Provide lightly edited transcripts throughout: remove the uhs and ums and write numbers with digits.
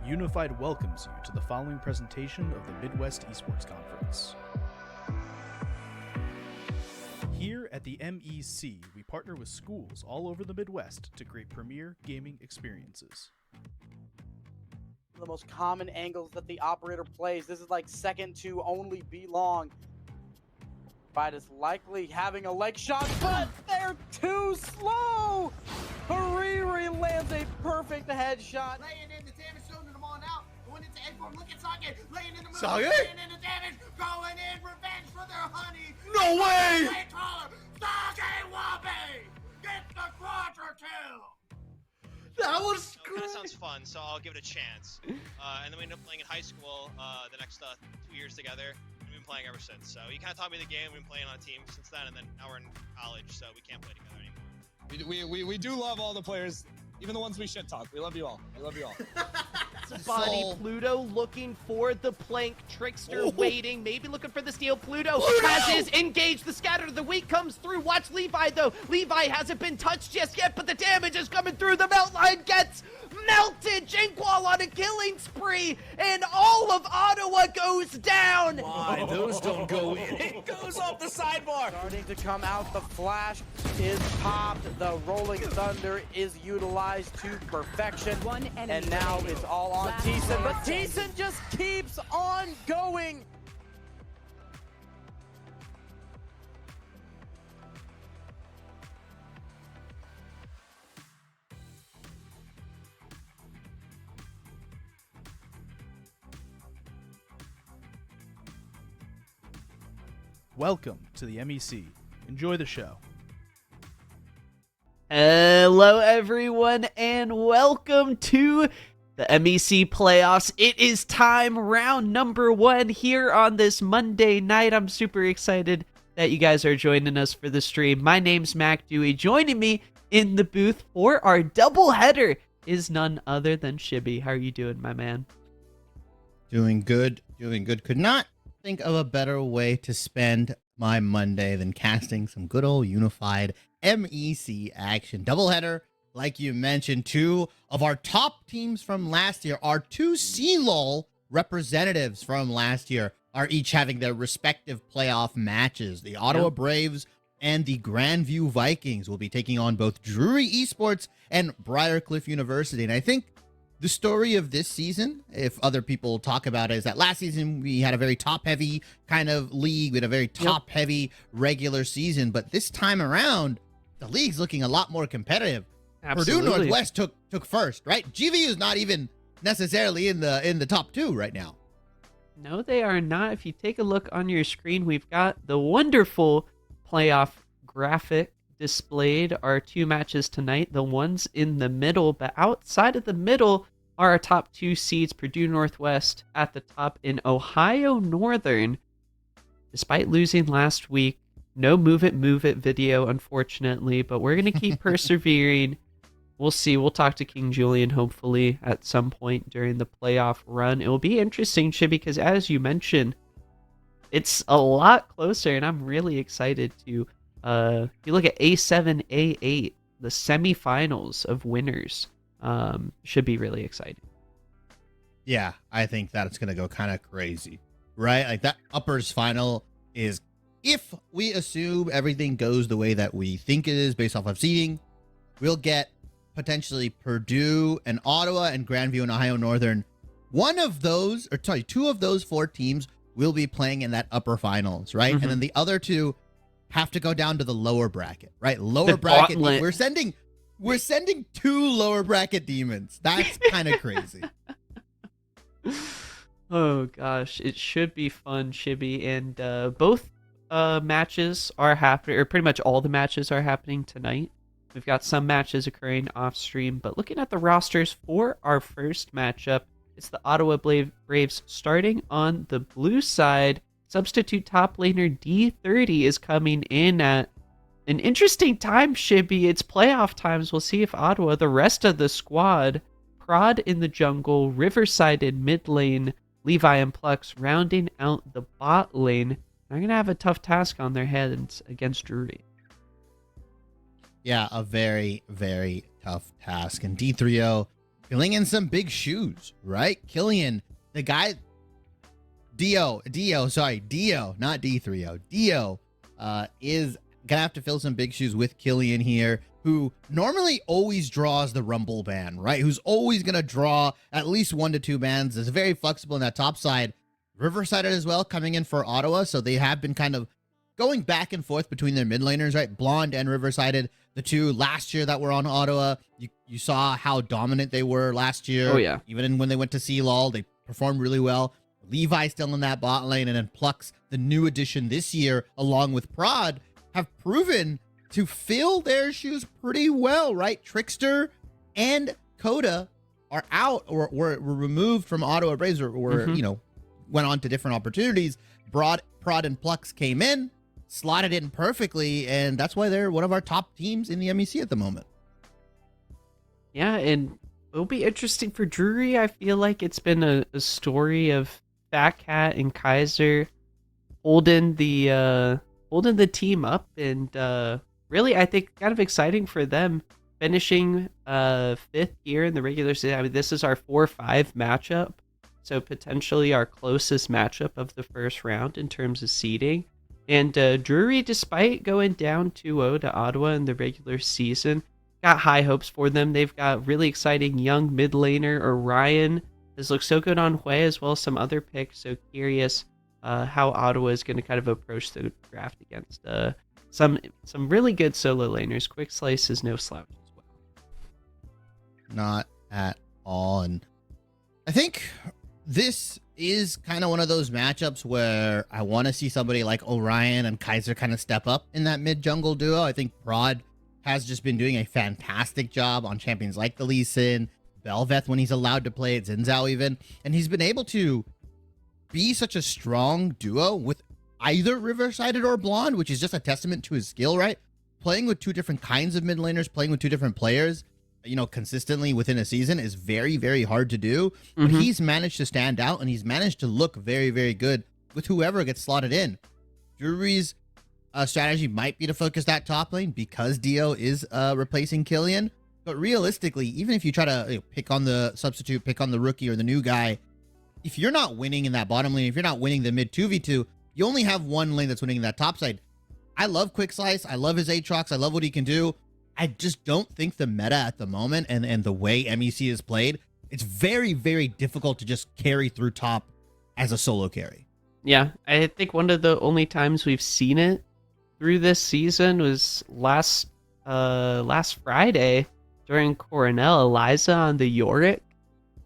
Unified welcomes you to the following presentation of the Midwest Esports Conference. Here at the MEC, we partner with schools all over the Midwest to create premier gaming experiences. The most common angles that the operator plays. This is like second to only B-Long. Fight is likely having a leg shot, but they're too slow! Hariri lands a perfect headshot. Laying in the damage, showing them on out. Going into A4, look at Sake. Laying in the middle, Sake? laying in the damage. Going in, revenge for their honey. No way! Way taller. Sake Wabe! Get the quadra kill! That was So it kind of sounds fun, so I'll give it a chance. And then we ended up playing in high school the next 2 years together. We've been playing ever since. So he kind of taught me the game. We've been playing on a team since then, and then now we're in college, so we can't play together anymore. We do love all the players, even the ones we shit talk. We love you all. We love you all. Body Pluto looking for the plank. Trickster waiting, maybe looking for the steal. Pluto has his engage. The scatter of the weak comes through. Watch Levi though. Levi hasn't been touched just yet, but the damage is coming through. The melt line gets melted. Jinkwall on a killing spree, and all of Ottawa goes down. Why? Those don't go in. It goes off the sidebar. Starting to come out, the flash is popped. The Rolling Thunder is utilized to perfection. And now it's all on Thiessen, but Thiessen just keeps on going. Welcome to the MEC. Enjoy the show. Hello everyone and welcome to the MEC playoffs. It is time, round number 1 here on this Monday night. I'm super excited that you guys are joining us for the stream. My name's Mac Dewey. Joining me in the booth for our doubleheader is none other than Shibby. How are you doing, my man? Doing good. Could not think of a better way to spend my Monday than casting some good old unified MEC action. Doubleheader, like you mentioned, 2 of our top teams from last year, our 2 CLOL representatives from last year, are each having their respective playoff matches. The Ottawa Braves and the Grandview Vikings will be taking on both Drury Esports and Briar University. And I think the story of this season, if other people talk about it, is that last season we had a very top-heavy kind of league. We had a very top-heavy regular season. But this time around, the league's looking a lot more competitive. Absolutely. Purdue Northwest took first, right? GVU is not even necessarily in the top 2 right now. No, they are not. If you take a look on your screen, we've got the wonderful playoff graphic displayed. Our 2 matches tonight, the ones in the middle, but outside of the middle are our top 2 seeds. Purdue Northwest at the top in Ohio Northern. Despite losing last week, no move it video, unfortunately, but we're going to keep persevering. We'll see. We'll talk to King Julian hopefully at some point during the playoff run. It will be interesting, Shib, because as you mentioned, it's a lot closer, and I'm really excited to if you look at A7, A8, the semifinals of winners should be really exciting. Yeah, I think that's going to go kind of crazy, right? Like that uppers final is, if we assume everything goes the way that we think it is based off of seeding, we'll get potentially Purdue and Ottawa and Grandview and Ohio Northern. 2 of those 4 teams will be playing in that upper finals, right? And then the other 2 have to go down to the lower bracket, right? Lower bracket. Gauntlet. We're sending 2 lower bracket demons. That's kind of crazy. Oh gosh, it should be fun, Shibby, and both matches are happening, or pretty much all the matches are happening tonight. We've got some matches occurring off stream, but looking at the rosters for our first matchup, it's the Ottawa Braves starting on the blue side. Substitute top laner D30 is coming in at an interesting time, Shibby. It's playoff times. We'll see if Ottawa, the rest of the squad, Prod in the jungle, Riverside in mid lane, Levi and Plux rounding out the bot lane. They're going to have a tough task on their hands against Drury. Yeah, a very, very tough task. And D3O filling in some big shoes, right? Killian, the guy, Dio, not D3O. Dio is gonna have to fill some big shoes with Killian here, who normally always draws the Rumble ban, right? Who's always gonna draw at least 1 to 2 bans. Is very flexible in that top side. Riverside as well, coming in for Ottawa, so they have been kind of going back and forth between their mid laners, right? Blonde and Riverside, the two last year that were on Ottawa. You saw how dominant they were last year. Oh, yeah. Even when they went to CLOL, they performed really well. Levi still in that bot lane, and then Plux, the new addition this year, along with Prod, have proven to fill their shoes pretty well, right? Trickster and Coda are out or were removed from Ottawa Braves or went on to different opportunities. Prod and Plux came in, slotted in perfectly, and that's why they're one of our top teams in the MEC at the moment. Yeah, and it'll be interesting for Drury. I feel like it's been a story of Fat Cat and Kaiser holding the team up, and really, I think kind of exciting for them finishing 5th here in the regular season. I mean, this is our 4-5 matchup, so potentially our closest matchup of the first round in terms of seeding. And Drury, despite going down 2-0 to Ottawa in the regular season, got high hopes for them. They've got really exciting young mid laner Orion has looked so good on Hui, as well as some other picks. So curious how Ottawa is going to kind of approach the draft against some really good solo laners. Quick Slice is no slouch as well. Not at all. And I think this is kind of one of those matchups where I want to see somebody like Orion and Kaiser kind of step up in that mid jungle duo. I think Prod has just been doing a fantastic job on champions like the Lee Sin, Belveth when he's allowed to play it, Zinzao even, and he's been able to be such a strong duo with either Riverside or Blonde, which is just a testament to his skill, right? Playing with two different kinds of mid laners, playing with two different players, consistently within a season is very, very hard to do. But he's managed to stand out, and he's managed to look very, very good with whoever gets slotted in. Drury's strategy might be to focus that top lane because Dio is replacing Killian. But realistically, even if you try to pick on the substitute, pick on the rookie or the new guy, if you're not winning in that bottom lane, if you're not winning the mid 2v2, you only have one lane that's winning in that top side. I love Quick Slice. I love his Aatrox. I love what he can do. I just don't think the meta at the moment and the way MEC is played, it's very, very difficult to just carry through top as a solo carry. Yeah, I think one of the only times we've seen it through this season was last Friday during Coronel. Eliza on the Yorick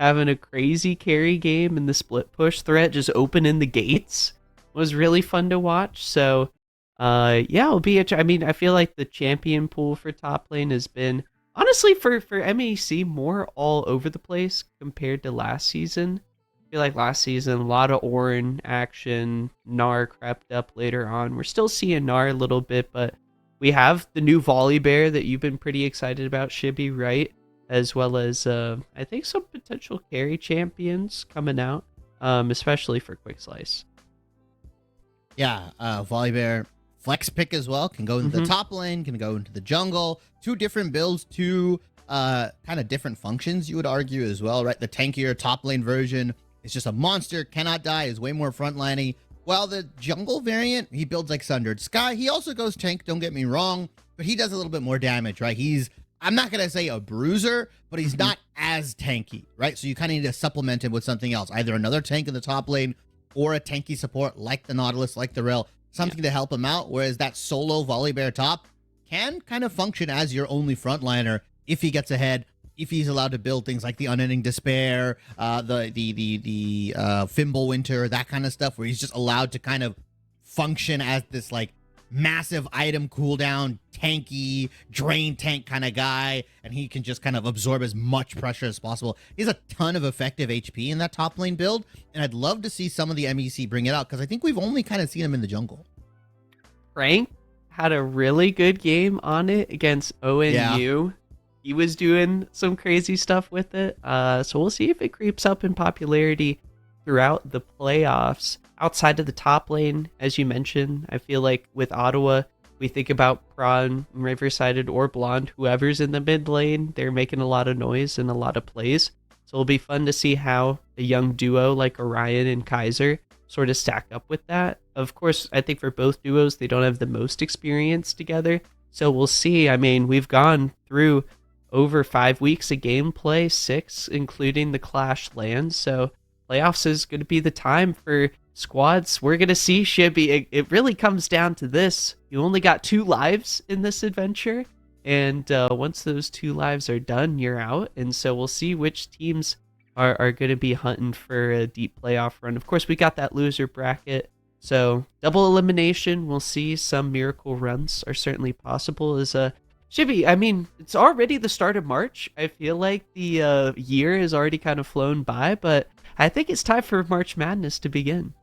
having a crazy carry game in the split push threat, just opening the gates. It was really fun to watch. So it'll be I feel like the champion pool for top lane has been honestly for MEC more all over the place compared to last season. I feel like last season a lot of Orin action, Gnar crept up later on. We're still seeing Gnar a little bit, but we have the new Volley Bear that you've been pretty excited about, Shibby, right? As well as I think some potential carry champions coming out, especially for Quick Slice. Yeah, Volley Bear flex pick as well, can go into the top lane, can go into the jungle. Two different builds, two kind of different functions, you would argue as well, right? The tankier top lane version is just a monster, cannot die, is way more frontliney. While the jungle variant, he builds like Sundered Sky. He also goes tank, don't get me wrong, but he does a little bit more damage, right? I'm not going to say a bruiser, but he's not as tanky, right? So you kind of need to supplement him with something else, either another tank in the top lane or a tanky support like the Nautilus, like the Rail, something to help him out. Whereas that solo Volley Bear top can kind of function as your only frontliner if he gets ahead, if he's allowed to build things like the Unending Despair, the Fimble Winter, that kind of stuff, where he's just allowed to kind of function as this like massive item cooldown, tanky, drain tank kind of guy, and he can just kind of absorb as much pressure as possible. He has a ton of effective HP in that top lane build, and I'd love to see some of the MEC bring it out, because I think we've only kind of seen him in the jungle. Frank had a really good game on it against ONU. Yeah. He was doing some crazy stuff with it, so we'll see if it creeps up in popularity throughout the playoffs. Outside of the top lane, as you mentioned, I feel like with Ottawa, We think about Prawn, River-Sided, or Blonde, whoever's in the mid lane, they're making a lot of noise and a lot of plays. So it'll be fun to see how a young duo like Orion and Kaiser sort of stack up with that. Of course, I think for both duos, they don't have the most experience together. So we'll see. I mean, we've gone through over 5 weeks of gameplay, 6, including the Clash lands. So playoffs is going to be the time for squads. We're going to see, Shibby. It really comes down to this. You only got 2 lives in this adventure. And once those 2 lives are done, you're out. And so we'll see which teams are going to be hunting for a deep playoff run. Of course, we got that loser bracket. So double elimination, we'll see. Some miracle runs are certainly possible. As Shibby, I mean, it's already the start of March. I feel like the year has already kind of flown by, but I think it's time for March Madness to begin.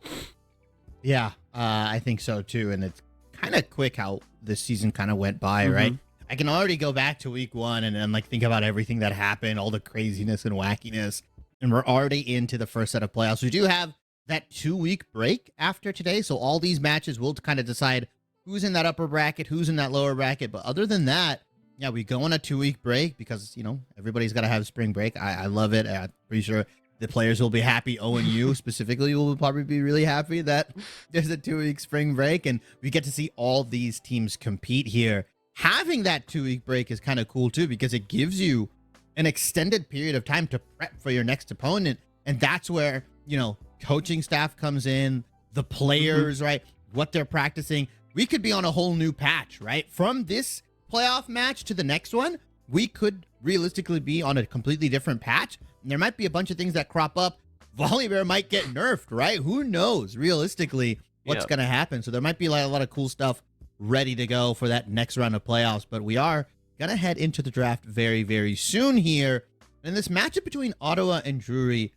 Yeah, I think so too. And it's kind of quick how this season kind of went by, right? I can already go back to week 1 and like think about everything that happened, all the craziness and wackiness. And we're already into the first set of playoffs. We do have that 2-week break after today. So all these matches will kind of decide who's in that upper bracket, who's in that lower bracket. But other than that, yeah, we go on a 2-week break because, you know, everybody's got to have spring break. I love it. I'm pretty sure the players will be happy. ONU specifically will probably be really happy that there's a 2-week spring break and we get to see all these teams compete here. Having that 2-week break is kind of cool too, because it gives you an extended period of time to prep for your next opponent. And that's where, you know, coaching staff comes in, the players, right? What they're practicing. We could be on a whole new patch, right? From this playoff match to the next one, we could realistically be on a completely different patch. And there might be a bunch of things that crop up. Volibear might get nerfed, right? Who knows realistically what's going to happen. So there might be like a lot of cool stuff ready to go for that next round of playoffs. But we are going to head into the draft very, very soon here. And this matchup between Ottawa and Drury,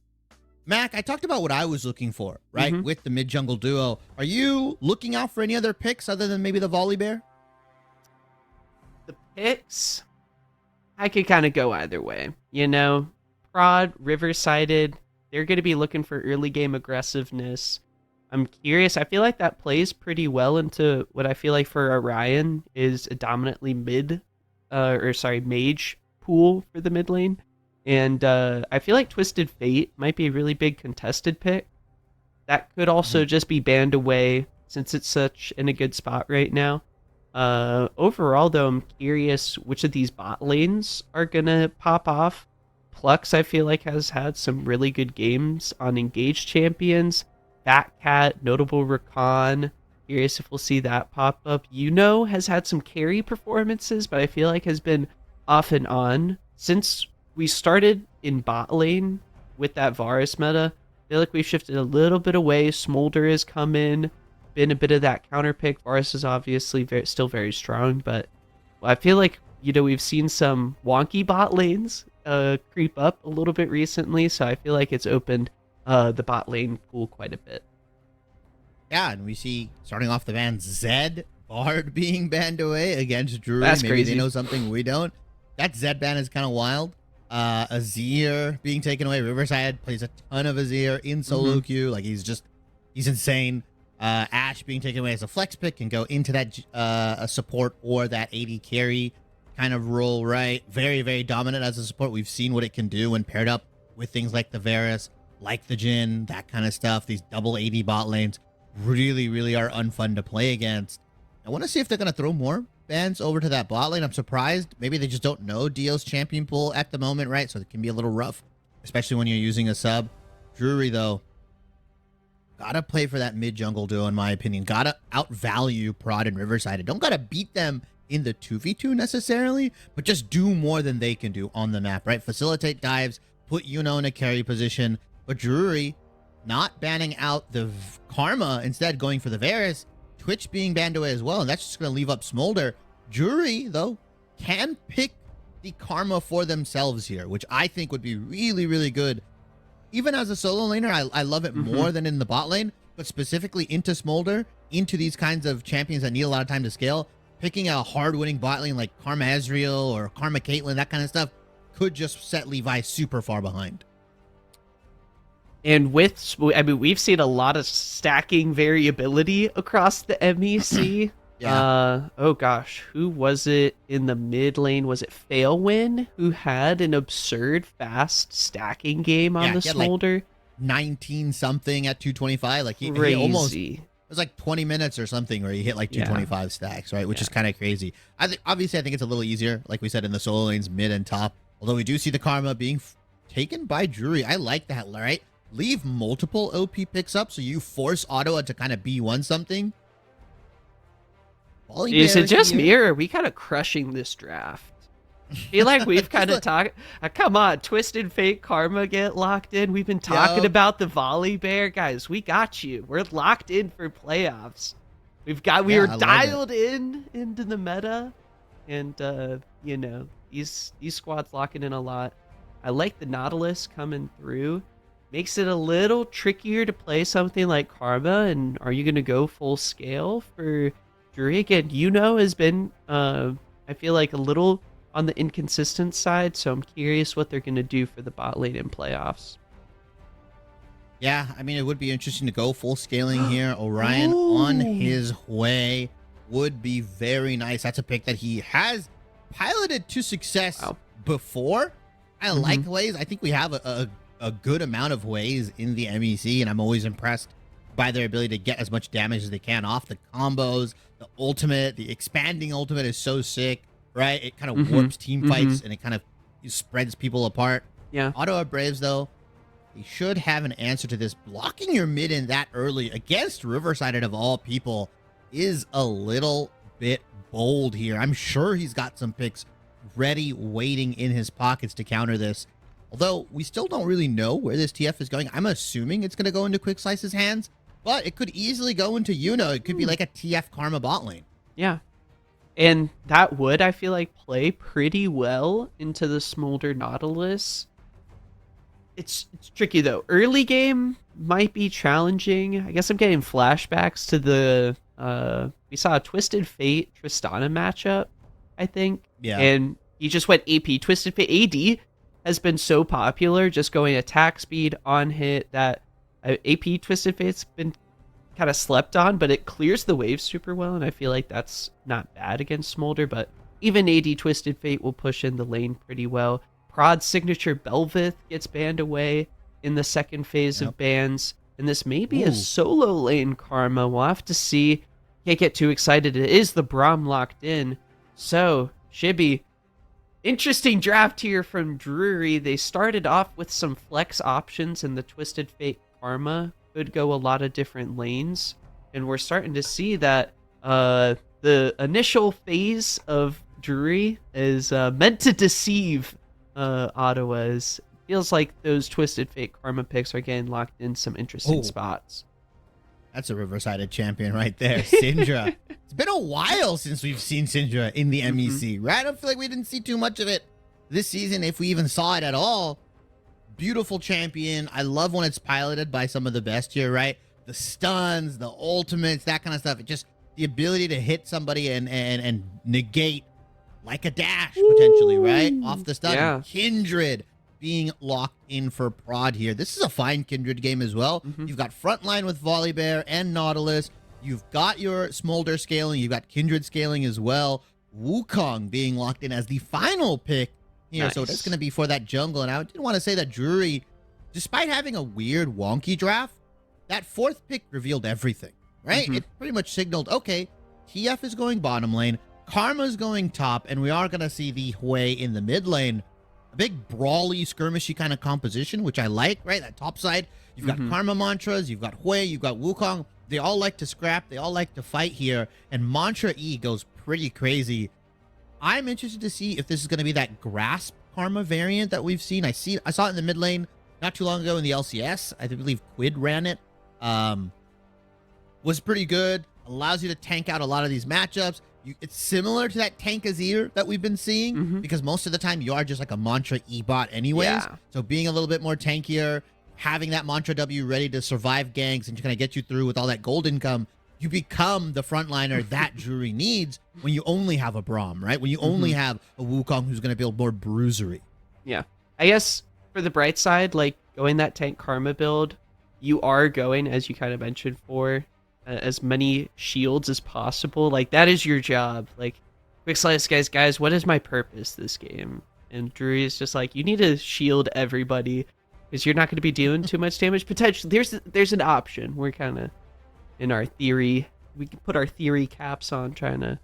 Mac, I talked about what I was looking for, right? With the mid-jungle duo. Are you looking out for any other picks other than maybe the Volibear? The picks, I could kind of go either way. You know, Prod, River-Sided, they're going to be looking for early game aggressiveness. I'm curious. I feel like that plays pretty well into what I feel like for Orion is a dominantly mage pool for the mid lane. And I feel like Twisted Fate might be a really big contested pick. That could also just be banned away since it's such in a good spot right now. Overall, though, I'm curious which of these bot lanes are going to pop off. Plux, I feel like, has had some really good games on engaged champions. Fat Cat, Notable Recon. Curious if we'll see that pop up. Has had some carry performances, but I feel like has been off and on. Since we started in bot lane with that Varus meta, I feel like we've shifted a little bit away. Smolder has come in, been a bit of that counter pick. Varus is obviously still very strong, but I feel like, we've seen some wonky bot lanes creep up a little bit recently, so I feel like it's opened the bot lane pool quite a bit. Yeah, and we see starting off the ban Zed Bard being banned away against Drury. That's Maybe crazy. they know something we don't. That Zed ban is kind of wild. Azir being taken away. Riverside plays a ton of Azir in solo queue. Like he's insane. Ashe being taken away as a flex pick can go into that a support or that AD carry kind of role, right? Very, very dominant as a support. We've seen what it can do when paired up with things like the Varus, like the Jhin, that kind of stuff. These double AD bot lanes really, really are unfun to play against. I want to see if they're going to throw more bans over to that bot lane. I'm surprised. Maybe they just don't know DO's champion pool at the moment, right? So it can be a little rough, especially when you're using a sub. Drury, though, gotta play for that mid-jungle duo, in my opinion. Gotta outvalue Prod and Riverside. Don't gotta beat them in the 2v2 necessarily, but just do more than they can do on the map, right? Facilitate dives, put in a carry position. But Drury not banning out the Karma, instead going for the Varus. Twitch being banned away as well, and that's just going to leave up Smolder. Drury, though, can pick the Karma for themselves here, which I think would be really, really good. Even as a solo laner, I love it more than in the bot lane, but specifically into Smolder, into these kinds of champions that need a lot of time to scale. Picking a hard-winning bot lane like Karma Ezreal or Karma Caitlyn, that kind of stuff, could just set Levi super far behind. And we've seen a lot of stacking variability across the MEC. Oh gosh, who was it in the mid lane? Was it Failwin who had an absurd fast stacking game on Yeah, the he had, like, Smolder? 19 something at 225. Like he almost, it Crazy. was like 20 minutes or something where he hit like Yeah. 225 stacks, right? Which is kind of crazy. Obviously, I think it's a little easier, like we said, in the solo lanes, mid and top. Although we do see the karma being taken by Drury. I like that, right? Leave multiple OP picks up so you force Ottawa to kind of B1 something. Is it just here. me or are we kind of crushing this draft? I feel like we've kind of talked. Come on, Twisted Fate Karma get locked in. We've been talking about the Volley Bear. Guys, we got you. We're locked in for playoffs. We were dialed into the meta. And, these squads locking in a lot. I like the Nautilus coming through. Makes it a little trickier to play something like Karma. And are you going to go full scale for Drury? Again, has been, I feel like, a little on the inconsistent side, so I'm curious what they're going to do for the bot lane in playoffs. Yeah, I mean, it would be interesting to go full scaling here. Orion on his way would be very nice. That's a pick that he has piloted to success before. I like Ways. I think we have a good amount of Ways in the MEC, and I'm always impressed by their ability to get as much damage as they can off the combos. The ultimate, the expanding ultimate is so sick, right? It kind of warps team fights and it kind of spreads people apart. Yeah. Ottawa Braves, though, they should have an answer to this. Blocking your mid in that early against Riverside of all people is a little bit bold here. I'm sure he's got some picks ready, waiting in his pockets to counter this. Although we still don't really know where this TF is going. I'm assuming it's going to go into Quick Slice's hands, but it could easily go into It could be like a TF Karma bot lane. Yeah. And that would, I feel like, play pretty well into the Smolder Nautilus. It's tricky, though. Early game might be challenging. I guess I'm getting flashbacks to the... we saw a Twisted Fate Tristana matchup, I think. Yeah. And he just went AP. Twisted Fate AD has been so popular, just going attack speed on hit, that AP Twisted Fate's been kind of slept on, but it clears the waves super well, and I feel like that's not bad against Smolder, but even AD Twisted Fate will push in the lane pretty well. Prod's signature Belvith gets banned away in the second phase of bans, and this may be a solo lane Karma. We'll have to see. Can't get too excited. It is the Braum locked in. So, Shibby, interesting draft here from Drury. They started off with some flex options, and the Twisted Fate Karma could go a lot of different lanes. And we're starting to see that the initial phase of Drury is meant to deceive Ottawa's. Feels like those Twisted Fate Karma picks are getting locked in some interesting spots. That's a Riverside champion right there, Syndra. It's been a while since we've seen Syndra in the MEC, right? I don't feel like we didn't see too much of it this season, if we even saw it at all. Beautiful champion. I love when it's piloted by some of the best here, right? The stuns, the ultimates, that kind of stuff. It just, the ability to hit somebody and negate like a dash, potentially, right? Off the stun. Yeah. Kindred being locked in for Prod here. This is a fine Kindred game as well. You've got frontline with Volley Bear and Nautilus. You've got your Smolder scaling. You've got Kindred scaling as well. Wukong being locked in as the final pick here. So that's going to be for that jungle. And I did want to say that Drury, despite having a weird, wonky draft, that fourth pick revealed everything, right? It pretty much signaled, okay, TF is going bottom lane, Karma's going top, and we are going to see the Hui in the mid lane. A big brawly, skirmishy kind of composition, which I like, right? That top side, you've got Karma Mantras, you've got Hui, you've got Wukong. They all like to scrap. They all like to fight here. And Mantra E goes pretty crazy. I'm interested to see if this is going to be that Grasp Karma variant that we've seen. I saw it in the mid lane not too long ago in the LCS. I believe Quid ran it. Was pretty good. Allows you to tank out a lot of these matchups. It's similar to that Tank Azir that we've been seeing, because most of the time you are just like a Mantra E-bot anyways. Yeah. So being a little bit more tankier, having that Mantra W ready to survive ganks and kind of get you through with all that gold income, you become the frontliner that Drury needs when you only have a Braum, right? When you only have a Wukong who's going to build more bruisery. Yeah. I guess for the bright side, like going that tank Karma build, you are going, as you kind of mentioned, for as many shields as possible. Like, that is your job. Like, quick slice, guys, what is my purpose this game? And Drury is just like, you need to shield everybody because you're not going to be doing too much damage. Potentially, there's an option. We're kind of in our theory. We can put our theory caps on, trying to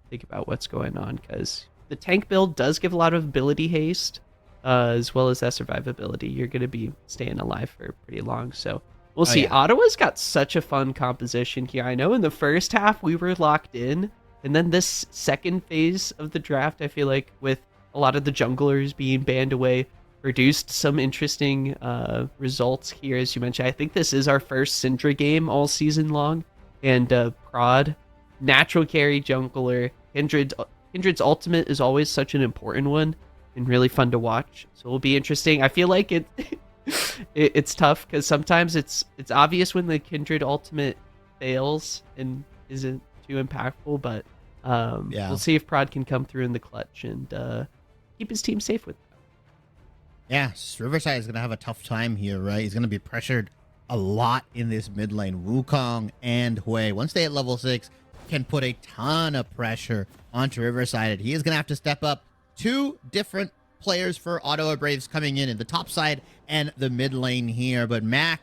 think about what's going on, because the tank build does give a lot of ability haste, as well as that survivability. You're going to be staying alive for pretty long, so we'll see. Yeah. Ottawa's got such a fun composition here. I know in the first half we were locked in, and then this second phase of the draft, I feel like with a lot of the junglers being banned away, produced some interesting results here, as you mentioned. I think this is our first Syndra game all season long, and Prod, natural carry jungler. Kindred's ultimate is always such an important one and really fun to watch, so it'll be interesting. I feel like it's tough because sometimes it's obvious when the Kindred ultimate fails and isn't too impactful, but we'll see if Prod can come through in the clutch and keep his team safe with that. Yeah, Riverside is going to have a tough time here, right? He's going to be pressured a lot in this mid lane. Wukong and Hui, once they hit level 6, can put a ton of pressure onto Riverside. He is going to have to step up. 2 different players for Ottawa Braves coming in the top side and the mid lane here. But Mac,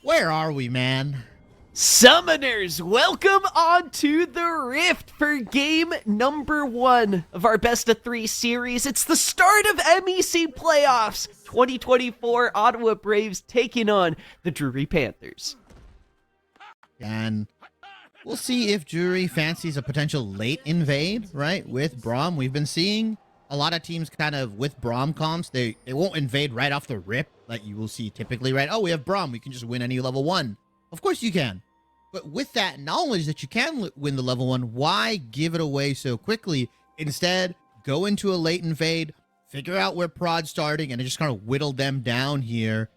where are we, man? Summoners, welcome on to the Rift for game number 1 of our best of 3 series. It's the start of MEC playoffs 2024. Ottawa Braves taking on the Drury Panthers. And we'll see if Drury fancies a potential late invade, right, with Braum. We've been seeing a lot of teams kind of with Braum comps. They won't invade right off the rip like you will see typically, right? Oh, we have Braum. We can just win any level 1. Of course you can. But with that knowledge that you can win the level 1, why give it away so quickly? Instead, go into a late invade, figure out where Prod's starting, and just kind of whittle them down here.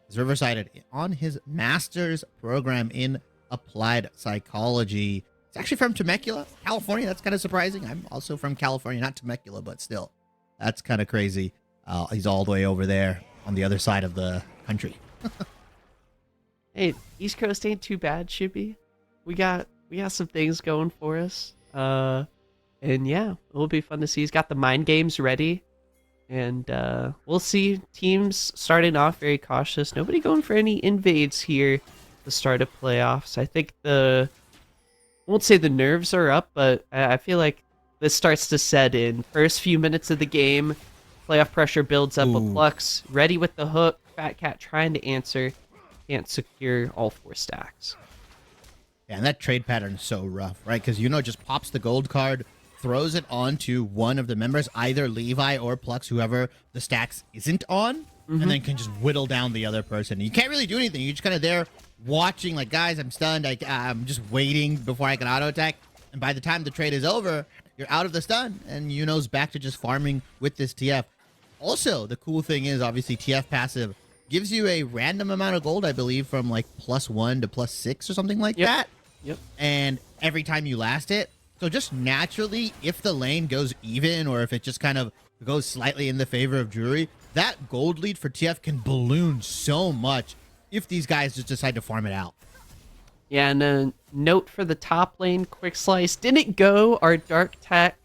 As Riverside on his master's program in applied psychology. It's actually from Temecula, California. That's kind of surprising. I'm also from California, not Temecula, but still. That's kind of crazy. He's all the way over there on the other side of the country. Hey, East Coast ain't too bad, Shippy. We got some things going for us. And yeah, it'll be fun to see. He's got the mind games ready. And we'll see teams starting off very cautious. Nobody going for any invades here at the start of playoffs. I think I won't say the nerves are up, but I feel like this starts to set in. First few minutes of the game, playoff pressure builds up. A Plux ready with the hook. Fat Cat trying to answer. Can't secure all 4 stacks. Yeah, and that trade pattern is so rough, right? Because just pops the gold card, throws it onto one of the members, either Levi or Plux, whoever the stacks isn't on, and then can just whittle down the other person. You can't really do anything. You're just kind of there watching, like, guys, I'm stunned. I'm just waiting before I can auto attack. And by the time the trade is over, you're out of the stun, and Yuno's back to just farming with this TF. Also, the cool thing is, obviously, TF passive gives you a random amount of gold, I believe, from like +1 to +6 or something like that. Yep. And every time you last it. So just naturally, if the lane goes even, or if it just kind of goes slightly in the favor of Drury, that gold lead for TF can balloon so much if these guys just decide to farm it out. Yeah, and a note for the top lane, Quick Slice didn't go. Our Dark Tech,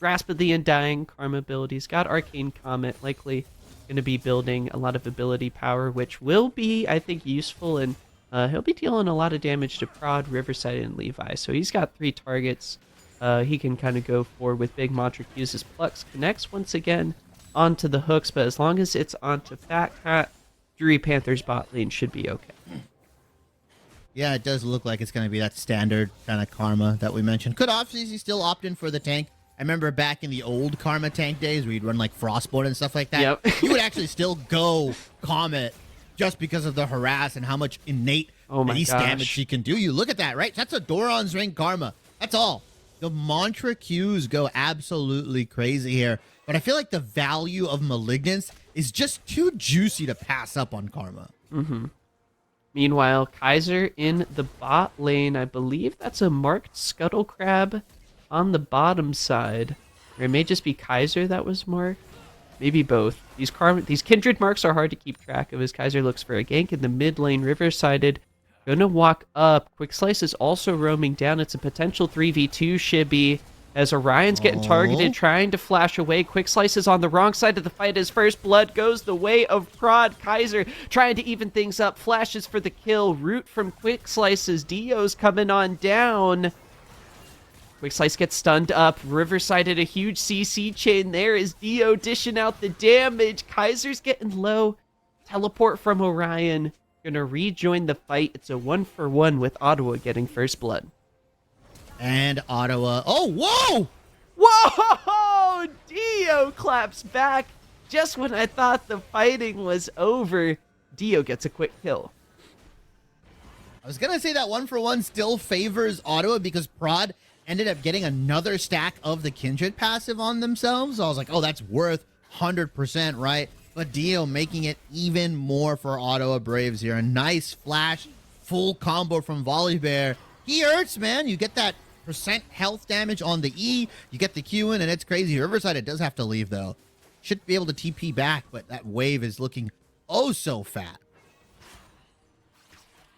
Grasp of the Undying, Karma abilities, got Arcane Comet, likely going to be building a lot of ability power, which will be, I think, useful, and he'll be dealing a lot of damage to Prod, Riverside, and Levi. So he's got 3 targets he can kind of go for with big mantra Qs. His Plux connects once again onto the hooks, but as long as it's onto Fat Cat, Drury Panthers bot lane should be okay. Yeah, it does look like it's going to be that standard kind of Karma that we mentioned. Could obviously still opt in for the tank. I remember back in the old Karma tank days where you'd run like Frostborn and stuff like that. Yep. You would actually still go Comet just because of the harass and how much innate base damage she can do. You look at that, right? That's a Doran's Ring Karma. That's all. The mantra Qs go absolutely crazy here. But I feel like the value of Malignance is just too juicy to pass up on Karma. Meanwhile, Kaiser in the bot lane. I believe that's a marked Scuttle Crab on the bottom side. Or it may just be Kaiser that was marked. Maybe both. These Kindred marks are hard to keep track of as Kaiser looks for a gank in the mid lane. River-sided Gonna walk up. Quick Slice is also roaming down. It's a potential 3v2 Shibby. As Orion's getting targeted, trying to flash away. Quick Slice is on the wrong side of the fight. His first blood goes the way of Prod. Kaiser trying to even things up. Flashes for the kill. Root from Quick Slice's. Dio's coming on down. Quick Slice gets stunned up. Riverside at a huge CC chain there as Dio dishing out the damage. Kaiser's getting low. Teleport from Orion. Gonna rejoin the fight. It's a 1-for-1 with Ottawa getting first blood. And Ottawa. Oh, whoa! Whoa! Dio claps back. Just when I thought the fighting was over, Dio gets a quick kill. I was going to say that 1-for-1 still favors Ottawa because Prod ended up getting another stack of the Kindred passive on themselves. I was like, oh, that's worth 100%, right? But Dio making it even more for Ottawa Braves here. A nice flash, full combo from Volley Bear. He hurts, man. You get that % health damage on the E. You get the Q in, and it's crazy. Riverside, it does have to leave, though. Should be able to TP back, but that wave is looking oh so fat.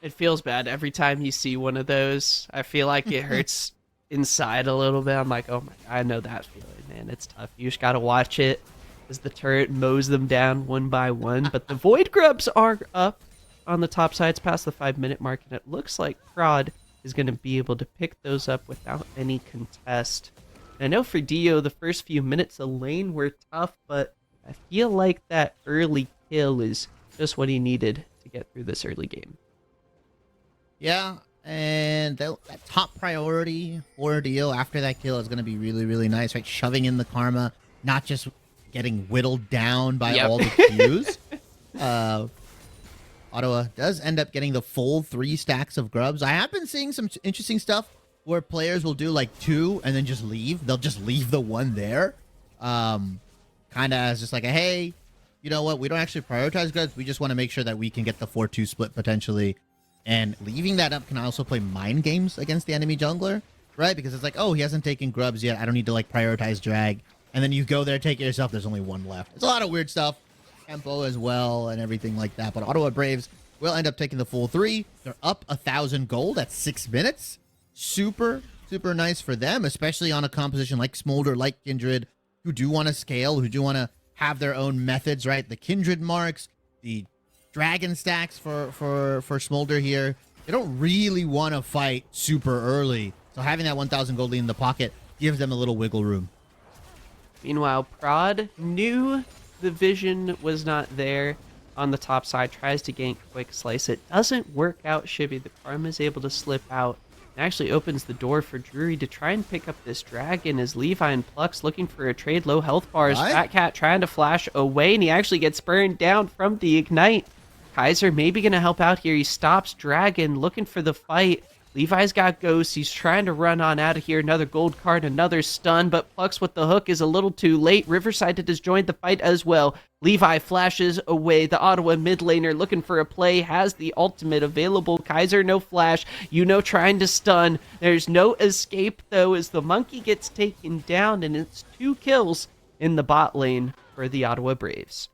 It feels bad every time you see one of those. I feel like it hurts inside a little bit. I'm like, oh my God, I know that feeling, man. It's tough. You just got to watch it as the turret mows them down one by one. But the Void Grubs are up on the top side. It's past the 5-minute mark, and it looks like Prod is going to be able to pick those up without any contest. And I know for Dio, the first few minutes the lane were tough, but I feel like that early kill is just what he needed to get through this early game. Yeah, and that top priority for Dio after that kill is going to be really, really nice, right? Shoving in the karma, not just getting whittled down by all the Qs. Ottawa does end up getting the full 3 stacks of grubs. I have been seeing some interesting stuff where players will do like 2 and then just leave. They'll just leave the 1 there. Kind of as just like a, hey, you know what? We don't actually prioritize grubs. We just want to make sure that we can get the 4-2 split potentially. And leaving that up can also play mind games against the enemy jungler, right? Because it's like, oh, he hasn't taken grubs yet. I don't need to like prioritize drag. And then you go there, take it yourself. There's only 1 left. It's a lot of weird stuff. Tempo as well and everything like that. But Ottawa Braves will end up taking the full 3. They're up 1,000 gold at 6 minutes. Super, super nice for them, especially on a composition like Smolder, like Kindred, who do want to scale, who do want to have their own methods, right? The Kindred marks, the dragon stacks for Smolder here. They don't really want to fight super early. So having that 1,000 gold lead in the pocket gives them a little wiggle room. Meanwhile, Prod knew the vision was not there on the top side, tries to gank Quick Slice. It doesn't work out. Shibby, the Karma is able to slip out. It actually opens the door for Drury to try and pick up this dragon as Levi and Plux looking for a trade. Low health bars. Right. Fat Cat trying to flash away, and he actually gets burned down from the Ignite. Kaiser maybe going to help out here. He stops Dragon, looking for the fight. Levi's got Ghost. He's trying to run on out of here. Another gold card, another stun, but Plux with the hook is a little too late. Riverside has joined the fight as well. Levi flashes away. The Ottawa mid laner looking for a play, has the ultimate available. Kaiser, no flash. Trying to stun. There's no escape, though, as the monkey gets taken down, and it's 2 kills in the bot lane for the Ottawa Braves.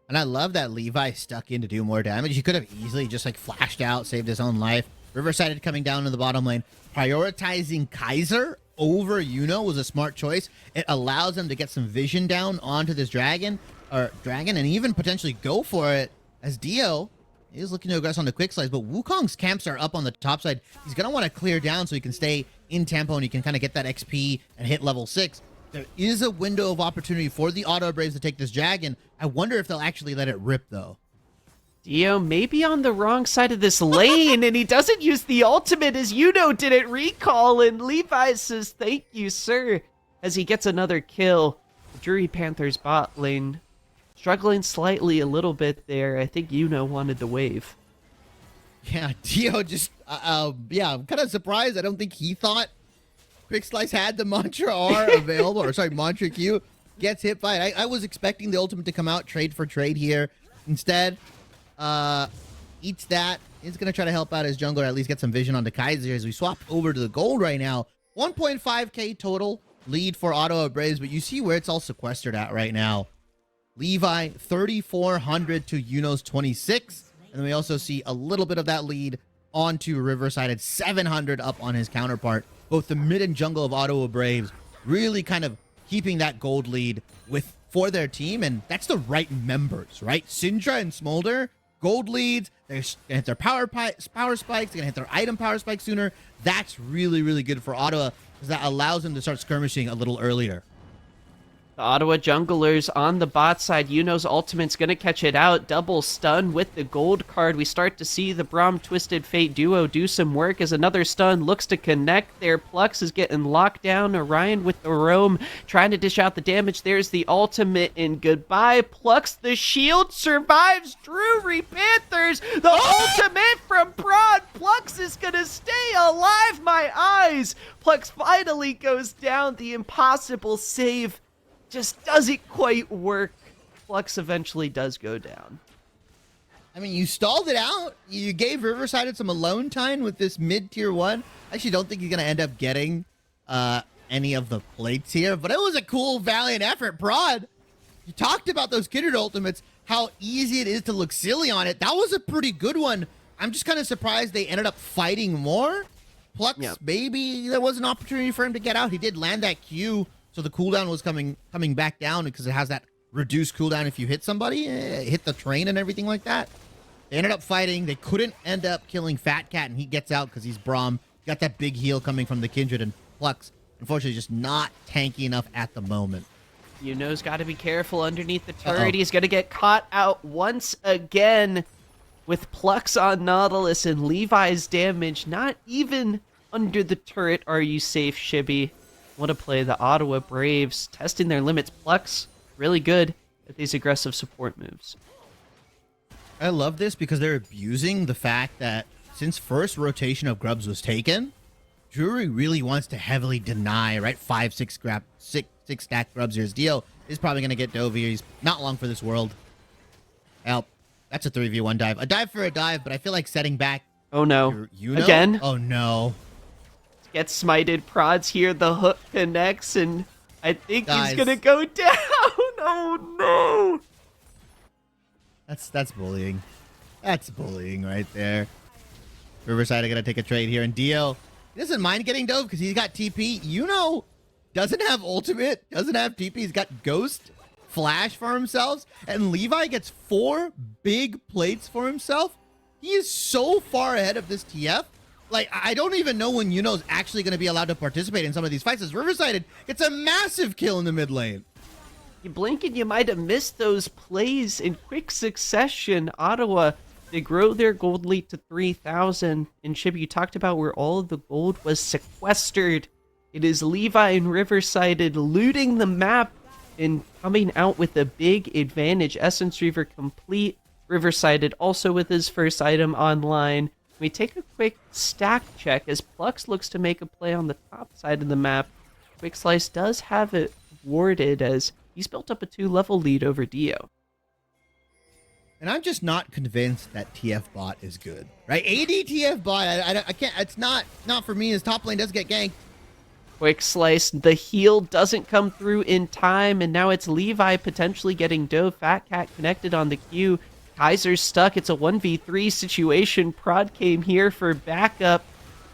And I love that Levi stuck in to do more damage. He could have easily just like flashed out, saved his own life. Riverside coming down in the bottom lane. Prioritizing Kaiser over was a smart choice. It allows them to get some vision down onto this dragon, and even potentially go for it as Dio is looking to aggress on the quick slice. But Wukong's camps are up on the top side. He's going to want to clear down so he can stay in tempo and he can kind of get that XP and hit level 6. There is a window of opportunity for the Ottawa Braves to take this dragon. I wonder if they'll actually let it rip, though. Dio may be on the wrong side of this lane, and he doesn't use the ultimate as didn't recall, and Levi says, thank you, sir, as he gets another kill. Drury Panthers bot lane struggling slightly a little bit there. I think wanted the wave. Yeah, Dio just, I'm kind of surprised. I don't think he thought Quick Slice had the Mantra R available, or sorry, Mantra Q. Gets hit by it. I was expecting the ultimate to come out trade for trade here. Instead, eats that. He's going to try to help out his jungler, at least get some vision onto Kaiser as we swap over to the gold right now. 1.5k total lead for Ottawa Braves, but you see where it's all sequestered at right now. Levi, 3,400 to 26. And then we also see a little bit of that lead onto Riverside at 700 up on his counterpart. Both the mid and jungle of Ottawa Braves really kind of keeping that gold lead for their team, and that's the right members, right? Syndra and Smolder, gold leads. They're gonna hit their power spikes. They're gonna hit their item power spike sooner. That's really, really good for Ottawa because that allows them to start skirmishing a little earlier. The Ottawa junglers on the bot side. Yuno's ultimate's going to catch it out. Double stun with the gold card. We start to see the Braum Twisted Fate duo do some work as another stun looks to connect there. Plux is getting locked down. Orion with the roam trying to dish out the damage. There's the ultimate and goodbye. Plux, the shield survives. Drury Panthers, the ultimate from Braun. Plux is going to stay alive, my eyes. Plux finally goes down. The impossible save just doesn't quite work. Flux eventually does go down. I mean, you stalled it out. You gave Riverside some alone time with this mid-tier 1. I actually don't think he's going to end up getting any of the plates here, but it was a cool, valiant effort. Prod, you talked about those Kindred ultimates, how easy it is to look silly on it. That was a pretty good one. I'm just kind of surprised they ended up fighting more. Plux, maybe there was an opportunity for him to get out. He did land that Q, so the cooldown was coming back down because it has that reduced cooldown if you hit somebody, hit the train and everything like that. They ended up fighting. They couldn't end up killing Fat Cat, and he gets out because he's Braum. Got that big heal coming from the Kindred, and Plux, unfortunately, just not tanky enough at the moment. Yuno's got to be careful underneath the turret. He's going to get caught out once again with Plux on Nautilus, and Levi's damage. Not even under the turret are you safe, Shibby. What a play. The Ottawa Braves testing their limits. Plux, really good at these aggressive support moves. I love this because they're abusing the fact that since first rotation of Grubs was taken, Drury really wants to heavily deny, right? 5-6 stack Grubs here. His deal is probably going to get dove here. He's not long for this world. Help. That's a 3v1 dive. A dive for a dive, but I feel like setting back. Oh no. Yuno? Again? Oh no. Gets smited. Prods here. The hook connects, and I think he's gonna go down. Oh no. That's bullying. That's bullying right there. Riverside are gonna take a trade here, and Dio, he doesn't mind getting dove because he's got TP. Yuno doesn't have ultimate, doesn't have TP. He's got Ghost, Flash for himself, and Levi gets 4 big plates for himself. He is so far ahead of this TF. Like, I don't even know when Yuno's actually going to be allowed to participate in some of these fights. As Riverside gets a massive kill in the mid lane. You blink and you might have missed those plays in quick succession. Ottawa, they grow their gold lead to 3,000. And Shibby, you talked about where all of the gold was sequestered. It is Levi and Riverside looting the map and coming out with a big advantage. Essence Reaver complete. Riverside also with his first item online. We take a quick stack check as Plux looks to make a play on the top side of the map. Quick Slice does have it warded as he's built up a 2-level lead over Dio. And I'm just not convinced that TF bot is good, right? AD TF bot, I can't. It's not for me. His top lane does get ganked. Quick Slice, the heal doesn't come through in time, and now it's Levi potentially getting dove. Fat Cat connected on the Q. Kaiser's stuck. It's a 1v3 situation. Prod came here for backup.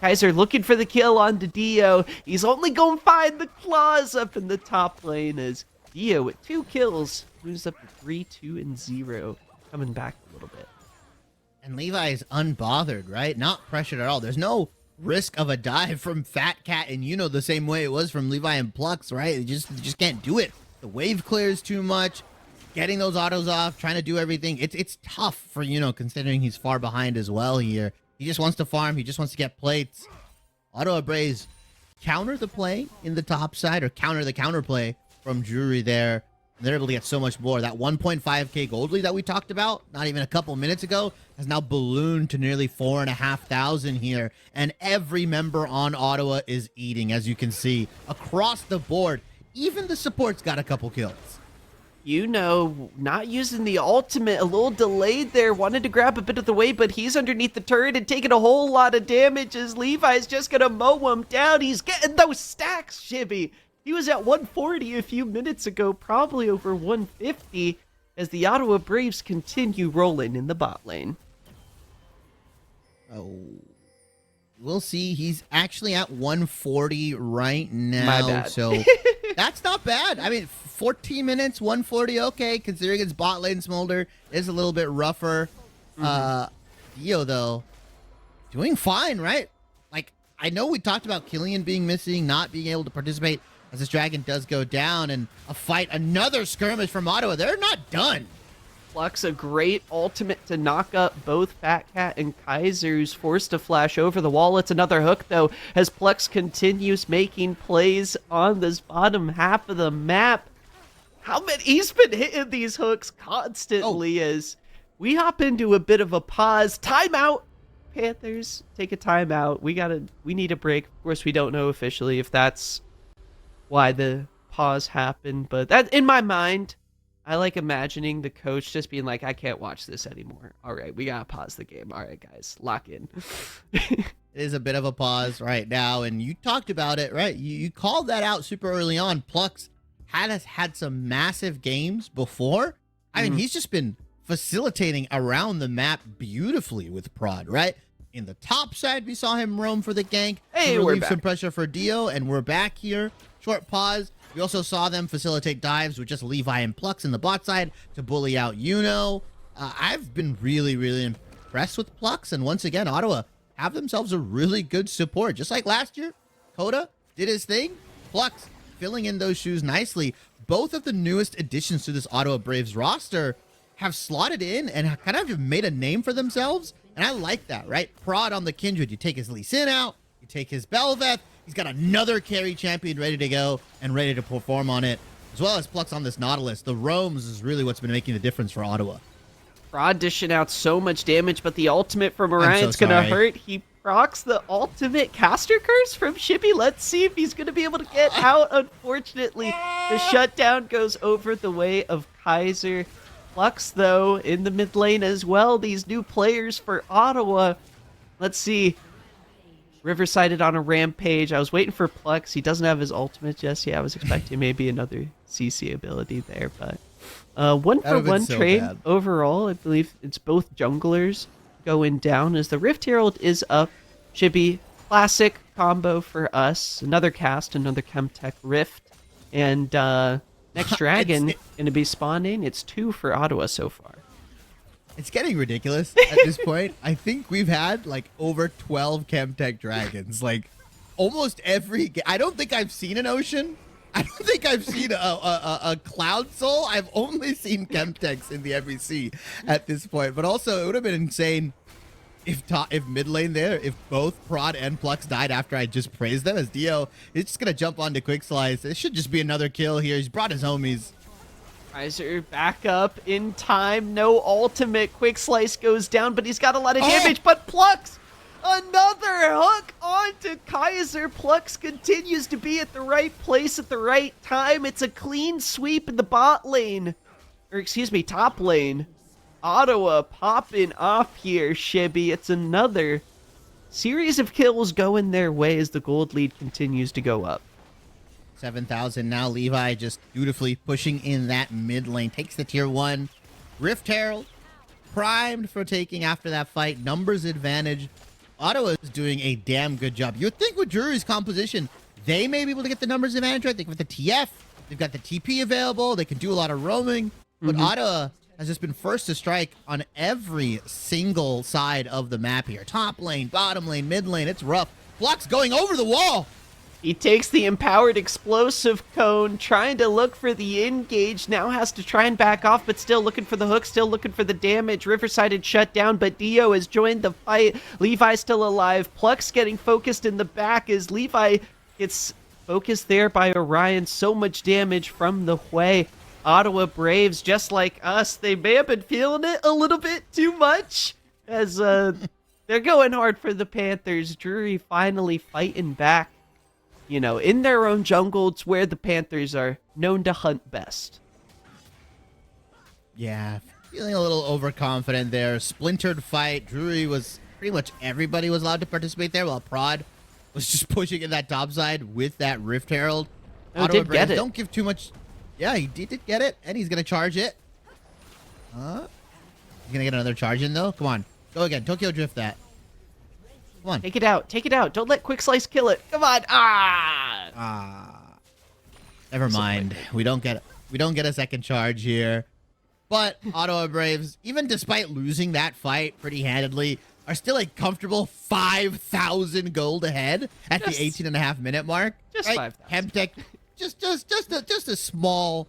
Kaiser looking for the kill on Dio. He's only going to find the claws up in the top lane as Dio with 2 kills moves up to 3-2-0. Coming back a little bit. And Levi is unbothered, right? Not pressured at all. There's no risk of a dive from Fat Cat and Yuno the same way it was from Levi and Plux, right? You just can't do it. The wave clears too much. Getting those autos off, trying to do everything. It's tough for Yuno considering he's far behind as well here. He just wants to farm. He just wants to get plates. Ottawa Braves counter the play in the top side or counter the counterplay from Drury there. And they're able to get so much more. That 1.5k gold lead that we talked about not even a couple minutes ago has now ballooned to nearly 4,500 here. And every member on Ottawa is eating, as you can see, across the board. Even the support's got a couple kills. Yuno not using the ultimate, a little delayed there, wanted to grab a bit of the wave, but he's underneath the turret and taking a whole lot of damage as Levi's just gonna mow him down. He's getting those stacks, Shibby. He was at 140 a few minutes ago, probably over 150, as the Ottawa Braves continue rolling in the bot lane. Oh, we'll see. He's actually at 140 right now. My bad. So that's not bad. I mean, 14 minutes, 140. Okay, considering it's bot lane smolder is a little bit rougher. Dio though, doing fine, right? Like, I know we talked about Killian being missing, not being able to participate as this dragon does go down, and a fight, another skirmish from Ottawa. They're not done. Flux, a great ultimate to knock up both Fat Cat and Kaiser's forced to flash over the wall. It's another hook, though, as Plex continues making plays on this bottom half of the map. How many? He's been hitting these hooks constantly as we hop into a bit of a pause. Timeout! Panthers, take a timeout. We need a break. Of course, we don't know officially if that's why the pause happened, but that, in my mind, I like imagining the coach just being like, I can't watch this anymore. All right, we gotta pause the game. All right, guys, lock in. It is a bit of a pause right now, and you talked about it, right? You called that out super early on. Plux had some massive games before. I mean, he's just been facilitating around the map beautifully with Prod, right? In the top side, we saw him roam for the gank. Hey, we're relieve back. some pressure for Dio, and we're back here. Short pause. We also saw them facilitate dives with just Levi and Plux in the bot side to bully out Yuno. I've been really, really impressed with Plux, and once again, Ottawa have themselves a really good support. Just like last year, Coda did his thing. Plux filling in those shoes nicely. Both of the newest additions to this Ottawa Braves roster have slotted in and kind of made a name for themselves, and I like that, right? Prod on the Kindred. You take his Lee Sin out, you take his Belveth. He's got another carry champion ready to go and ready to perform on it, as well as Plux on this Nautilus. The roams is really what's been making the difference for Ottawa. Prod dishing out so much damage, but the ultimate from Orion's gonna hurt. He procs the ultimate caster curse from Shippy. Let's see if he's gonna be able to get out. Unfortunately, the shutdown goes over the way of Kaiser. Plux, though, in the mid lane as well. These new players for Ottawa. Let's see. Riverside on a rampage. I was waiting for Plex. He doesn't have his ultimate just yet. I was expecting maybe another CC ability there, but 1-for-1 so trade bad. overall. I believe it's both junglers going down as the Rift Herald is up. Should be classic combo for us. Another cast, another Chemtech Rift, and next dragon going to be spawning. It's 2 for Ottawa so far. It's getting ridiculous at this point. I think we've had like over 12 Chemtech dragons. Like almost every I don't think I've seen an ocean. I don't think I've seen a cloud soul. I've only seen Chemtechs in the MEC at this point. But also, it would have been insane if mid lane there, if both Prod and Plux died after I just praised them, as Dio is just gonna jump onto Quick Slice. It should just be another kill here. He's brought his homies. Kaiser back up in time. No ultimate. Quick Slice goes down, but he's got a lot of damage. But Plux, another hook onto Kaiser. Plux continues to be at the right place at the right time. It's a clean sweep in the bot lane. Or excuse me, top lane. Ottawa popping off here, Shibby. It's another series of kills going their way as the gold lead continues to go up. 7,000 now. Levi just dutifully pushing in that mid lane. Takes the tier 1. Rift Herald primed for taking after that fight. Numbers advantage. Ottawa is doing a damn good job. You would think with Drury's composition, they may be able to get the numbers advantage, right? They with the TF, they've got the TP available. They can do a lot of roaming. But Ottawa has just been first to strike on every single side of the map here. Top lane, bottom lane, mid lane. It's rough. Flux going over the wall. He takes the empowered explosive cone, trying to look for the engage. Now has to try and back off, but still looking for the hook, still looking for the damage. Riverside had shut down, but Dio has joined the fight. Levi still alive. Plux getting focused in the back as Levi gets focused there by Orion. So much damage from the Hui. Ottawa Braves, just like us, they may have been feeling it a little bit too much as they're going hard for the Panthers. Drury finally fighting back. You know, in their own jungle, it's where the Panthers are known to hunt best. Yeah, feeling a little overconfident there. Splintered fight. Drury was pretty much everybody was allowed to participate there, while Prod was just pushing in that top side with that Rift Herald. Oh, Ottawa did Braves get it. don't give too much. Yeah, he did get it, and he's gonna charge it. He's gonna get another charge in though. Come on, go again. Tokyo Drift that. Come on. Take it out. Take it out. Don't let Quick Slice kill it. Come on. Never mind. We don't get a second charge here. But Ottawa Braves, even despite losing that fight pretty handedly, are still a comfortable 5,000 gold ahead at the 18.5-minute mark. Just right? 5,000. Chemtech, just a small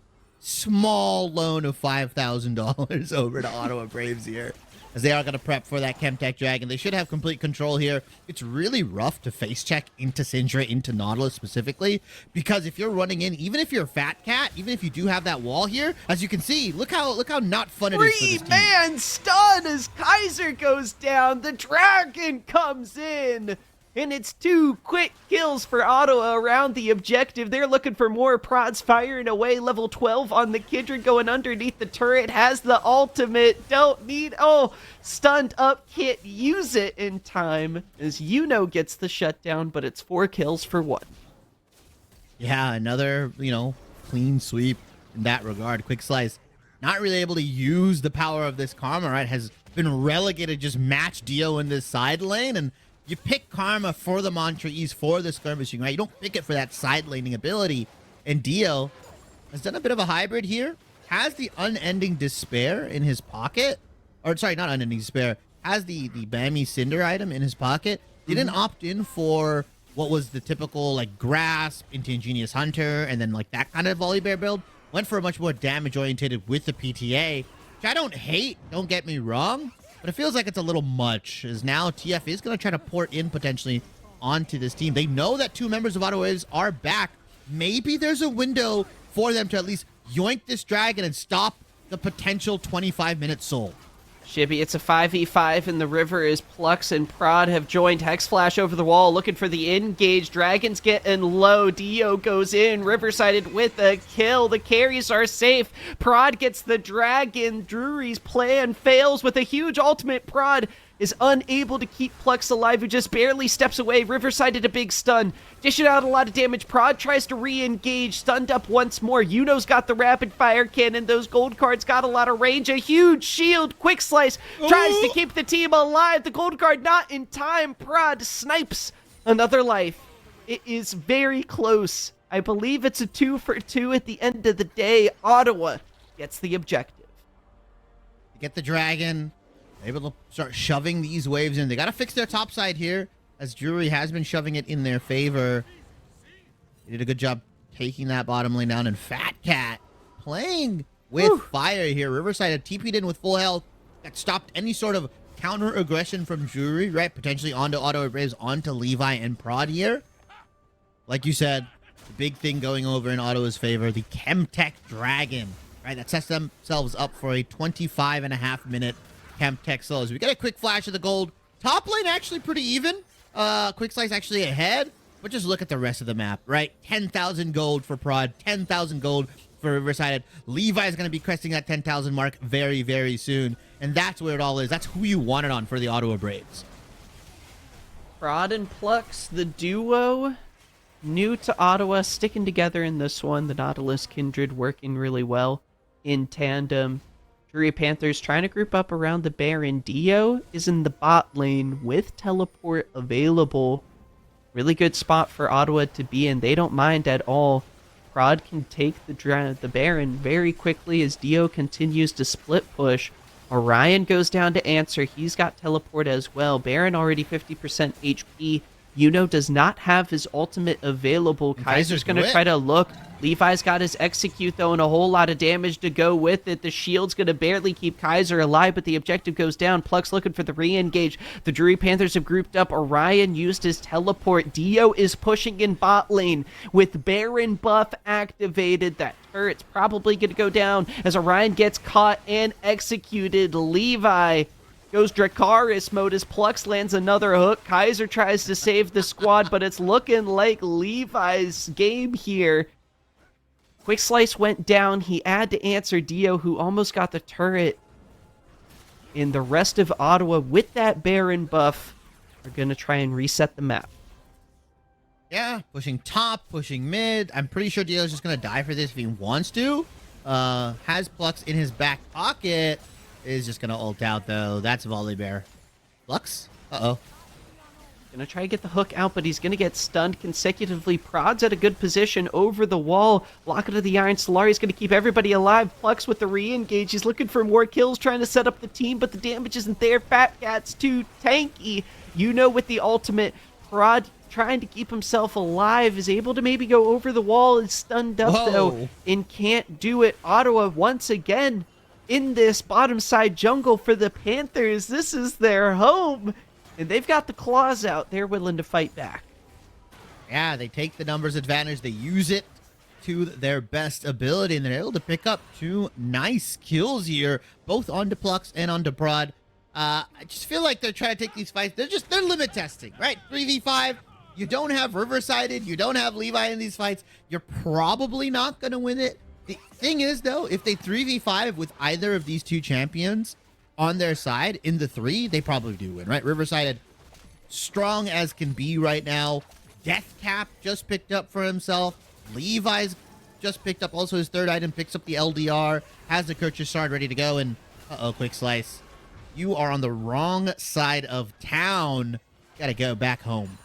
loan of $5,000 over to Ottawa Braves here, as they are going to prep for that Chemtech Dragon. They should have complete control here. It's really rough to face check into Syndra, into Nautilus specifically, because if you're running in, even if you're Fat Cat, even if you do have that wall here, as you can see, look how not fun it is for this team. 3-man stun as Kaiser goes down. The Dragon comes in. And it's 2 quick kills for Ottawa around the objective. They're looking for more. Prods firing away. Level 12 on the Kindred going underneath the turret. Has the ultimate. Don't need... Oh, stunned up. Can't use it in time. As gets the shutdown, but it's 4 kills for 1. Yeah, another, clean sweep in that regard. Quick Slice, not really able to use the power of this Karma, right? Has been relegated, just match Dio in this side lane, and you pick Karma for the Montrese, for the skirmishing, right? You don't pick it for that side laning ability. And Dio has done a bit of a hybrid here. Has the Unending Despair in his pocket. Or, sorry, not Unending Despair. Has the Bammy Cinder item in his pocket. Didn't opt in for what was the typical, Grasp into Ingenious Hunter, and then, that kind of Volibear build. Went for a much more damage-oriented with the PTA, which I don't hate, don't get me wrong. But it feels like it's a little much, as now TF is going to try to port in potentially onto this team. They know that 2 members of Ottawa Waves are back. Maybe there's a window for them to at least yoink this dragon and stop the potential 25-minute soul. Shibby, it's a 5v5 in the river as Plux and Prod have joined. Hex Flash over the wall looking for the engage. Dragon's getting low. Dio goes in. Riversided with a kill. The carries are safe. Prod gets the dragon. Drury's plan fails with a huge ultimate. Prod is unable to keep Plux alive, who just barely steps away. Riversided a big stun. Dishing out a lot of damage. Prod tries to re-engage. Stunned up once more. Yuno's got the rapid fire cannon. Those gold cards got a lot of range. A huge shield. Quick Slice tries to keep the team alive. The gold card not in time. Prod snipes another life. It is very close. I believe it's a 2 for 2 at the end of the day. Ottawa gets the objective. Get the dragon. Able to start shoving these waves in. They got to fix their top side here, as Drury has been shoving it in their favor. They did a good job taking that bottom lane down, and Fat Cat playing with fire here. Riverside had TP'd in with full health. That stopped any sort of counter aggression from Drury, right? Potentially onto Ottawa Braves, onto Levi and Prod here. Like you said, the big thing going over in Ottawa's favor, the Chemtech Dragon, right? That sets themselves up for a 25.5-minute Chemtech Souls. We get a quick flash of the gold. Top lane actually pretty even. Quick Slice actually ahead. But just look at the rest of the map, right? 10,000 gold for Prod. 10,000 gold for Riverside. Levi is going to be cresting that 10,000 mark very, very soon. And that's where it all is. That's who you want it on for the Ottawa Braves. Prod and Plux, the duo, new to Ottawa, sticking together in this one. The Nautilus Kindred working really well in tandem. Drury Panthers trying to group up around the Baron. Dio is in the bot lane with teleport available. Really good spot for Ottawa to be in. They don't mind at all. Prod can take the Baron very quickly as Dio continues to split push. Orion goes down to answer. He's got teleport as well. Baron already 50% HP. Does not have his ultimate available. Kaiser's going to try to look. Levi's got his execute, though, and a whole lot of damage to go with it. The shield's going to barely keep Kaiser alive, but the objective goes down. Plux looking for the re-engage. The Drury Panthers have grouped up. Orion used his teleport. Dio is pushing in bot lane with Baron buff activated. That turret's probably going to go down as Orion gets caught and executed. Levi goes Dracarys mode as Plux lands another hook. Kaiser tries to save the squad, but it's looking like Levi's game here. Quick Slice went down. He had to answer Dio, who almost got the turret. And the rest of Ottawa, with that Baron buff, are going to try and reset the map. Yeah, pushing top, pushing mid. I'm pretty sure Dio's just going to die for this if he wants to. Has Plux in his back pocket. Is just going to ult out, though. That's Volibear. Plux? Uh-oh. Gonna try to get the hook out, but he's gonna get stunned consecutively. Prod's at a good position over the wall. Lock it to the iron. Solari's gonna keep everybody alive. Plux with the re-engage. He's looking for more kills, trying to set up the team, but the damage isn't there. Fat Cat's too tanky. With the ultimate, Prod trying to keep himself alive, is able to maybe go over the wall, is stunned up though, and can't do it. Ottawa once again in this bottom side jungle for the Panthers. This is their home. And they've got the claws out. They're willing to fight back. Yeah, they take the numbers advantage. They use it to their best ability, and they're able to pick up 2 nice kills here, both onto Plux and onto Prod. I just feel like they're trying to take these fights. They're limit testing, right? 3v5. You don't have Riversided. You don't have Levi in these fights. You're probably not going to win it. The thing is, though, if they 3v5 with either of these 2 champions on their side in the 3, they probably do win, right? Riversided, strong as can be right now. Deathcap just picked up for himself. Levi's just picked up also his 3rd item, picks up the LDR, has the Kirchner Shard ready to go, and quick slice. You are on the wrong side of town. Gotta go back home.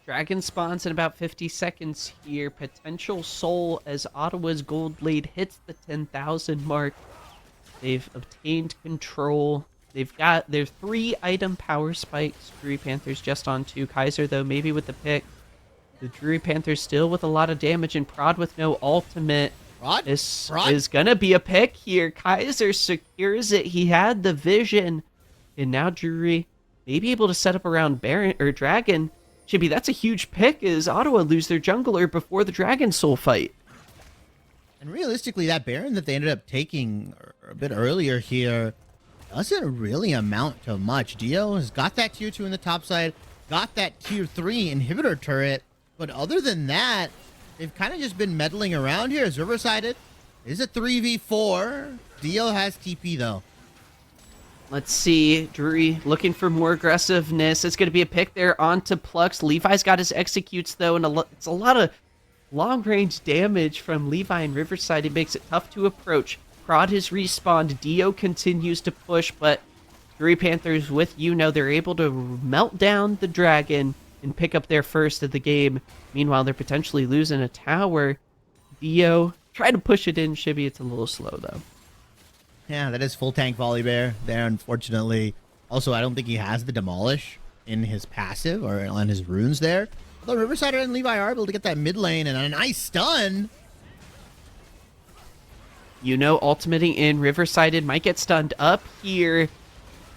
Dragon spawns in about 50 seconds here. Potential soul as Ottawa's gold lead hits the 10,000 mark. They've obtained control. They've got their 3 item power spikes. Drury Panthers just on 2. Kaiser, though, maybe with the pick. The Drury Panthers still with a lot of damage, and Prod with no ultimate. Prod is going to be a pick here. Kaiser secures it. He had the vision. And now Drury may be able to set up around Baron or Dragon. Chibi, that's a huge pick as Ottawa lose their jungler before the Dragon Soul fight. And realistically, that Baron that they ended up taking a bit earlier here doesn't really amount to much. Dio has got that tier 2 in the top side, got that tier 3 inhibitor turret, but other than that, they've kind of just been meddling around here. As Riversided is a 3v4. Dio has TP though. Let's see. Drury looking for more aggressiveness. It's going to be a pick there onto Plux. Levi's got his executes though, and it's a lot of long-range damage from Levi and Riverside. It makes it tough to approach. Prod has respawned. Dio continues to push, but Drury Panthers with they're able to melt down the dragon and pick up their first of the game. Meanwhile, they're potentially losing a tower. Dio try to push it in. Shibby, it's a little slow though. Yeah, that is full tank volley bear there, unfortunately. Also, I don't think he has the demolish in his passive or on his runes there. Although Riverside and Levi are able to get that mid lane and a nice stun. Ultimating in. Riverside might get stunned up here.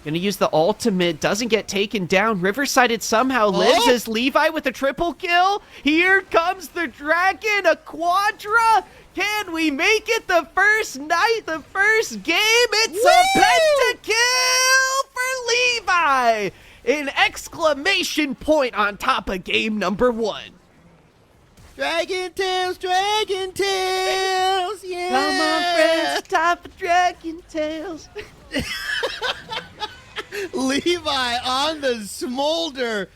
Gonna use the ultimate. Doesn't get taken down. Riverside somehow lives as Levi with a triple kill. Here comes the dragon. A quadra. Can we make it the first night, the first game? It's a pentakill for Levi. An exclamation point on top of game number 1. Dragon Tails, Dragon Tails, yeah! Come on, friends, top of Dragon Tails. Levi on the smolder,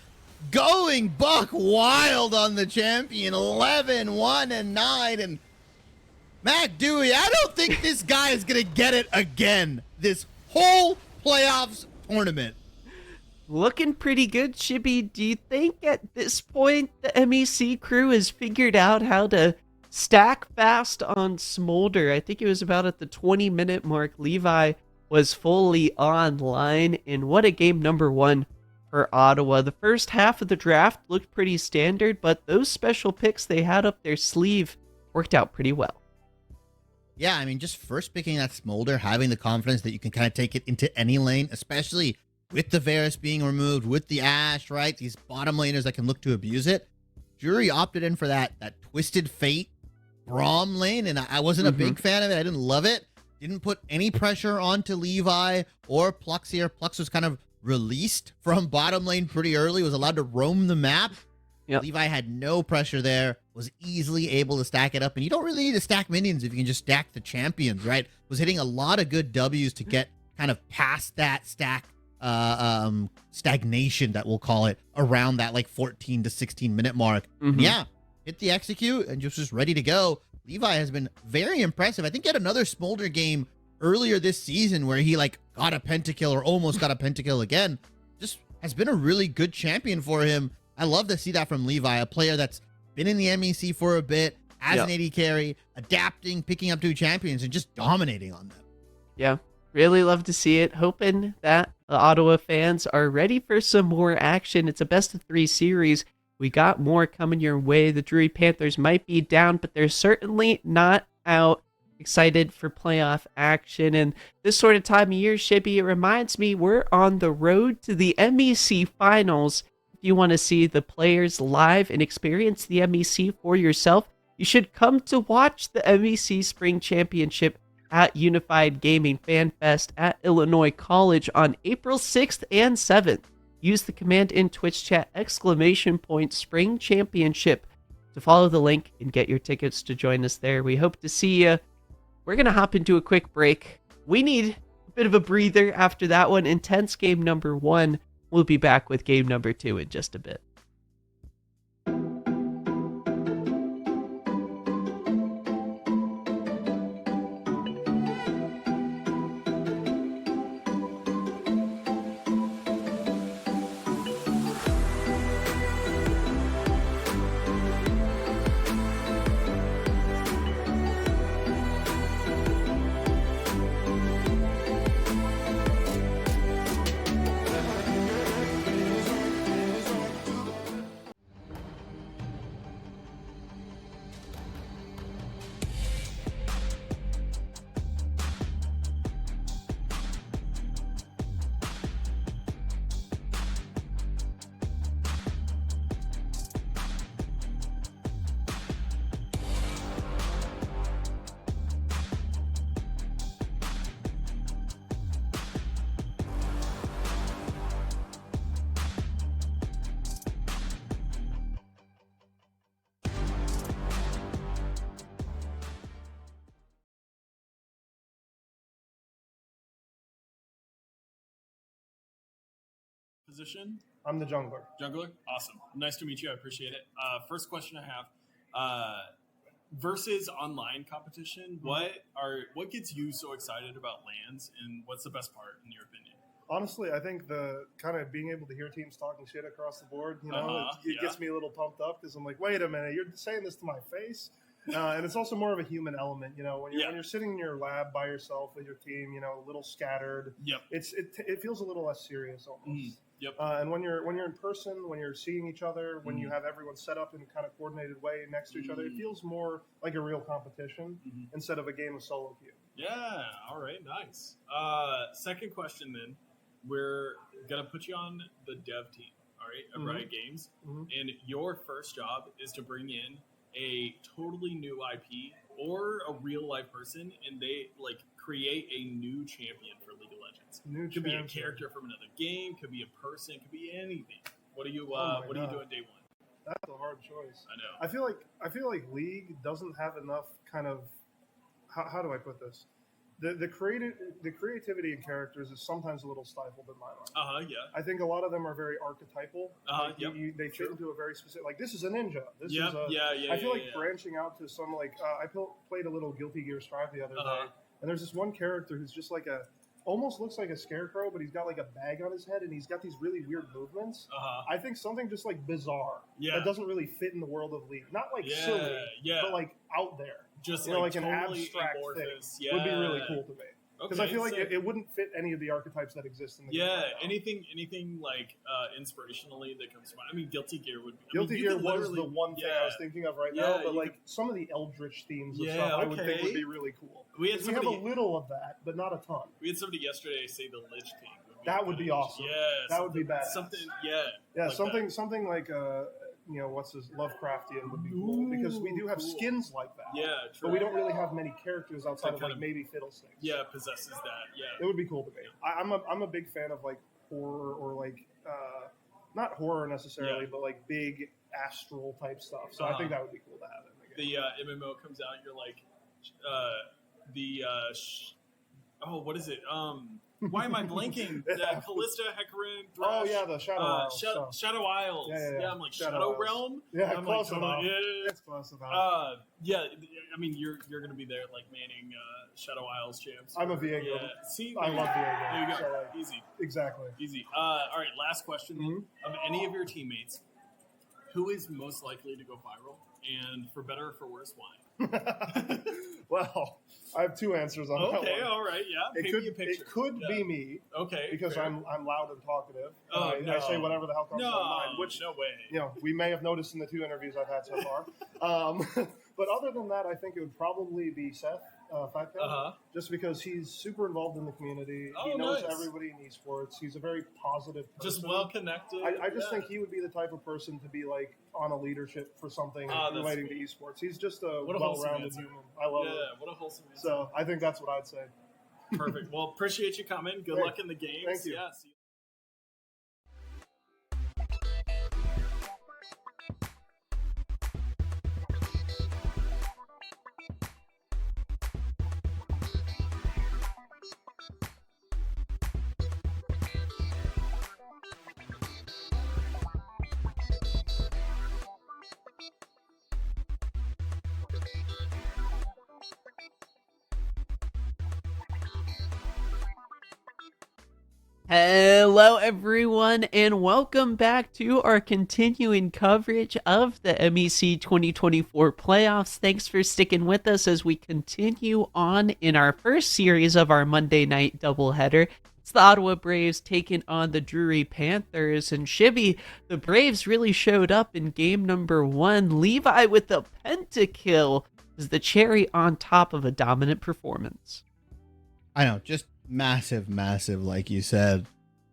going buck wild on the champion, 11, 1, and 9, and Mac Dewey, I don't think this guy is going to get it again this whole playoffs tournament. Looking pretty good, Chibi. Do you think at this point the MEC crew has figured out how to stack fast on Smolder? I think it was about at the 20-minute mark. Levi was fully online, and what a game number 1 for Ottawa. The first half of the draft looked pretty standard, but those special picks they had up their sleeve worked out pretty well. Yeah, I mean, just first picking that Smolder, having the confidence that you can kind of take it into any lane, especially with the Varus being removed, with the Ashe, right? These bottom laners that can look to abuse it. Drury opted in for that Twisted Fate Braum lane, and I wasn't a big fan of it. I didn't love it. Didn't put any pressure onto Levi or Plux here. Plux was kind of released from bottom lane pretty early, was allowed to roam the map. Yep. Levi had no pressure there, was easily able to stack it up, and you don't really need to stack minions if you can just stack the champions, right? Was hitting a lot of good W's to get kind of past that stagnation that we'll call it around that like 14 to 16 minute mark. Yeah, hit the execute and just ready to go. Levi has been very impressive. I think he had another Smolder game earlier this season where he like got a pentakill or almost got a pentakill again. Just has been a really good champion for him. I love to see that from Levi, a player that's been in the MEC for a bit, as an AD carry, adapting, picking up 2 champions, and just dominating on them. Yeah, really love to see it. Hoping that the Ottawa fans are ready for some more action. It's a best-of-3 series. We got more coming your way. The Drury Panthers might be down, but they're certainly not out. Excited for playoff action. And this sort of time of year, Shibby, it reminds me we're on the road to the MEC Finals. If you want to see the players live and experience the MEC for yourself, you should come to watch the MEC Spring Championship at Unified Gaming Fan Fest at Illinois College on April 6th and 7th. Use the command in Twitch chat !Spring Championship to follow the link and get your tickets to join us there. We hope to see you. We're going to hop into a quick break. We need a bit of a breather after that one. Intense game number 1. We'll be back with game number 2 in just a bit. Position? I'm the jungler. Jungler? Awesome. Nice to meet you. I appreciate it. First question I have. Versus online competition, what gets you so excited about LANs, and what's the best part in your opinion? Honestly, I think the kind of being able to hear teams talking shit across the board, it gets me a little pumped up because I'm like, wait a minute, you're saying this to my face? And it's also more of a human element, when you're sitting in your lab by yourself with your team, a little scattered. Yep. It feels a little less serious almost. Yep. And when you're in person, when you're seeing each other, when you have everyone set up in a kind of coordinated way next to each other, it feels more like a real competition instead of a game of solo queue. Yeah. All right. Nice. Second question then. We're gonna put you on the dev team. All right, at Briar Games, and your first job is to bring in a totally new IP or a real life person, and they create a new champion for League of Legends. Could be a character from another game, could be a person, could be anything. What are you doing day 1? That's a hard choice. I know. I feel like League doesn't have enough kind of how do I put this? The creativity in characters is sometimes a little stifled in my mind. Yeah. I think a lot of them are very archetypal. Yep. They fit into a very specific. Like this is a ninja. This Yep. is a. Yeah. I feel like branching out to some I played a little Guilty Gear Strive the other day, and there's this one character who's just almost looks like a scarecrow, but he's got a bag on his head, and he's got these really weird movements. I think something just bizarre that doesn't really fit in the world of League. Not silly, but out there. Just an totally abstract amorphous. thing would be really cool to me. Because I feel like it wouldn't fit any of the archetypes that exist in the game. Yeah, anything inspirationally that comes to mind. I mean, Guilty Gear would be. Guilty Gear was the one thing I was thinking of right now, but some of the Eldritch themes and stuff I would think would be really cool. We have a little of that, but not a ton. We had somebody yesterday say the Lich King. That would be awesome. Yeah, that would be bad. Something something like what's this Lovecraftian would be cool because we do have skins like that. Yeah, true. But we don't really have many characters outside of maybe Fiddlesticks. Yeah, possesses that. Yeah, it would be cool to me. I'm a big fan of horror or not horror necessarily, but big astral type stuff. So I think that would be cool to have in the game. The MMO comes out, you're Oh, what is it? Why am I blanking? Callista, Hecarim, Thresh. Oh yeah, the Shadow Isles stuff. Shadow Isles. Yeah. I'm like Shadow Shadow Realm. Yeah, I'm close like, enough. yeah. It's close enough. Yeah. I mean, you're gonna be there like manning Shadow Isles champs. I'm a Viego. Yeah. See, I love Viego. There you go. So, like, Easy. Exactly. Easy. All right. Last question. Then. Of any of your teammates, who is most likely to go viral, and for better or for worse, why? Well, I have two answers on that one. Okay, all right, yeah. It could be me. Okay, because fair. I'm loud and talkative. Oh, I say whatever the hell comes to my mind. Which no way. We may have noticed in the 2 interviews I've had so far. But other than that, I think it would probably be Seth Fatcat, just because he's super involved in the community. Oh, he knows nice. everybody in esports. He's a very positive person. Just well connected. I just think he would be the type of person to be like on a leadership for something relating to esports. He's just a well-rounded human. I love it. Yeah, what a wholesome answer. So I think that's what I'd say. Perfect. Well, appreciate you coming. Good luck in the games. Thank you. Yeah, see you. Hello everyone and welcome back to our continuing coverage of the MEC 2024 playoffs. Thanks for sticking with us as we continue on in our first series of our Monday night doubleheader. It's the Ottawa Braves taking on the Drury Panthers, and Shibby, the Braves really showed up in game number 1. Levi with the pentakill is the cherry on top of a dominant performance. I know, just massive, like you said.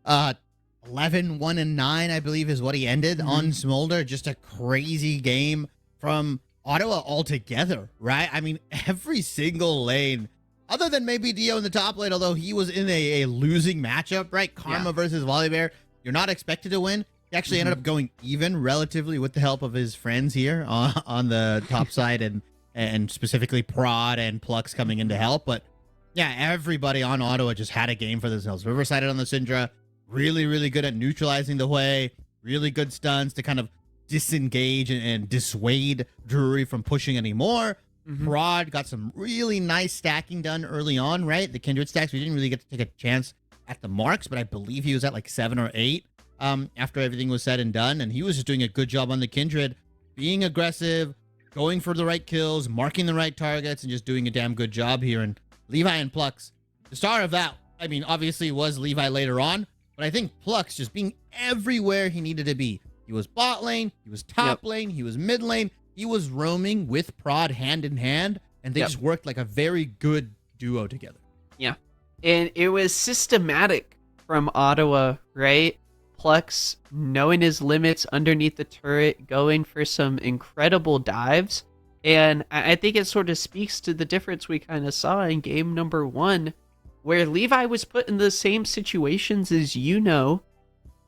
11, 1, and 9, I believe, is what he ended on Smolder. Just a crazy game from Ottawa altogether, right? I mean, every single lane, other than maybe Dio in the top lane, although he was in a losing matchup, right? Karma versus Volibear. You're not expected to win. He actually ended up going even relatively with the help of his friends here on the top side and specifically Prod and Plux coming in to help. But yeah, everybody on Ottawa just had a game for themselves. Riverside on the Syndra, really good at neutralizing the way, really good stuns to kind of disengage and dissuade Drury from pushing anymore. Prod got some really nice stacking done early on, right? The Kindred stacks, we didn't really get to take a chance at the marks, but I believe he was at like 7 or 8 after everything was said and done, and he was just doing a good job on the Kindred, being aggressive, going for the right kills, marking the right targets, and just doing a damn good job here. And Levi and Plux, the star of that, I mean, obviously was Levi later on, but I think Plux just being everywhere he needed to be. He was bot lane, he was top lane, he was mid lane, he was roaming with Prod hand in hand, and they just worked like a very good duo together. Yeah, and it was systematic from Ottawa, right? Plux knowing his limits underneath the turret, going for some incredible dives. And I think it sort of speaks to the difference we kind of saw in game number 1, where Levi was put in the same situations as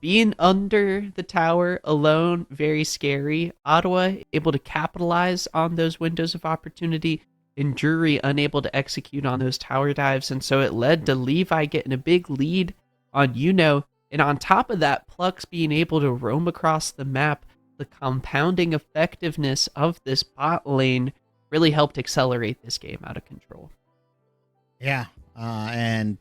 being under the tower alone, very scary. Ottawa able to capitalize on those windows of opportunity, and Drury unable to execute on those tower dives. And so it led to Levi getting a big lead on and on top of that, Plux being able to roam across the map. The compounding effectiveness of this bot lane really helped accelerate this game out of control. Yeah, and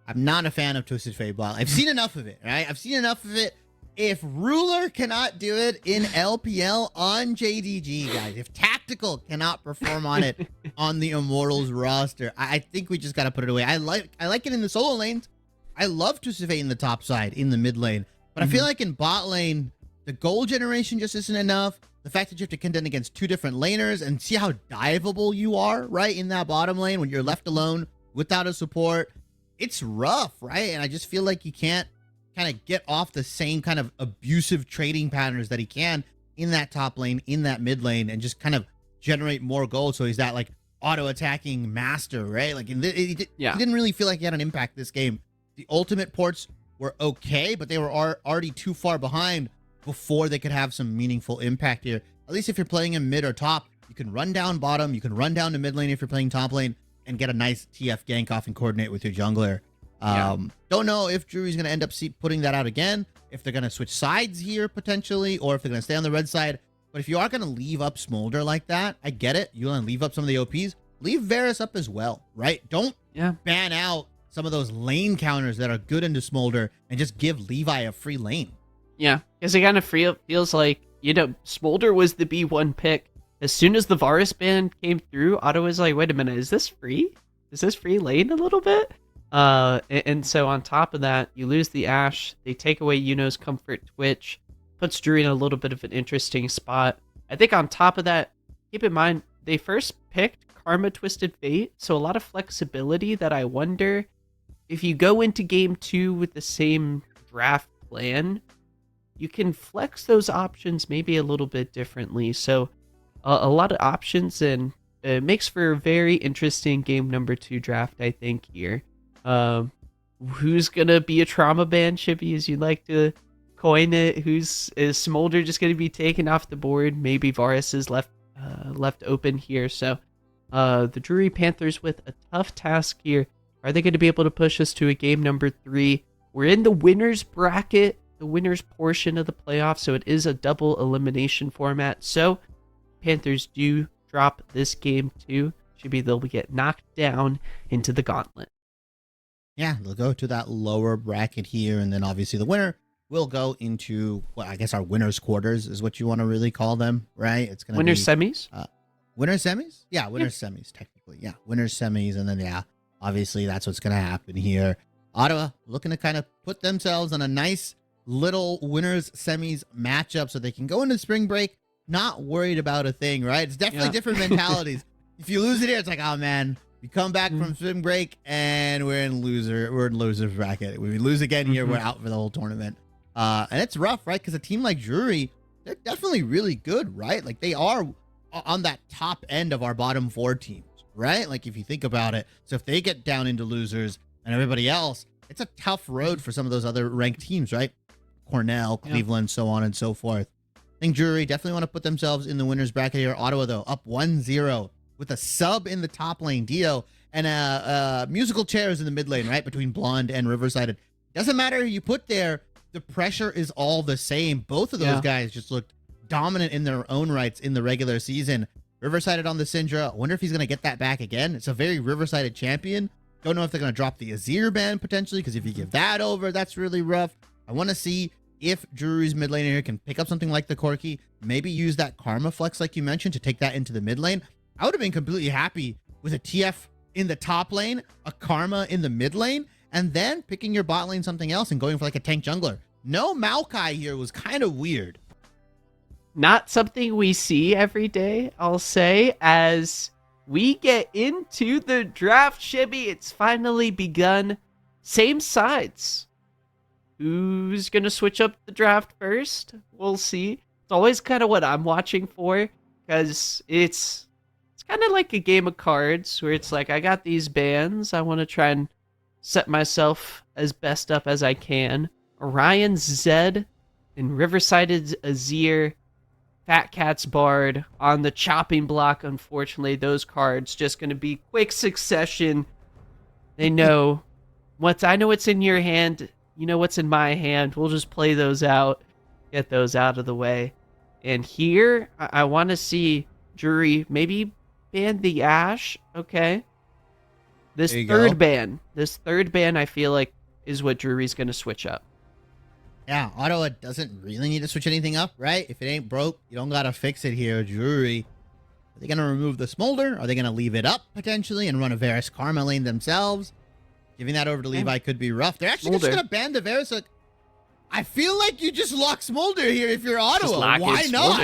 I'm not a fan of Twisted Fate bot. I've seen enough of it, right? I've seen enough of it. If Ruler cannot do it in LPL on JDG, guys, if Tactical cannot perform on it on the Immortals roster, I think we just got to put it away. I like it in the solo lanes. I love Twisted Fate in the top side, in the mid lane. But I feel like in bot lane, the goal generation just isn't enough. The fact that you have to contend against 2 different laners and see how diveable you are, right, in that bottom lane when you're left alone without a support. It's rough, right? And I just feel like you can't kind of get off the same kind of abusive trading patterns that he can in that top lane, in that mid lane, and just kind of generate more goals. So he's that like auto-attacking master, right? Like he didn't really feel like he had an impact this game. The ultimate ports were okay, but they were already too far behind before they could have some meaningful impact here. At least if you're playing in mid or top, you can run down bottom, you can run down to mid lane if you're playing top lane, and get a nice TF gank off and coordinate with your jungler. Don't know if Drury's going to end up putting that out again, if they're going to switch sides here potentially, or if they're going to stay on the red side. But if you are going to leave up Smolder like that, I get it. You want to leave up some of the OPs. Leave Varus up as well, right? Don't ban out some of those lane counters that are good into Smolder and just give Levi a free lane. Yeah, because it kind of feels like, Smolder was the B1 pick. As soon as the Varus ban came through, Ottawa's like, wait a minute, is this free? Is this free lane a little bit? And so on top of that, you lose the Ashe. They take away Yuno's Comfort Twitch. Puts Drury in a little bit of an interesting spot. I think on top of that, keep in mind, they first picked Karma Twisted Fate, so a lot of flexibility that I wonder if you go into game 2 with the same draft plan, you can flex those options maybe a little bit differently. So a lot of options, and it makes for a very interesting game number 2 draft, I think, here. Who's going to be a trauma ban, Chippy, as you like to coin it? Is Smolder just going to be taken off the board? Maybe Varus is left open here. So the Drury Panthers with a tough task here. Are they going to be able to push us to a game number 3? We're in the winners bracket, the winners portion of the playoffs, so it is a double elimination format. So Panthers do drop this game too. They'll get knocked down into the gauntlet. Yeah, they'll go to that lower bracket here, and then obviously the winner will go into, well, I guess our winners quarters is what you want to really call them, right? It's going to winners semis? Winners semis? Yeah, winners semis, technically. Yeah, winners semis, and then, obviously that's what's going to happen here. Ottawa looking to kind of put themselves on a nice little winners semis matchup so they can go into spring break not worried about a thing, right? It's definitely different mentalities. If you lose it here, it's like, oh man, we come back from spring break and we're in losers bracket. We lose again here, we're out for the whole tournament. And it's rough, right? Because a team like Drury, they're definitely really good, right? Like they are on that top end of our bottom 4 teams, right? Like if you think about it. So if they get down into losers and everybody else, it's a tough road for some of those other ranked teams, right? Cornell, Cleveland, so on and so forth. I think Drury definitely want to put themselves in the winners bracket here. Ottawa, though, up 1-0 with a sub in the top lane, Dio, and musical chairs in the mid lane, right? Between Blonde and Riverside. It doesn't matter who you put there. The pressure is all the same. Both of those guys just looked dominant in their own rights in the regular season. Riverside on the Syndra. I wonder if he's going to get that back again. It's a very Riverside champion. Don't know if they're going to drop the Azir ban potentially, because if you give that over, that's really rough. I want to see if Drury's mid laner here can pick up something like the Corki, maybe use that Karma flex like you mentioned to take that into the mid lane. I would have been completely happy with a TF in the top lane, a Karma in the mid lane, and then picking your bot lane something else and going for like a tank jungler. No Maokai here was kind of weird. Not something we see every day, I'll say, as we get into the draft, Shibby. It's finally begun. Same sides. Who's going to switch up the draft first? We'll see. It's always kind of what I'm watching for, because it's kind of like a game of cards where it's like, I got these bans. I want to try and set myself as best up as I can. Orion's Zed and Riverside's Azir, Fat Cat's Bard on the chopping block. Unfortunately, those cards just going to be quick succession. They know I know what's in your hand. You know what's in my hand. We'll just play those out, get those out of the way. And here, I want to see Drury maybe ban the Ashe. Okay. This third ban, I feel like, is what Drury's going to switch up. Yeah, Ottawa doesn't really need to switch anything up, right? If it ain't broke, you don't got to fix it here. Drury, are they going to remove the Smolder? Are they going to leave it up, potentially, and run a Varus Karma lane themselves? Giving that over to Levi could be rough. They're actually just going to ban the Varus. I feel like you just lock Smolder here if you're Ottawa. Why not?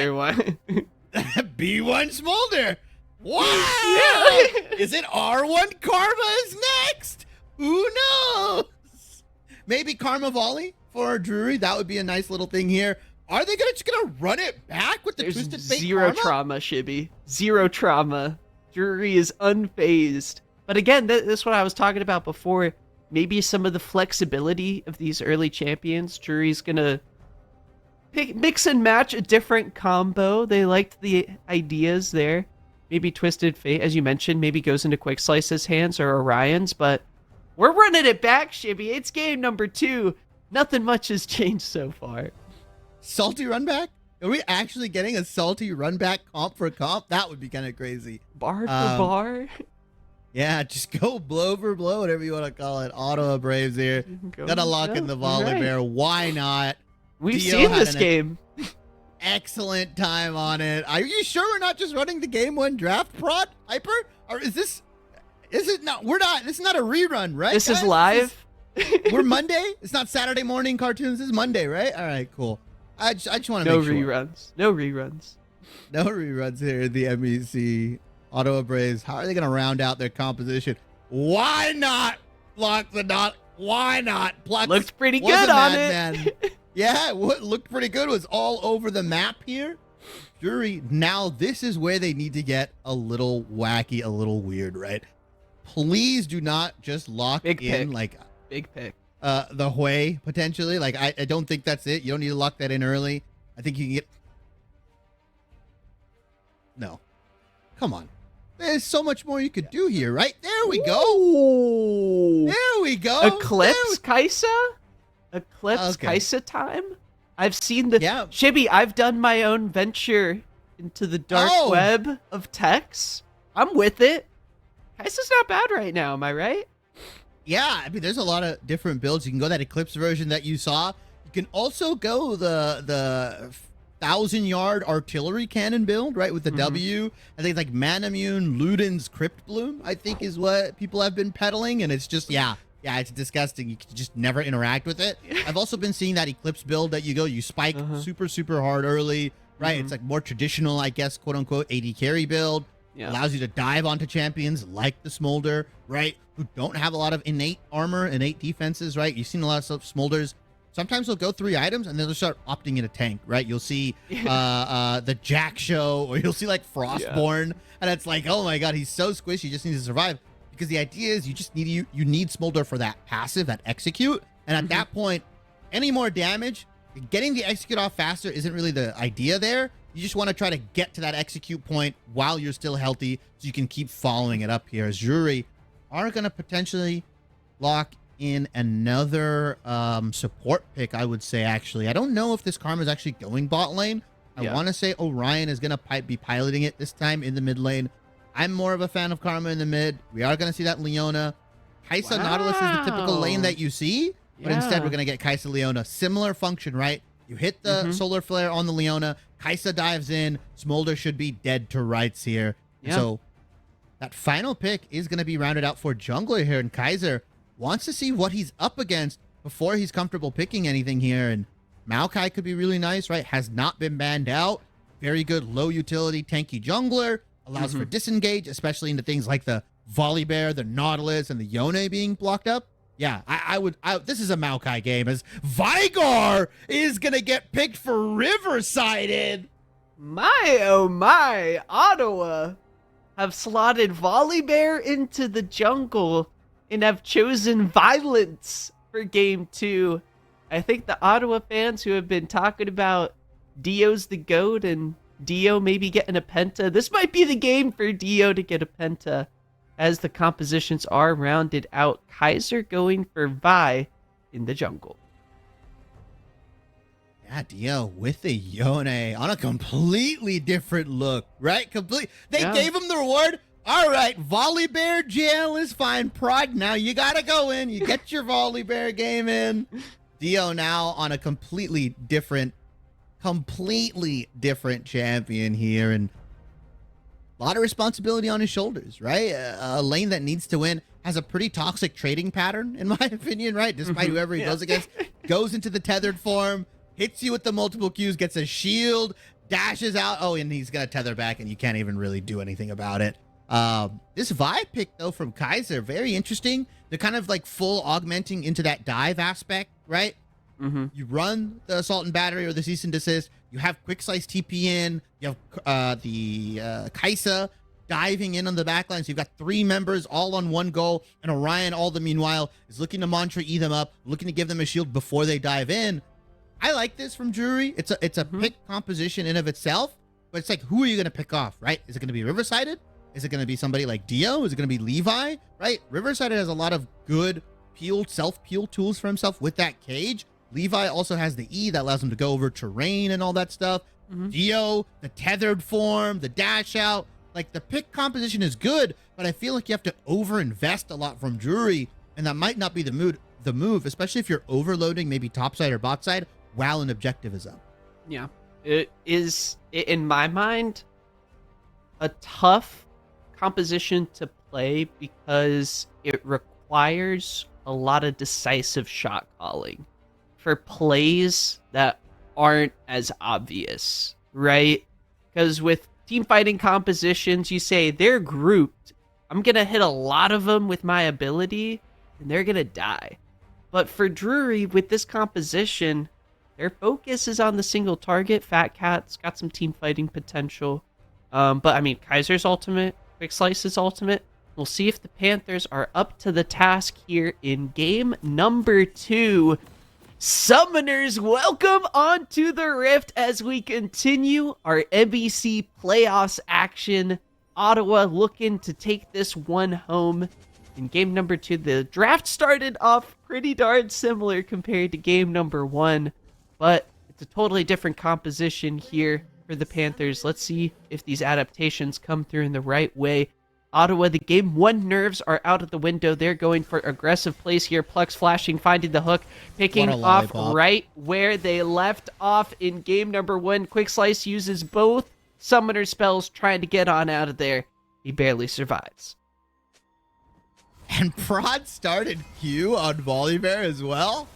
B1 Smolder. Wow! Yeah. Is it R1 Karma is next? Who knows? Maybe Karma Volley for Drury. That would be a nice little thing here. Are they just gonna run it back with the Twisted Fate zero Karma? Trauma, Shibby. Zero trauma. Drury is unfazed. But again, that's what I was talking about before. Maybe some of the flexibility of these early champions. Drury's gonna mix and match a different combo. They liked the ideas there. maybe Twisted Fate, as you mentioned, maybe goes into Quick Slice's hands or Orion's, but we're running it back, Shibby. It's game number 2. Nothing much has changed so far. Salty run back? Are we actually getting a salty run back comp for comp? That would be kind of crazy. Bar for bar? Yeah, just go blow for blow, whatever you want to call it. Ottawa Braves here. Gotta lock in the volley bear. Why not? We've Dio seen had this an game. Excellent time on it. Are you sure we're not just running the game 1 draft prod, Hyper? Or is it not? We're not. This is not a rerun, right? This guys? is live. We're Monday? It's not Saturday morning cartoons. This is Monday, right? All right, cool. I just want to No make sure. reruns. No reruns. No reruns here in the MEC. Ottawa Braves, how are they going to round out their composition? Why not block the knot? Why not? Pluck Looked pretty was good a on madman. Yeah, what looked pretty good was all over the map here. Drury, now this is where they need to get a little wacky, a little weird, right? Please do not just lock Big in pick. like Big pick. the Hui potentially. Like I don't think that's it. You don't need to lock that in early. I think you can get. No, come on. There's so much more you could do here, right? There we go. Ooh. There we go. Eclipse Kaisa? Eclipse Okay. Kaisa time? I've seen the Yeah. Shibby, I've done my own venture into the dark Oh. web of techs. I'm with it. Kaisa's not bad right now, am I right? Yeah, I mean, there's a lot of different builds. You can go that Eclipse version that you saw. You can also go the 1,000-yard artillery cannon build, right, with the W. I think like Manamune, Luden's Crypt Bloom, I think is what people have been peddling, and it's just, yeah, it's disgusting. You can just never interact with it. I've also been seeing that Eclipse build that you go, you spike super hard early, right? It's like more traditional, I guess, quote-unquote, AD carry build. Yeah. Allows you to dive onto champions like the Smolder, right? Who don't have a lot of innate armor, innate defenses, right? You've seen a lot of Smolders. Sometimes they'll go 3 items and then they'll start opting in a tank, right? You'll see the Jack Show, or you'll see like Frostborn, and it's like, oh my god, he's so squishy, he just needs to survive. Because the idea is you just need you need Smolder for that passive, that execute, and at that point, any more damage, getting the execute off faster isn't really the idea there. You just want to try to get to that execute point while you're still healthy so you can keep following it up here. As Drury are going to potentially lock in another support pick, I would say, actually. I don't know if this Karma is actually going bot lane. I want to say Orion is going to be piloting it this time in the mid lane. I'm more of a fan of Karma in the mid. We are going to see that Leona. Kaisa Nautilus is the typical lane that you see, but instead we're going to get Kaisa Leona. Similar function, right? You hit the solar flare on the Leona. Kaisa dives in. Smolder should be dead to rights here. So that final pick is going to be rounded out for jungler here. And Kaiser wants to see what he's up against before he's comfortable picking anything here. And Maokai could be really nice, right? Has not been banned out. Very good low utility tanky jungler. Allows for disengage, especially into things like the Volley Bear, the Nautilus, and the Yone being blocked up. Yeah, I would. This is a Maokai game, as Vigar is going to get picked for Riverside. My, oh my, Ottawa have slotted Volley Bear into the jungle and have chosen violence for game 2. I think the Ottawa fans who have been talking about Dio's the GOAT and Dio maybe getting a penta, this might be the game for Dio to get a penta. As the compositions are rounded out, Kaiser going for Vi in the jungle. Yeah, Dio with the Yone on a completely different look, right? They gave him the reward. All right, Volley Bear jail is fine. Prod, now you got to go in. You get your Volley Bear game in. Dio now on a completely different champion here. And a lot of responsibility on his shoulders, right? A lane that needs to win has a pretty toxic trading pattern, in my opinion, right? Despite whoever he goes against, goes into the tethered form, hits you with the multiple Qs, gets a shield, dashes out. Oh, and he's going to tether back, and you can't even really do anything about it. This Vi pick, though, from Kaiser, very interesting. They're kind of like full augmenting into that dive aspect, right? You run the Assault and Battery or the Cease and Desist. You have Quick Slice TP in. You have the Kaisa diving in on the backline. So you've got 3 members all on one goal. And Orion, all the meanwhile, is looking to Mantra E them up, looking to give them a shield before they dive in. I like this from Drury. It's a pick composition in of itself. But it's like, who are you going to pick off, right? Is it going to be Riversided? Is it going to be somebody like Dio? Is it going to be Levi, right? Riversided has a lot of good self-peel tools for himself with that cage. Levi also has the E that allows him to go over terrain and all that stuff. Dio, the tethered form, the dash out. Like, the pick composition is good, but I feel like you have to over-invest a lot from Drury, and that might not be the move, especially if you're overloading maybe topside or bot side while an objective is up. Yeah. It is, in my mind, a tough composition to play because it requires a lot of decisive shot calling for plays that aren't as obvious, right? Because with team fighting compositions, you say they're grouped. I'm going to hit a lot of them with my ability, and they're going to die. But for Drury, with this composition, their focus is on the single target. Fat Cat's got some team fighting potential. But, I mean, Kaiser's ultimate, Quick Slice's ultimate. We'll see if the Panthers are up to the task here in game number 2. Summoners, welcome onto the Rift as we continue our MEC playoffs action. Ottawa looking to take this one home. In game number 2, the draft started off pretty darn similar compared to game number 1, but it's a totally different composition here for the Panthers. Let's see if these adaptations come through in the right way. Ottawa, the game 1 nerves are out of the window. They're going for aggressive plays here. Plux flashing, finding the hook, picking off right where they left off in game number 1. Quick Slice uses both summoner spells trying to get on out of there. He barely survives. And Prod started Q on Volibear as well?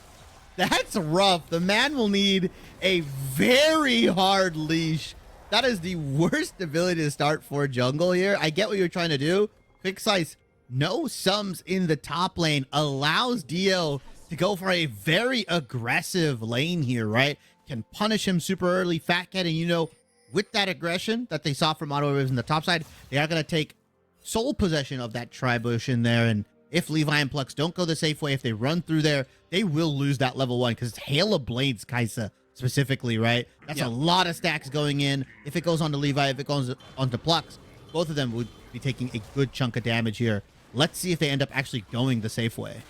That's rough. The man will need a very hard leash. That is the worst ability to start for jungle here. I get what you're trying to do. Quick Slice, no sums in the top lane, allows Dio to go for a very aggressive lane here, right? Can punish him super early. Fat Cat, and you know, with that aggression that they saw from Ottawa in the top side, they are going to take sole possession of that tri-bush in there. And if Levi and Plux don't go the safe way, if they run through there, they will lose that level 1 because it's Hail of Blades, Kaisa. Specifically, right? That's a lot of stacks going in. If it goes on to Levi, if it goes onto Plux, both of them would be taking a good chunk of damage here. Let's see if they end up actually going the safe way.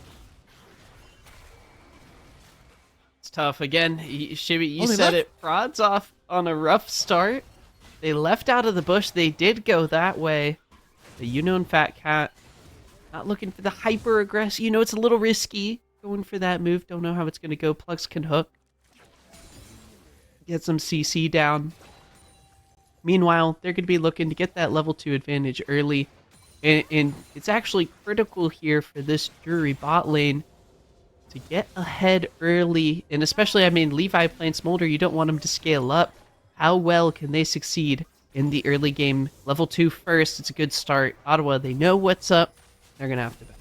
It's tough. Again, Shibby, you said it. Prod's off on a rough start. They left out of the bush. They did go that way. The Yuno and Fat Cat not looking for the hyper aggressive. You know, it's a little risky going for that move. Don't know how it's going to go. Plux can hook. Get some CC down. Meanwhile, they're going to be looking to get that level 2 advantage early. And it's actually critical here for this Drury bot lane to get ahead early. And especially, I mean, Levi playing Smolder, you don't want him to scale up. How well can they succeed in the early game? Level 2 first, it's a good start. Ottawa, they know what's up. They're going to have to bet.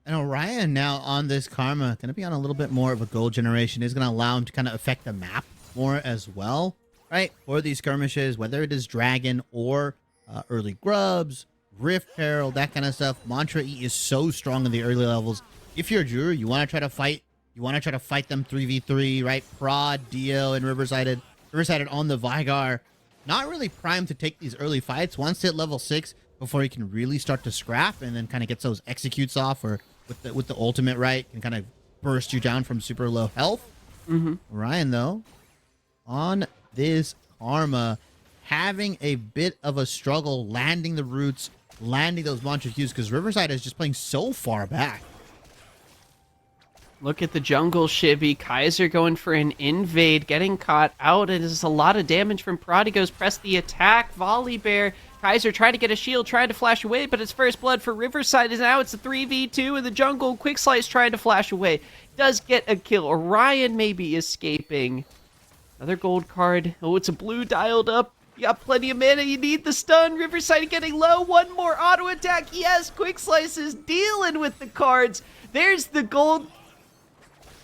And Orion now on this Karma, going to be on a little bit more of a gold generation. Is going to allow him to kind of affect the map more as well, right? For these skirmishes, whether it is Dragon or early Grubs, Rift Peril, that kind of stuff. Mantra E is so strong in the early levels. If you're a Drury, you want to try to fight. You want to try to fight them 3v3, right? Prod, Dio, and Riversided on the Vigar. Not really primed to take these early fights. Wants to hit level 6 before he can really start to scrap and then kind of gets those executes off, or with the ultimate, right, can kind of burst you down from super low health. Ryan, though, on this Karma, having a bit of a struggle landing the roots, landing those mantra Qs, because Riverside is just playing so far back. Look at the jungle, Shibby. Kaiser going for an invade, getting caught out. It is a lot of damage from Prod. He goes, press the attack. Volibear. Kaiser trying to get a shield, trying to flash away, but it's first blood for Riverside. Is now it's a 3v2 in the jungle. Quick Slice trying to flash away. Does get a kill. Orion maybe escaping. Another gold card. Oh, it's a blue dialed up. You got plenty of mana. You need the stun. Riverside getting low. One more auto attack. Yes, Quick Slice is dealing with the cards. There's the gold.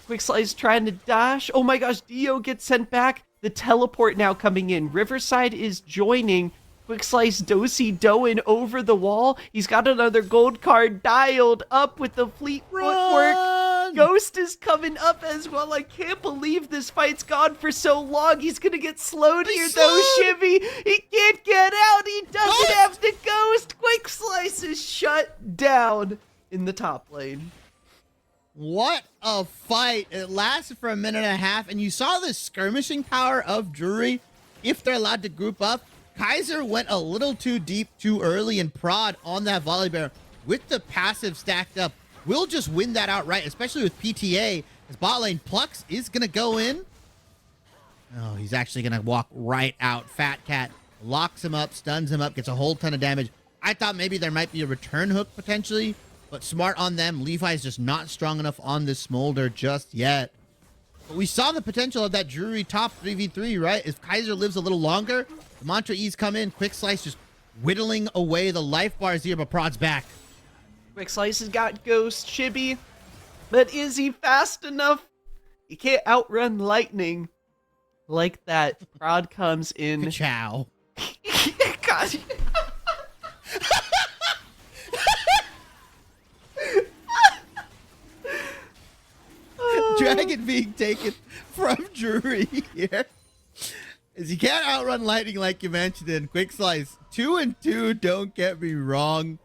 Quick Slice trying to dash. Oh my gosh, Dio gets sent back. The teleport now coming in. Riverside is joining. Quick Slice do-si-doing over the wall. He's got another gold card dialed up with the fleet footwork. done. Ghost is coming up as well. I can't believe this fight's gone for so long. He's gonna get slowed here though, Shivy. He can't get out. He doesn't have the Ghost. Quick Slice is shut down in the top lane. What a fight. It lasted for a minute and a half, and you saw the skirmishing power of Drury. If they're allowed to group up, Kaiser went a little too deep too early, and Prod on that volley bear with the passive stacked up will just win that outright, especially with PTA. As bot lane Plux is going to go in. Oh, he's actually going to walk right out. Fat Cat locks him up, stuns him up, gets a whole ton of damage. I thought maybe there might be a return hook potentially, but smart on them. Levi's just not strong enough on this Smolder just yet. But we saw the potential of that Drury top 3v3, right? If Kaiser lives a little longer, the Mantra E's come in. Quick Slice just whittling away the life bars here, but Prod's back. Quick Slice has got Ghost, Chibi, but is he fast enough? He can't outrun Lightning like that. Prod comes in. Ciao. God. Dragon being taken from Drury here. As you can't outrun Lightning like you mentioned in Quick Slice. 2 and 2, don't get me wrong.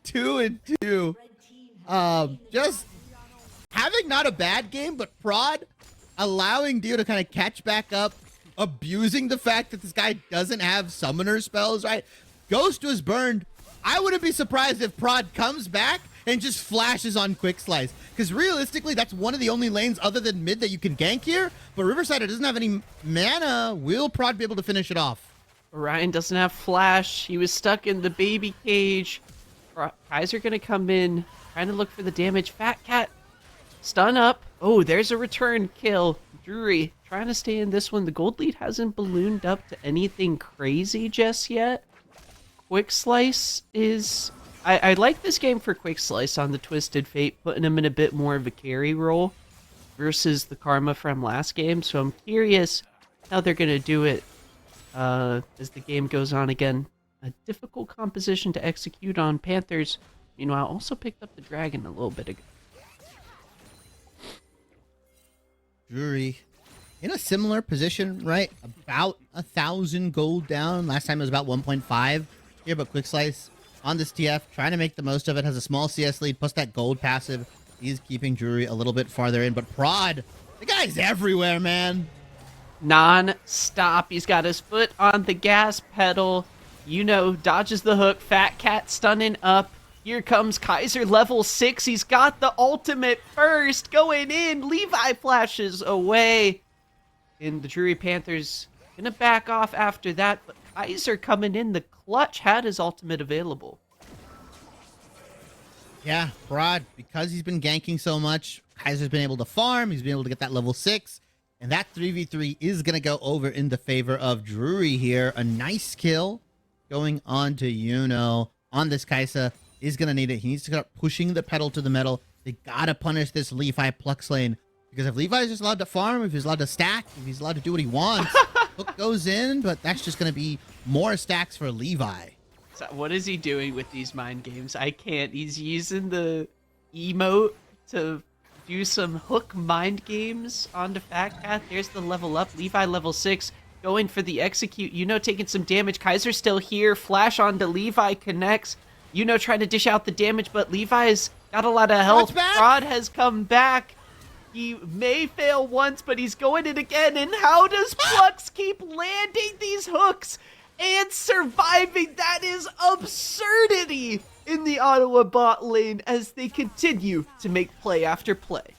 2 and 2. Just having not a bad game, but Prod allowing Dio to kind of catch back up, abusing the fact that this guy doesn't have summoner spells, right? Ghost was burned. I wouldn't be surprised if Prod comes back and just flashes on Quick Slice. Because realistically, that's one of the only lanes other than mid that you can gank here. But Riverside doesn't have any mana. Will Prod be able to finish it off? Orion doesn't have flash. He was stuck in the baby cage. Kaiser gonna come in, trying to look for the damage. Fat Cat, stun up. Oh, there's a return kill. Drury trying to stay in this one. The gold lead hasn't ballooned up to anything crazy just yet. Quick Slice is... I like this game for Quick Slice on the Twisted Fate, putting him in a bit more of a carry role versus the Karma from last game. So I'm curious how they're going to do it as the game goes on. Again, a difficult composition to execute on. Panthers, meanwhile, also picked up the Dragon a little bit ago. Drury in a similar position, right? About 1,000 gold down. Last time it was about 1.5 here, but Quick Slice on this TF, trying to make the most of it, has a small CS lead, plus that gold passive. He's keeping Drury a little bit farther in, but Prod, the guy's everywhere, man. Non-stop. He's got his foot on the gas pedal. You know, dodges the hook. Fat Cat stunning up. Here comes Kaiser level 6. He's got the ultimate first. Going in. Levi flashes away. And the Drury Panthers gonna back off after that, but Kaiser coming in the clutch, had his ultimate available. Yeah, Prod, because he's been ganking so much, Kaiser's been able to farm, he's been able to get that level 6, and that 3v3 is going to go over in the favor of Drury here. A nice kill going on to Yuno on this Kaisa. Is going to need it. He needs to start pushing the pedal to the metal. They got to punish this Levi Plux lane, because if Levi's just allowed to farm, if he's allowed to stack, if he's allowed to do what he wants, hook goes in, but that's just going to be more stacks for Levi. So what is he doing with these mind games? I can't. He's using the emote to do some hook mind games onto Fat Cat. There's the level up. Levi level 6 going for the execute. You know, taking some damage. Kaiser's still here. Flash onto Levi, connects. You know, trying to dish out the damage, but Levi's got a lot of health. Rod has come back. He may fail once, but he's going in again. And how does Plux keep landing these hooks and surviving? That is absurdity in the Ottawa bot lane as they continue to make play after play.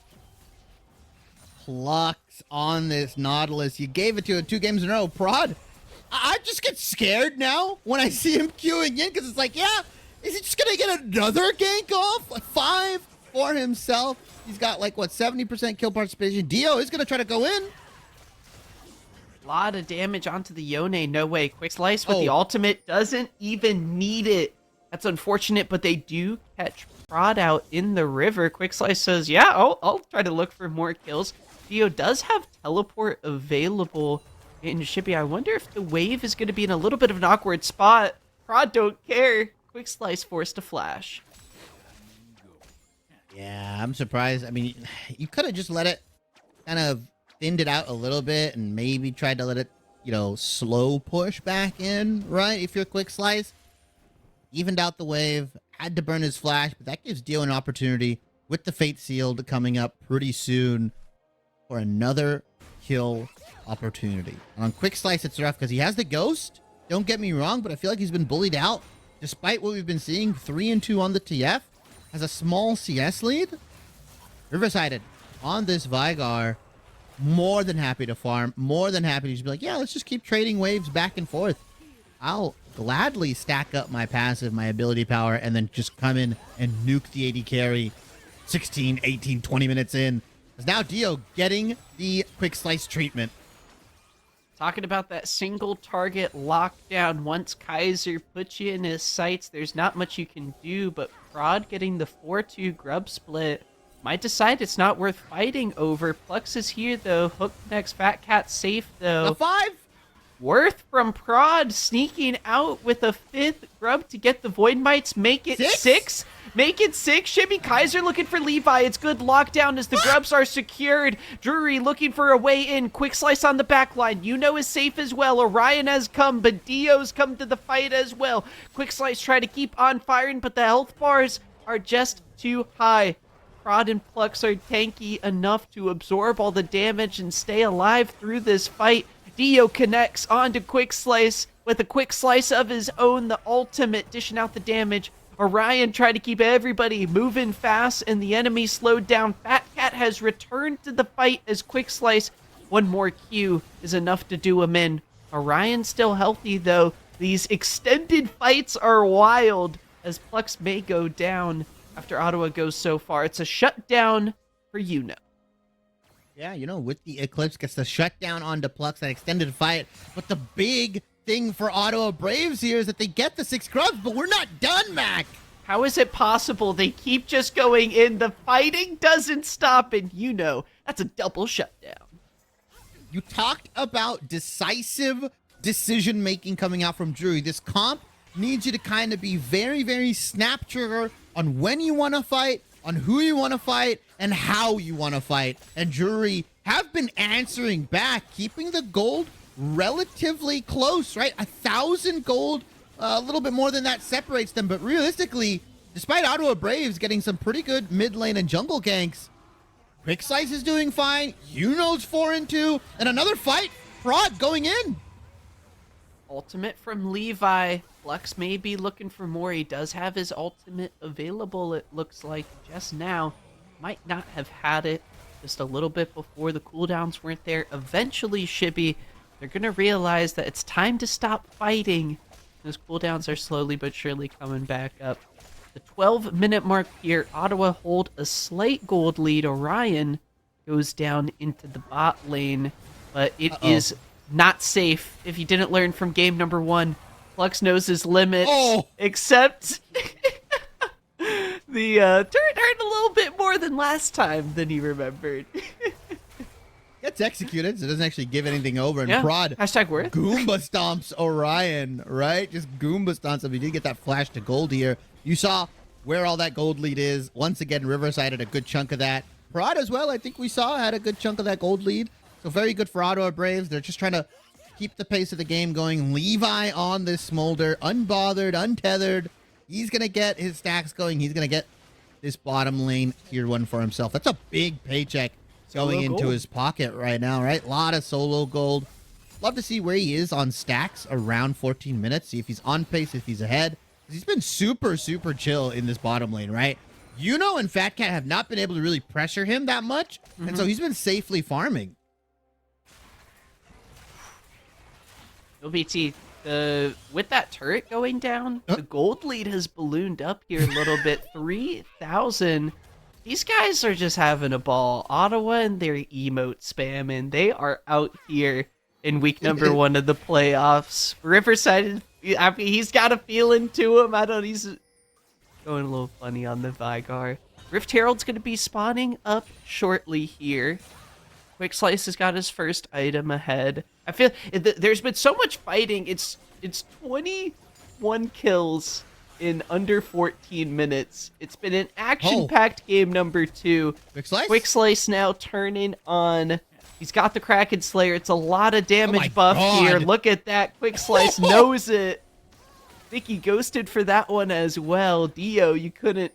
Plux on this Nautilus. You gave it to him 2 games in a row. Prod, I just get scared now when I see him queuing in, because it's like, yeah, is he just going to get another gank off? Like 5 for himself. He's got like, what, 70% kill participation. Dio is going to try to go in. A lot of damage onto the Yone. No way. Quick Slice with the ultimate. Doesn't even need it. That's unfortunate, but they do catch Prod out in the river. Quick Slice says, yeah, I'll try to look for more kills. Dio does have teleport available in Shippy. I wonder if the wave is going to be in a little bit of an awkward spot. Prod don't care. Quick Slice forced to flash. Yeah, I'm surprised. I mean, you could have just let it kind of thinned it out a little bit and maybe tried to let it, slow push back in, right? If you're quick slice, evened out the wave, had to burn his flash, but that gives Dio an opportunity with the Fate Sealed coming up pretty soon for another kill opportunity. On quick slice, it's rough because he has the ghost. Don't get me wrong, but I feel like he's been bullied out. Despite what we've been seeing, 3-2 on the TF, has a small CS lead. Riversided on this Vigar, more than happy to farm, more than happy to just be like, yeah, let's just keep trading waves back and forth. I'll gladly stack up my passive, my ability power, and then just come in and nuke the AD carry 16, 18, 20 minutes in. Because now Dio getting the quick slice treatment. Talking about that single target lockdown, once Kaiser puts you in his sights, there's not much you can do, but Prod getting the 4-2 grub split might decide it's not worth fighting over. Plux is here, though. Hook next, Fat Cat safe, though. A 5? Worth from Prod sneaking out with a 5th grub to get the Void Mites. Make it 6? Make it 6. Shimmy Kaiser looking for Levi. It's good lockdown as the grubs are secured. Drury looking for a way in. Quick slice on the back line. Is safe as well. Orion has come, but Dio's come to the fight as well. Quick slice try to keep on firing, but the health bars are just too high. Prod and Plux are tanky enough to absorb all the damage and stay alive through this fight. Dio connects onto Quick Slice with a quick slice of his own, the ultimate, dishing out the damage. Orion tried to keep everybody moving fast, and the enemy slowed down. Fat Cat has returned to the fight as Quick Slice. One more Q is enough to do him in. Orion's still healthy, though. These extended fights are wild, as Plux may go down after Ottawa goes so far. It's a shutdown for Yuno. Yeah, with the Eclipse, gets the shutdown onto Plux, that extended fight. But the big thing for Ottawa Braves here is that they get the 6 grubs, but we're not done, Mac. How is it possible? They keep just going in. The fighting doesn't stop, and that's a double shutdown. You talked about decisive decision-making coming out from Drury. This comp needs you to kind of be very, very snap trigger on when you want to fight, on who you want to fight, and how you want to fight. And Drury have been answering back, keeping the gold relatively close, right? 1,000 gold, a little bit more than that separates them. But realistically, despite Ottawa Braves getting some pretty good mid lane and jungle ganks, Quick Slice is doing fine. Yuno's 4-2, and another fight. Prod going in. Ultimate from Levi. Flux may be looking for more. He does have his ultimate available, it looks like, just now. Might not have had it just a little bit before. The cooldowns weren't there. Eventually, Shibby, they're going to realize that it's time to stop fighting. Those cooldowns are slowly but surely coming back up. The 12-minute mark here, Ottawa hold a slight gold lead. Orion goes down into the bot lane, but it is not safe. If you didn't learn from game number 1, Flux knows his limits, except the turret hurt a little bit more than last time than he remembered. Gets executed, so it doesn't actually give anything over. And Prod #worth. Goomba stomps Orion, right? Just Goomba stomps him. He did get that flash to gold here. You saw where all that gold lead is. Once again, Riverside had a good chunk of that. Prod as well, I think we saw, had a good chunk of that gold lead. So very good for Ottawa Braves. They're just trying to keep the pace of the game going. Levi on this Smolder, unbothered, untethered. He's going to get his stacks going. He's going to get this bottom lane tier 1 for himself. That's a big paycheck going into his pocket right now, right? A lot of solo gold. Love to see where he is on stacks around 14 minutes. See if he's on pace, if he's ahead. He's been super, super chill in this bottom lane, right? Yuno and Fat Cat have not been able to really pressure him that much. And so he's been safely farming. OBT, with that turret going down, the gold lead has ballooned up here a little bit. 3,000. These guys are just having a ball. Ottawa and their emote spamming. They are out here in week number 1 of the playoffs. Riverside, he's got a feeling to him. He's going a little funny on the Vigar. Rift Herald's going to be spawning up shortly here. Quick Slice has got his first item ahead. I feel there's been so much fighting. It's 21 kills in under 14 minutes. It's been an action-packed game number 2. Quick Slice now turning on. He's got the Kraken Slayer. It's a lot of damage buff here. Look at that. Quick Slice knows it. I think he ghosted for that one as well. Dio, you couldn't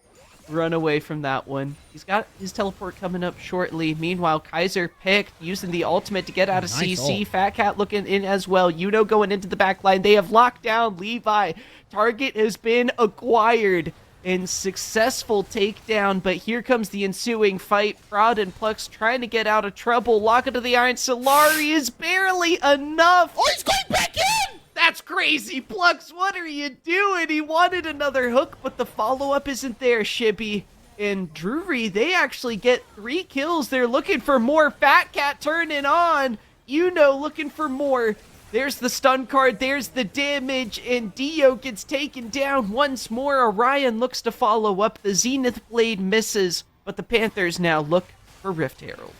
run away from that one. He's got his teleport coming up shortly. Meanwhile, Kaiser picked, using the ultimate to get out of CC. Fat Cat looking in as well. Going into the back line. They have locked down Levi. Target has been acquired. And successful takedown, but here comes the ensuing fight. Prod and Plux trying to get out of trouble. Lock into the Iron. Solari is barely enough. Oh, he's going back in! That's crazy, Plux. What are you doing? He wanted another hook, but the follow-up isn't there, Shibby. And Drury, they actually get 3 kills. They're looking for more. Fat Cat turning on. Looking for more. There's the stun card, there's the damage, and Dio gets taken down once more. Orion looks to follow up. The Zenith Blade misses, but the Panthers now look for Rift Herald.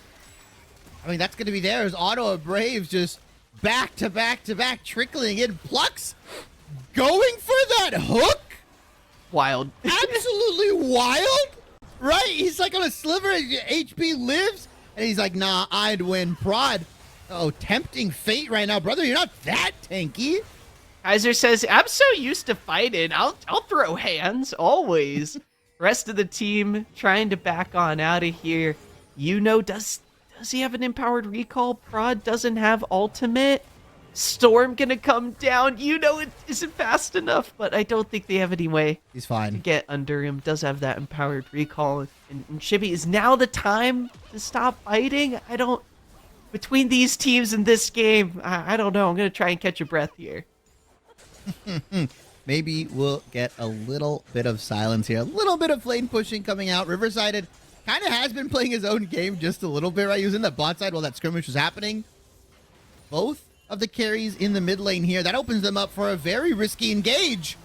I mean, that's going to be there as Ottawa Braves just back to back to back trickling in. Plux going for that hook? Wild. Absolutely wild, right? He's like on a sliver, HP lives, and he's like, nah, I'd win. Prod. Oh, tempting fate right now, brother. You're not that tanky. Kaiser says, I'm so used to fighting. I'll throw hands, always. Rest of the team trying to back on out of here. Does he have an empowered recall? Prod doesn't have ultimate. Storm gonna come down. It isn't fast enough, but I don't think they have any way. He's fine to get under him. Does have that empowered recall. And Shibby, is now the time to stop fighting? Between these teams in this game, I don't know. I'm going to try and catch a breath here. Maybe we'll get a little bit of silence here. A little bit of lane pushing coming out. Riverside kind of has been playing his own game just a little bit, right? He was in the bot side while that skirmish was happening. Both of the carries in the mid lane here. That opens them up for a very risky engage.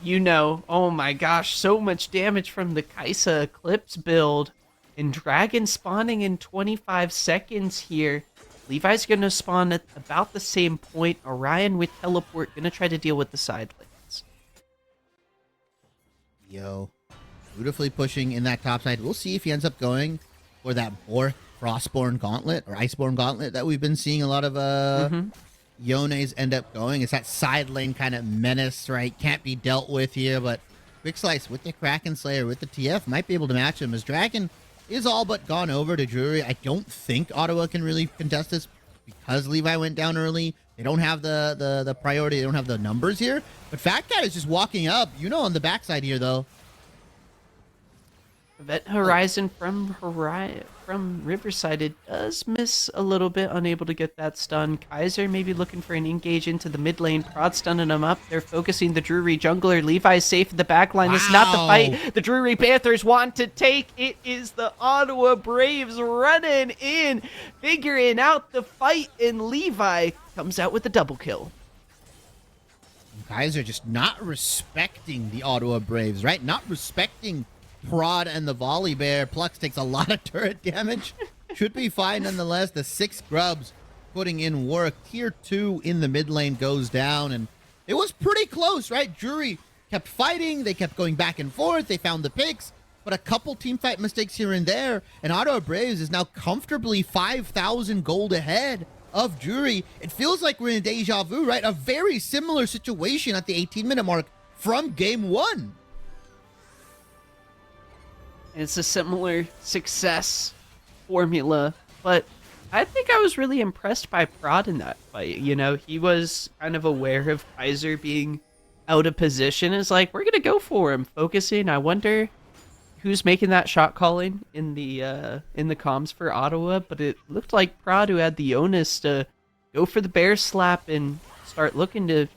Oh my gosh, so much damage from the Kaisa Eclipse build. And Dragon spawning in 25 seconds here. Levi's going to spawn at about the same point. Orion with teleport going to try to deal with the side lanes. Beautifully pushing in that top side. We'll see if he ends up going for that Frostborn Gauntlet or Iceborn Gauntlet that we've been seeing a lot of Yones end up going. It's that side lane kind of menace, right? Can't be dealt with here, but Quick Slice with the Kraken Slayer, with the TF, might be able to match him as Dragon is all but gone over to Drury. I don't think Ottawa can really contest this because Levi went down early. They don't have the priority. They don't have the numbers here. But Fat Cat is just walking up, on the backside here, though. Event Horizon from Riverside, it does miss a little bit, unable to get that stun. Kaiser maybe looking for an engage into the mid lane. Prod stunning him up. They're focusing the Drury jungler. Levi's safe in the back line. This is not the fight the Drury Panthers want to take. It is the Ottawa Braves running in, figuring out the fight, and Levi comes out with the double kill. Kaiser just not respecting the Ottawa Braves, right? Not respecting Prod and the Volley Bear. Plux takes a lot of turret damage. Should be fine nonetheless. The 6 grubs putting in work. Tier 2 in the mid lane goes down, and it was pretty close, right? Drury kept fighting. They kept going back and forth. They found the picks, but a couple team fight mistakes here and there, and Ottawa Braves is now comfortably 5,000 gold ahead of Drury. It feels like we're in a deja vu, right? A very similar situation at the 18-minute mark from game 1. It's a similar success formula, but I think I was really impressed by Prod in that fight. He was kind of aware of Kaiser being out of position. It's like, we're going to go for him, focusing. I wonder who's making that shot calling in the comms for Ottawa, but it looked like Prod who had the onus to go for the bear slap and start looking to,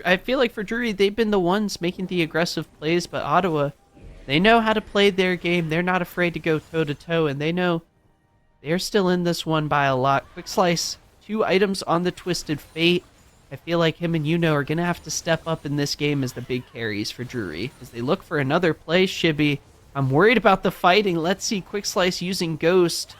I feel like for Drury, they've been the ones making the aggressive plays, but Ottawa, they know how to play their game. They're not afraid to go toe-to-toe, and they know they're still in this one by a lot. Quick Slice, 2 items on the Twisted Fate. I feel like him and are going to have to step up in this game as the big carries for Drury. As they look for another play, Shibby, I'm worried about the fighting. Let's see, Quick Slice using Ghost.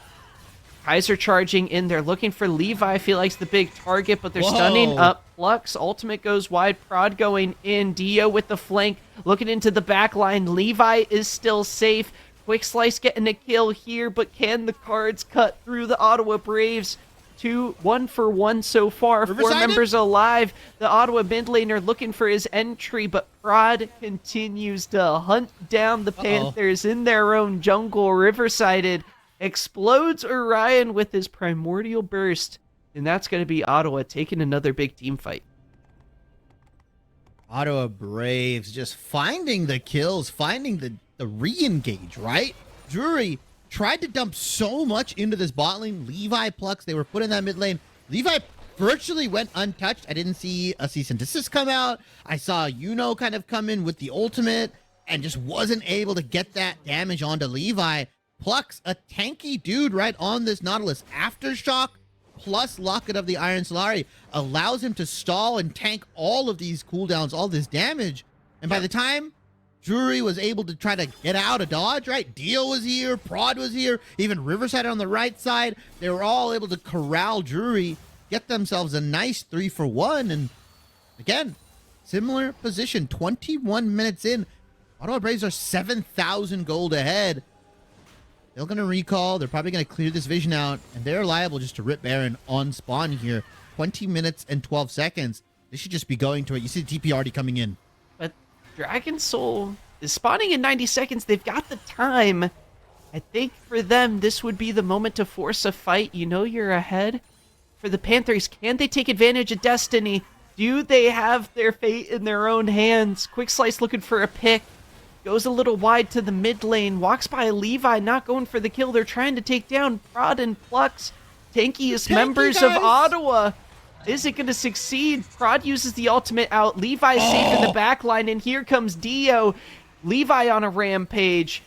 Kaiser charging in. They're looking for Levi. I feel like it's the big target, but they're stunning up. Flux. Ultimate goes wide. Prod going in. Dio with the flank. Looking into the back line. Levi is still safe. Quick Slice getting a kill here, but can the cards cut through the Ottawa Braves? 1 for 1 so far. Riverside 4 members alive. The Ottawa mid laner looking for his entry, but Prod continues to hunt down the Panthers in their own jungle. Riversided explodes Orion with his primordial burst, and that's going to be Ottawa taking another big team fight. Ottawa Braves just finding the kills, finding the re-engage, right? Drury tried to dump so much into this bot lane. Levi Plux, they were put in that mid lane. Levi virtually went untouched. I didn't see a cease and desist come out. I saw Yuno kind of come in with the ultimate and just wasn't able to get that damage onto Levi. Plux, a tanky dude right on this Nautilus. Aftershock plus Locket of the Iron Solari allows him to stall and tank all of these cooldowns, all this damage. And by the time Drury was able to try to get out of dodge, right? Dio was here, Prod was here, even Riverside on the right side. They were all able to corral Drury, get themselves a nice 3 for 1. And again, similar position, 21 minutes in. Ottawa Braves are 7,000 gold ahead. They're going to recall. They're probably going to clear this vision out, and they're liable just to rip Baron on spawn here. 20 minutes and 12 seconds. They should just be going to it. You see the TP already coming in. But Dragon Soul is spawning in 90 seconds. They've got the time. I think for them, this would be the moment to force a fight. You know you're ahead. For the Panthers, can they take advantage of Destiny? Do they have their fate in their own hands? Quick Slice looking for a pick. Goes a little wide to the mid lane. Walks by Levi, not going for the kill. They're trying to take down Prod and Plux. Tankiest members of Ottawa. Is it going to succeed? Prod uses the ultimate out. Levi's safe in the back line, and here comes Dio. Levi on a rampage.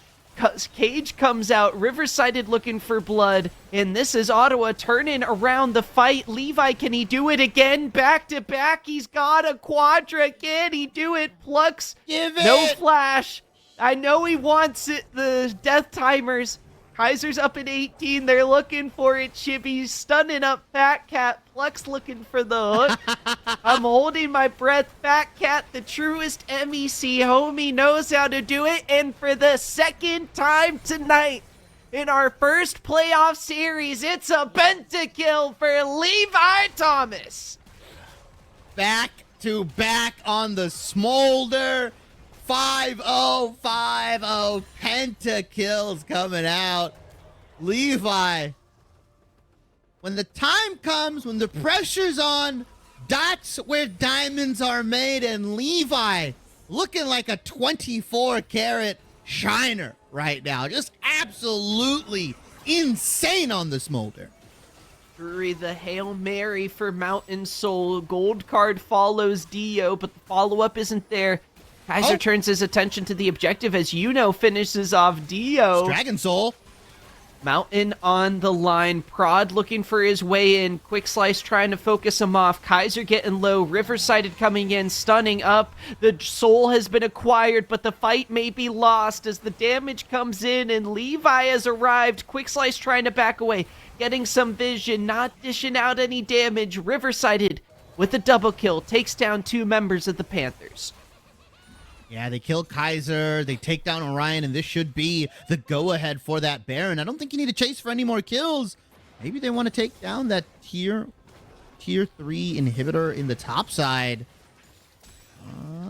Cage comes out. Riversided looking for blood. And this is Ottawa turning around the fight. Levi, can he do it again? Back to back. He's got a quadra. Can he do it? Plux. Give it. No flash. I know he wants it. The death timers. Kaiser's up at 18. They're looking for it. Chibi's stunning up Fat Cat. Plux looking for the hook. I'm holding my breath. Fat Cat, the truest MEC homie, knows how to do it. And for the second time tonight, in our first playoff series, it's a pentakill for Levi Thomas. Back to back on the smolder. 5-0, 5-0, pentakills coming out. Levi, when the time comes, when the pressure's on, that's where diamonds are made. And Levi looking like a 24-karat shiner right now. Just absolutely insane on the smolder. Drury, the Hail Mary for Mountain Soul. Gold card follows Dio, but the follow-up isn't there. Kaiser turns his attention to the objective as Yuno finishes off Dio. Dragon Soul. Mountain on the line. Prod looking for his way in. Quick Slice trying to focus him off. Kaiser getting low. Riversided coming in, stunning up. The soul has been acquired, but the fight may be lost as the damage comes in and Levi has arrived. Quick Slice trying to back away. Getting some vision, not dishing out any damage. Riversided with a double kill. Takes down 2 members of the Panthers. Yeah, they kill Kaiser, they take down Orion, and this should be the go-ahead for that Baron. I don't think you need to chase for any more kills. Maybe they want to take down that tier 3 inhibitor in the top side.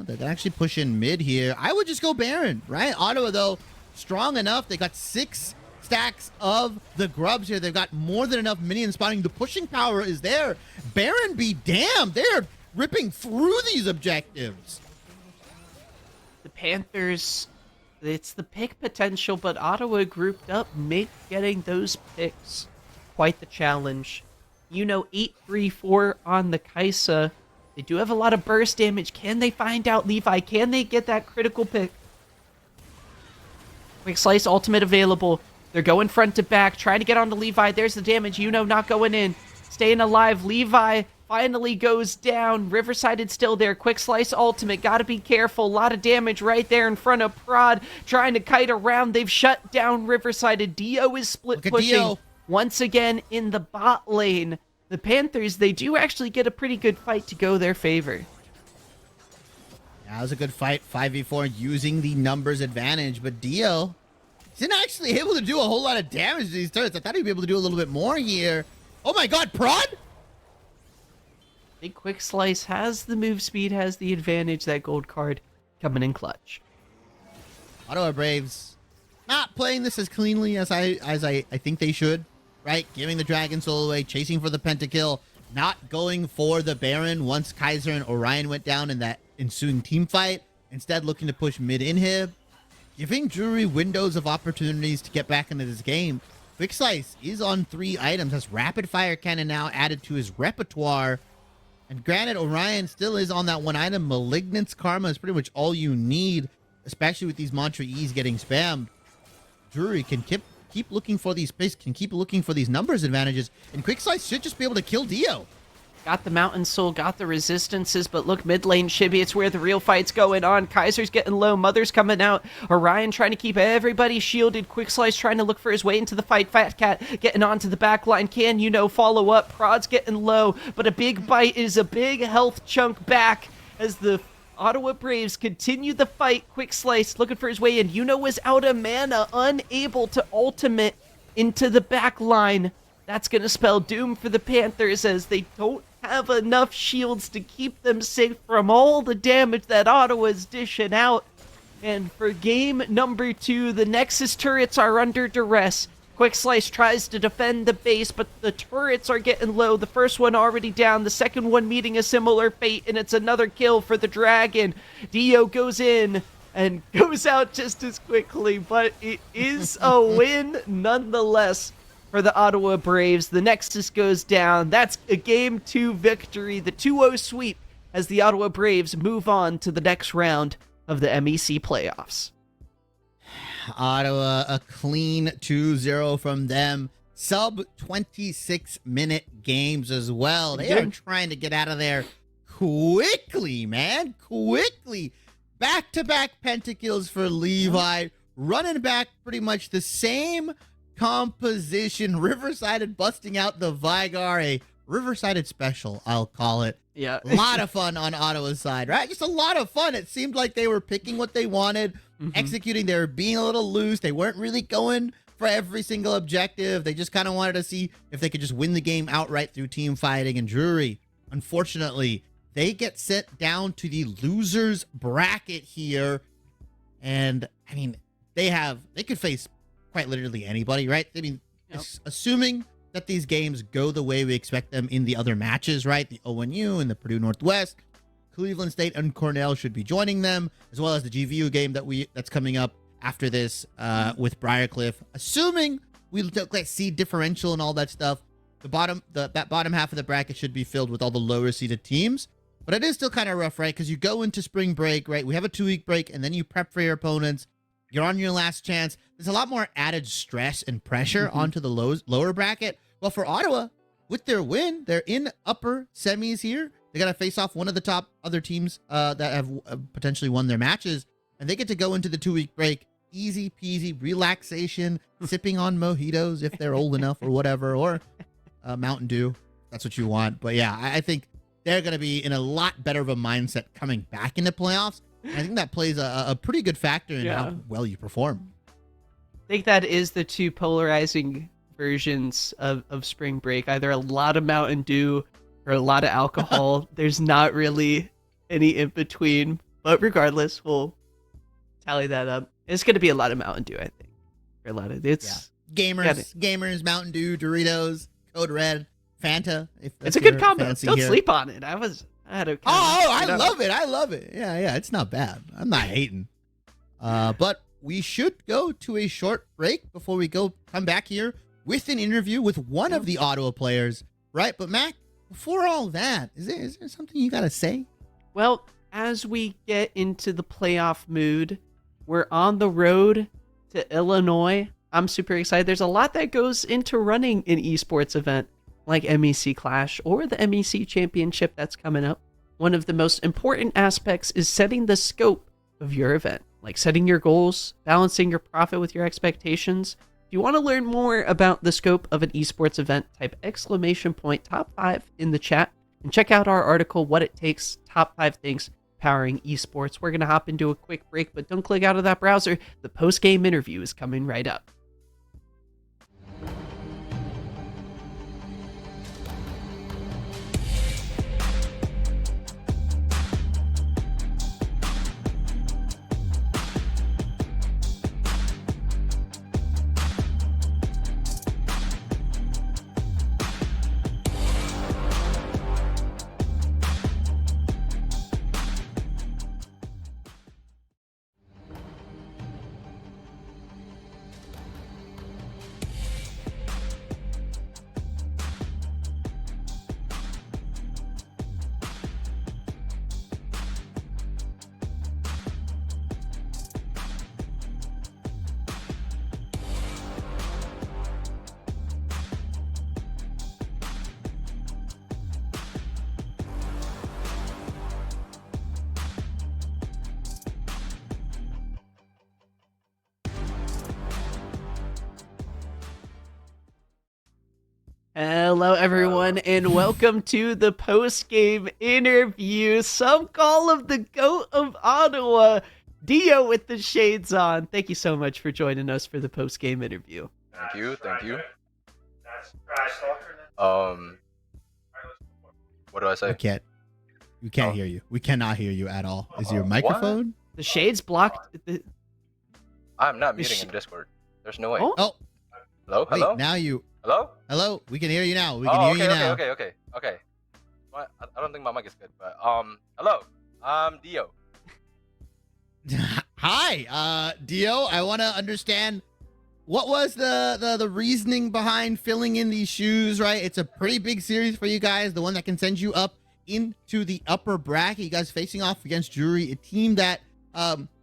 They can actually push in mid here. I would just go Baron, right? Ottawa, though, strong enough. They got 6 stacks of the grubs here. They've got more than enough minion spawning. The pushing power is there. Baron be damned. They're ripping through these objectives. The Panthers, it's the pick potential, but Ottawa grouped up, make getting those picks quite the challenge. You know, 8-3-4 on the Kaisa. They do have a lot of burst damage. Can they find out Levi? Can they get that critical pick? Quick Slice ultimate available. They're going front to back, trying to get onto Levi. There's the damage. You know, not going in. Staying alive. Levi finally goes down. Riversided still there. Quick Slice ultimate. Gotta be careful. A lot of damage right there in front of Prod. Trying to kite around. They've shut down Riversided. Dio is split pushing. Dio. Once again in the bot lane. the Panthers, they do actually get a pretty good fight to go their favor. That was a good fight, 5v4, using the numbers advantage, but Dio isn't actually able to do a whole lot of damage to these turrets. I thought he'd be able to do a little bit more here. Oh my god, Prod? I think Quick Slice has the move speed, has the advantage, that gold card coming in clutch. Ottawa Braves not playing this as cleanly as I think they should, right? Giving the Dragon Soul away, chasing for the pentakill, not going for the Baron once Kaiser and Orion went down in that ensuing team fight, instead looking to push mid inhib, giving Drury windows of opportunities to get back into this game. Quick Slice is on 3 items, has Rapid Fire Cannon now added to his repertoire. And granted, Orion still is on that 1 item. Malignant's Karma is pretty much all you need, especially with these Mantra E's getting spammed. Drury can keep looking for these space, can keep looking for these numbers advantages, and Quick Slice should just be able to kill Dio. Got the Mountain Soul, got the resistances, but look, mid lane Chibi, it's where the real fight's going on. Kaiser's getting low, Mother's coming out. Orion trying to keep everybody shielded. Quick Slice trying to look for his way into the fight. Fat Cat getting onto the back line. Can follow up? Prod's getting low, but a big bite is a big health chunk back as the Ottawa Braves continue the fight. Quick Slice looking for his way in. Was out of mana, unable to ultimate into the back line. That's going to spell doom for the Panthers as they don't have enough shields to keep them safe from all the damage that Ottawa's dishing out. And for game number 2, the Nexus turrets are under duress. Quick Slice tries to defend the base, but the turrets are getting low. The first one already down, the second one meeting a similar fate, and it's another kill for the Dragon. Dio goes in and goes out just as quickly, but it is a win nonetheless for the Ottawa Braves. The Nexus goes down. That's a Game 2 victory, the 2-0 sweep, as the Ottawa Braves move on to the next round of the MEC playoffs. Ottawa, a clean 2-0 from them. Sub 26-minute games as well. They are trying to get out of there quickly, man. Quickly. Back-to-back pentakills for Levi. Running back pretty much the same composition. Riverside busting out the Vigar, a Riverside special, I'll call it. Yeah. A lot of fun on Ottawa's side, right? Just a lot of fun. It seemed like they were picking what they wanted, executing. They were being a little loose. They weren't really going for every single objective. They just kind of wanted to see if they could just win the game outright through team fighting. And Drury, unfortunately, they get sent down to the losers bracket here. And I mean, they could face quite literally anybody, right? I mean, assuming that these games go the way we expect them in the other matches, right? The ONU and the Purdue Northwest, Cleveland State and Cornell should be joining them, as well as the GVU game that's coming up after this with Briar. Assuming we see differential and all that stuff, that bottom half of the bracket should be filled with all the lower seeded teams. But it is still kind of rough, right? Because you go into spring break, right? We have a 2-week break, and then you prep for your opponents. You're on your last chance. There's a lot more added stress and pressure onto the lower bracket. Well, for Ottawa, with their win, they're in upper semis here. They got to face off one of the top other teams that have potentially won their matches. And they get to go into the 2-week break. Easy peasy, relaxation, sipping on mojitos if they're old enough or whatever, or Mountain Dew. That's what you want. But yeah, I think they're going to be in a lot better of a mindset coming back into playoffs. I think that plays a pretty good factor in how well you perform. I think that is the two polarizing versions of spring break. Either a lot of Mountain Dew or a lot of alcohol. There's not really any in between. But regardless, we'll tally that up. It's going to be a lot of Mountain Dew, I think. For a lot of gamers, Mountain Dew, Doritos, Code Red, Fanta. It's a good combo. Don't sleep on it. I had a love it. I love it. Yeah, it's not bad. I'm not hating. But we should go to a short break before we come back here with an interview with one of the Ottawa players, right? But Mac, before all that, is there something you got to say? Well, as we get into the playoff mood, we're on the road to Illinois. I'm super excited. There's a lot that goes into running an esports event like MEC Clash or the MEC Championship that's coming up. One of the most important aspects is setting the scope of your event, like setting your goals, balancing your profit with your expectations, If you want to learn more about the scope of an esports event, type !top 5 in the chat and check out our article, What It Takes, Top 5 Things Powering Esports. We're going to hop into a quick break, but don't click out of that browser. The post-game interview is coming right up. Hello, everyone, and welcome to the post-game interview. Some call him the GOAT of Ottawa, Dio with the shades on. Thank you so much for joining us for the post-game interview. Thank you. What do I say? We can't hear you. We cannot hear you at all. Is your microphone? The shades blocked. I'm not muting in Discord. There's no way. Oh. Hello? Wait, now you. Hello? We can hear you now. We can hear you now. Okay. I don't think my mic is good, but hello. I'm Dio. Hi, Dio. I want to understand what was the reasoning behind filling in these shoes, right? It's a pretty big series for you guys, the one that can send you up into the upper bracket. You guys facing off against Drury, a team that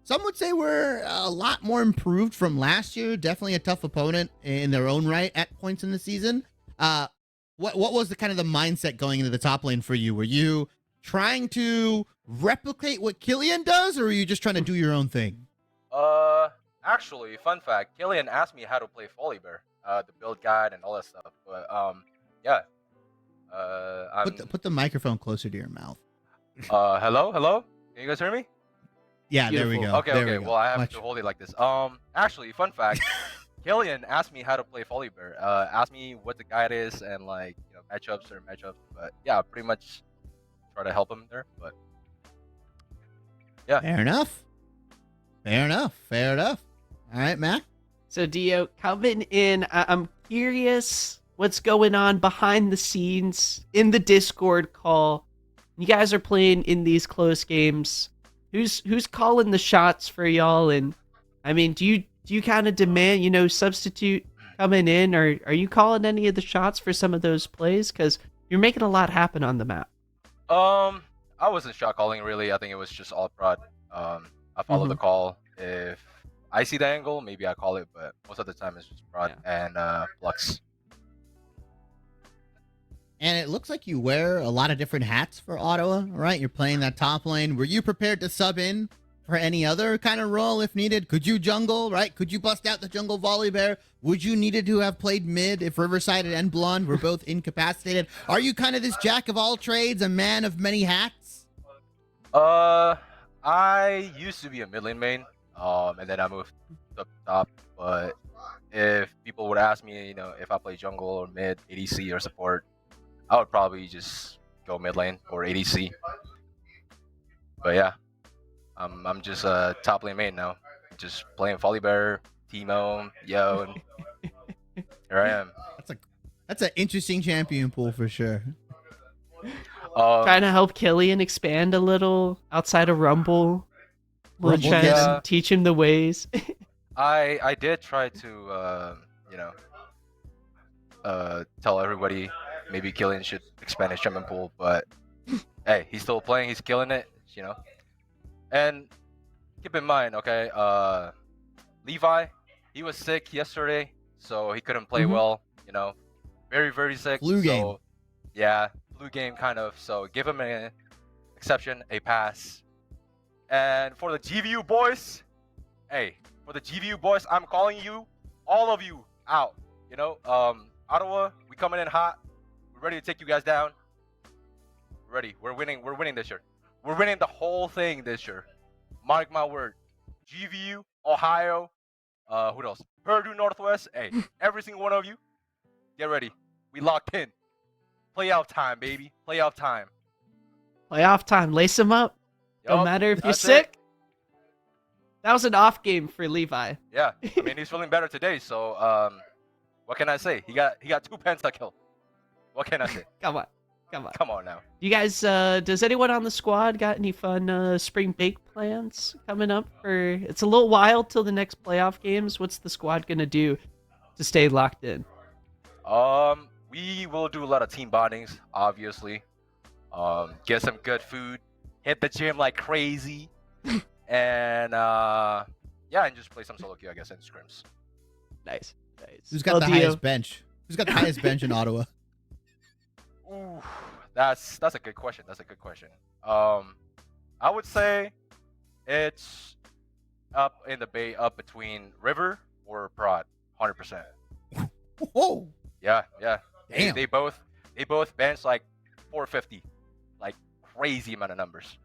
some would say we're a lot more improved from last year. Definitely a tough opponent in their own right at points in the season. What was the kind of the mindset going into the top lane for you? Were you trying to replicate what Killian does, or are you just trying to do your own thing? Actually, fun fact, Killian asked me how to play Volibear, the build guide and all that stuff. But yeah. Put the microphone closer to your mouth. Hello? Can you guys hear me? Yeah, Beautiful. there we go. Okay. Well, I have to hold it like this. Actually, fun fact, Killian asked me how to play Volibear. Asked me what the guide is and like matchups. But yeah, pretty much try to help him there. But yeah. Fair enough. All right, Matt. So, Dio, coming in, I'm curious what's going on behind the scenes in the Discord call. You guys are playing in these close games. Who's calling the shots for y'all? And I mean, do you kind of demand, substitute coming in, or are you calling any of the shots for some of those plays? Because you're making a lot happen on the map. I wasn't shot calling really. I think it was just all prod. I follow the call. If I see the angle, maybe I call it, but most of the time it's just prod and flux. And it looks like you wear a lot of different hats for Ottawa, right? You're playing that top lane. Were you prepared to sub in for any other kind of role if needed? Could you jungle, right? Could you bust out the jungle Volibear? Would you needed to have played mid if Riverside and Blonde were both incapacitated? Are you kind of this jack of all trades, a man of many hats? I used to be a mid lane main, and then I moved up top. But if people would ask me, if I play jungle or mid, ADC or support, I would probably just go mid lane or ADC. But yeah, I'm just a top lane main now, just playing Volibear, Teemo, and here I am. That's an interesting champion pool for sure. Trying to help Killian expand a little outside of Rumble. We're trying to teach him the ways. I did try to tell everybody maybe Killian should expand his champion pool, but hey, he's still playing, he's killing it, And keep in mind, okay, Levi, he was sick yesterday, so he couldn't play well, very, very sick. Flu game. Yeah, flu game kind of, so give him an exception, a pass. And for the GVU boys, I'm calling you, all of you, out. You know, Ottawa, we coming in hot. We're ready to take you guys down. Ready. We're winning. We're winning this year. We're winning the whole thing this year. Mark my word. GVU, Ohio, who else? Purdue Northwest. Hey, every single one of you, get ready. We locked in. Playoff time, baby. Playoff time. Playoff time. Lace him up. Don't Yup, matter if you're that's sick. it. That was an off game for Levi. Yeah, I mean he's feeling better today. So what can I say? He got 2 pentakill. What can I say? Come on. Come on now. You guys, does anyone on the squad got any fun spring break plans coming up? It's a little while till the next playoff games. What's the squad gonna do to stay locked in? We will do a lot of team bondings, obviously. Get some good food, hit the gym like crazy, and yeah, and just play some solo queue, I guess, and scrims. Nice. Who's got the highest bench? Who's got the highest bench in Ottawa? Ooh, that's a good question. I would say it's up in the bay, up between River or Prod, 100%. Whoa. Yeah. Damn. They both bench like 450, like crazy amount of numbers.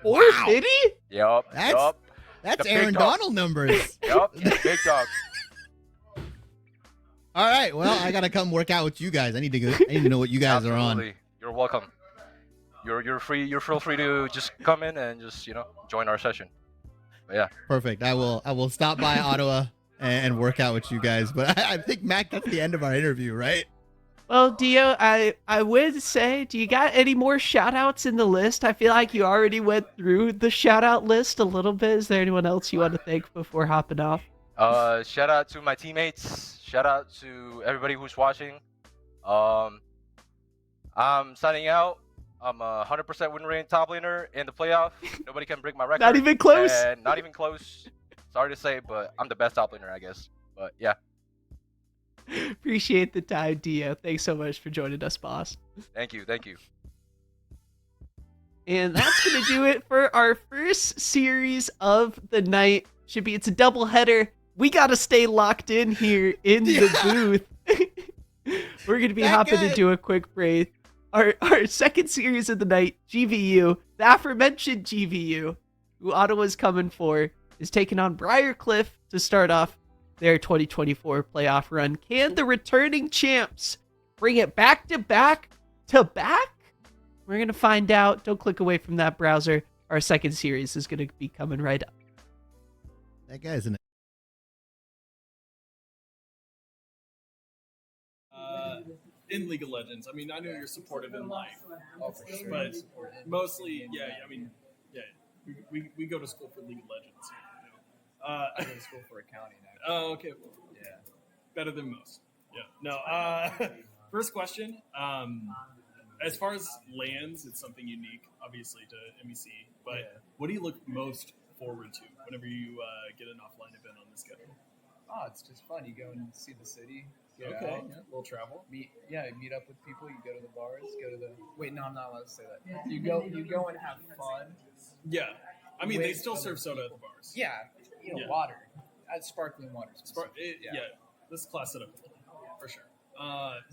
450? Yup. That's The Aaron big dog. Donald numbers. Yup. Big dog. All right. Well, I gotta come work out with you guys. I need to know what you guys are on. Absolutely. You're welcome. You're free. You're feel free to just come in and just join our session. But yeah. Perfect. I will stop by Ottawa and work out with you guys. But I think, Mac, that's the end of our interview, right? Well, Dio, I would say, do you got any more shout-outs in the list? I feel like you already went through the shout-out list a little bit. Is there anyone else you want to thank before hopping off? Shout out to my teammates. Shout out to everybody who's watching. I'm signing out. I'm a 100% win rate top laner in the playoff. Nobody can break my record. Not even close? Not even close. Sorry to say, but I'm the best top laner, I guess. But yeah. Appreciate the time, Dio. Thanks so much for joining us, boss. Thank you. And that's going to do it for our first series of the night. It's a double header. We got to stay locked in here in the booth. We're going to be hopping into a quick break. Our second series of the night, GVU, the aforementioned GVU, who Ottawa's coming for, is taking on Briar to start off their 2024 playoff run. Can the returning champs bring it back to back to back? We're going to find out. Don't click away from that browser. Our second series is going to be coming right up. That guy's in In League of Legends, I mean, I know you're supportive in life, but mostly, we go to school for League of Legends. I go to school for accounting. Oh, okay. Well, yeah, better than most. Yeah. No. First question. As far as lands, it's something unique, obviously, to MEC. But what do you look most forward to whenever you get an offline event on the schedule? Oh, it's just fun. You go and see the city. Get Okay, out, a little travel. meet up with people. You go to the bars. Wait, no, I'm not allowed to say that. You go and have fun. Yeah, I mean, they With still other serve soda at the people. bars. Yeah, water. Sparkling water. Yeah, let's class it up a little, for sure.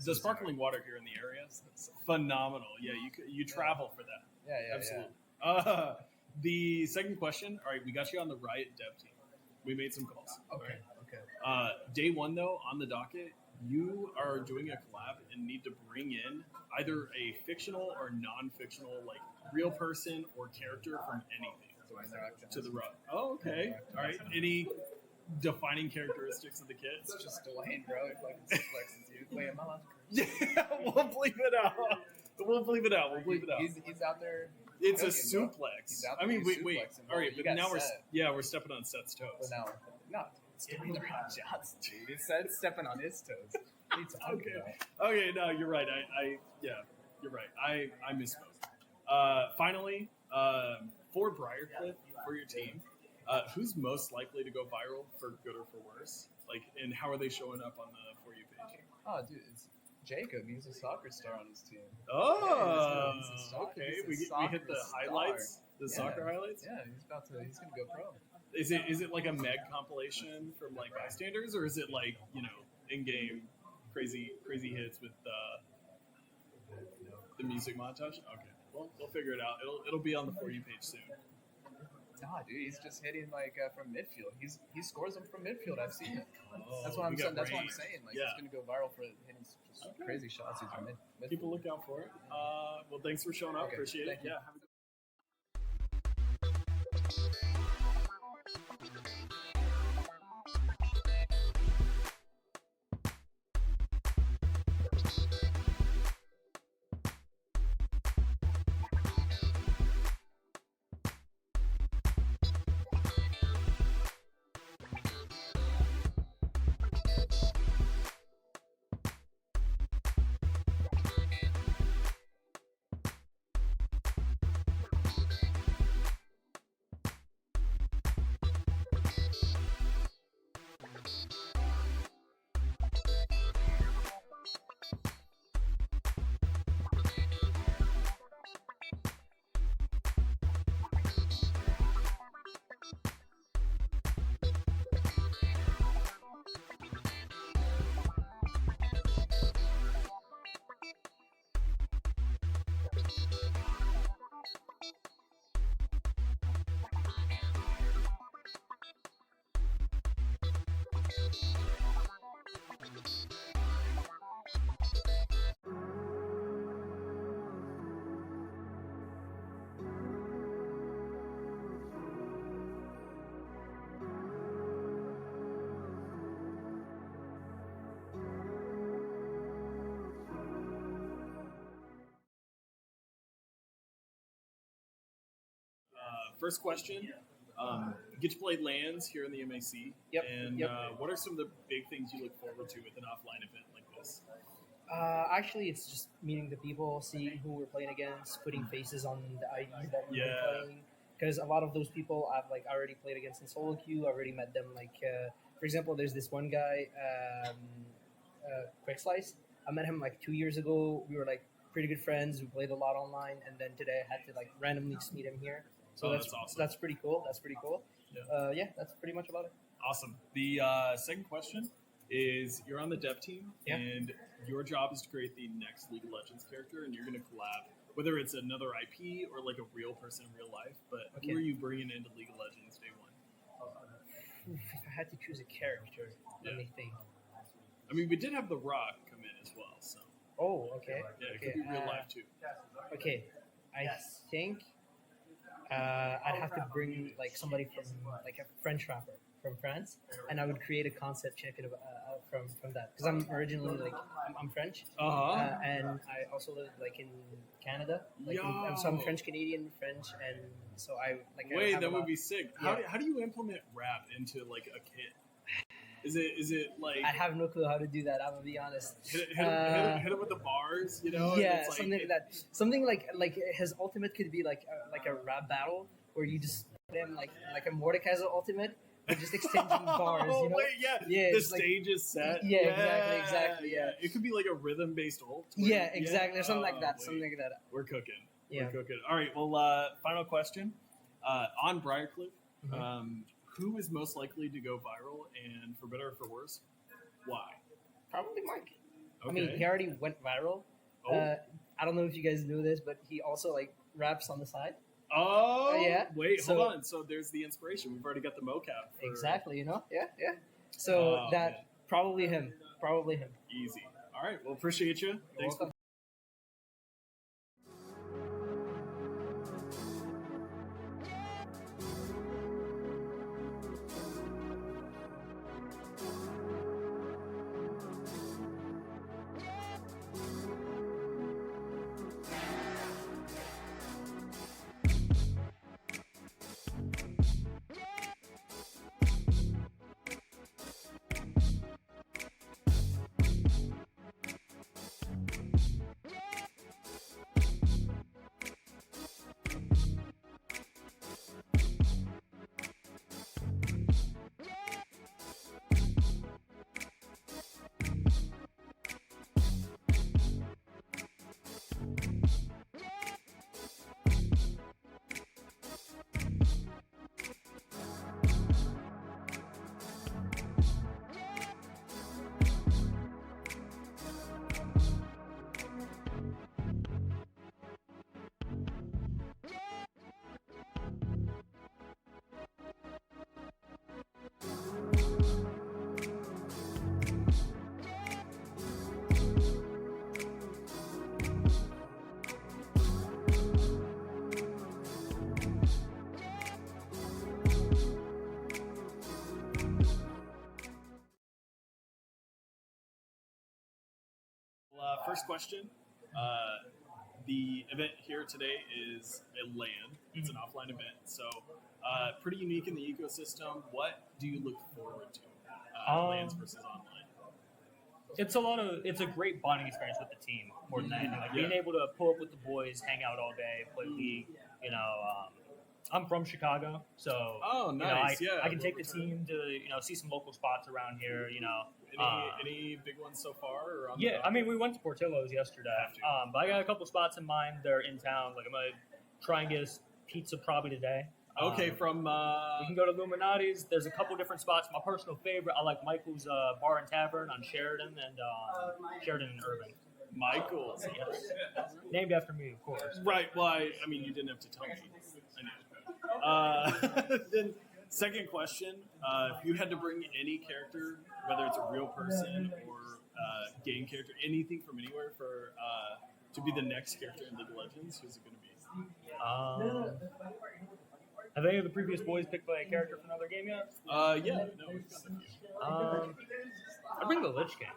The sparkling water here in the area is phenomenal. Yeah, you travel for that. Yeah, absolutely. The second question. All right, we got you on the Riot dev team. We made some calls. Okay. Day one, though, on the docket, you are doing a collab and need to bring in either a fictional or non-fictional, like real person or character from anything to the run. Oh, okay. All right. Any defining characteristics of the kit? It's just Dwayne, bro. It fucking suplexes you. Wait, am I allowed to? Yeah, we'll bleep it out. We'll bleep it out. He's out there. It's a cooking, bro. suplex. He's out I mean, there wait. suplexing, All right, bro. You but got now Seth. we're stepping on Seth's toes. But now, no, it's doing the right shots, dude. It said stepping on his toes. What are you talking about? Okay, no, you're right. You're right. I misspoke. Finally, for Briar for your team, who's most likely to go viral for good or for worse? Like, and how are they showing up on the For You page? Oh, dude, it's Jacob. He's a soccer star on his team. Oh, He's a okay. he's a We hit the soccer highlights. star. The soccer highlights? Yeah, he's gonna go pro. Is it like a MEC compilation from like bystanders, or is it like, you know, in-game crazy hits with the music montage? Okay, well, we'll figure it out. It'll be on the For You page soon. Nah, dude, he's just hitting like from midfield. He scores them from midfield. I've seen it. That's what we I'm got saying. That's what I'm range. saying. Like Yeah. he's gonna go viral for hitting just crazy shots. He's from midfield. Keep a lookout for it. Well, thanks for showing up. Okay, Appreciate it. thank you. Yeah. Have a good first question. Get to play lands here in the MEC. Yep. And Yep. What are some of the big things you look forward to with an offline event like this? Actually, it's just meeting the people, seeing who we're playing against, putting faces on the IDs that we've been playing. Because a lot of those people I've like already played against in solo queue. I already met them. Like, for example, there's this one guy, Quick Slice. I met him like 2 years ago. We were like pretty good friends. We played a lot online, and then today I had to like randomly just meet him here. So that's awesome. That's pretty cool. That's pretty cool. Yeah. Yeah, that's pretty much about it. Awesome. The second question is, you're on the dev team, Yeah. and your job is to create the next League of Legends character, and you're going to collab, whether it's another IP or like a real person in real life. But who are you bringing into League of Legends day one? If I had to choose a character, let me think. I mean, we did have The Rock come in as well, so. Oh, okay. Yeah, it okay. could be real life too. Okay, I think I'd have to bring like somebody from like a French rapper from France, and I would create a concept champion from that, because I'm originally like I'm French, and I also live like in Canada, like so I'm French Canadian, and so I like. Wait, that would be sick. How do you implement rap into like a kit? Is it like? I have no clue how to do that. I'm gonna be honest. Hit him with the bars, you know? Yeah, it's like, something like that. Something like his ultimate could be like a rap battle where you just put him like a Mordekaiser ultimate, but just exchanging bars. You know? Wait, yeah. The stage is set. Yeah, exactly. Yeah. It could be like a rhythm based ult. Yeah, exactly. Or something like that. Something like that. We're cooking. Yeah. We're cooking. All right. Well, final question. On Briar who is most likely to go viral, and for better or for worse, why? Probably Mike. Okay. I mean, he already went viral. Oh. I don't know if you guys knew this, but he also like raps on the side. Oh, yeah. Wait, hold on. So there's the inspiration. We've already got the mocap. Exactly. You know. Yeah. So probably him. Easy. All right. Well, appreciate you. Thanks for. first question. The event here today is a LAN. It's an offline event, so pretty unique in the ecosystem. What do you look forward to? LANs versus online. It's a great bonding experience with the team more than anything. Like being able to pull up with the boys, hang out all day, play league. I'm from Chicago, so nice. I can take the team to see some local spots around here. Any big ones so far? Or on I mean we went to Portillo's yesterday, but I got a couple spots in mind. They're in town. Like I'm gonna try and get us pizza probably today. Okay, from we can go to Illuminati's. There's a couple different spots. My personal favorite, I like Michael's Bar and Tavern on Sheridan and Sheridan and Irving. Michael's, yes, named after me, of course. Right. Well, I mean, you didn't have to tell me. I know. Then, second question: if you had to bring any character, whether it's a real person or game character, anything from anywhere, for to be the next character in League of Legends, who's it going to be? Have any of the previous boys picked a character from another game yet? Yeah. No, we've got a few. I bring the Lich King.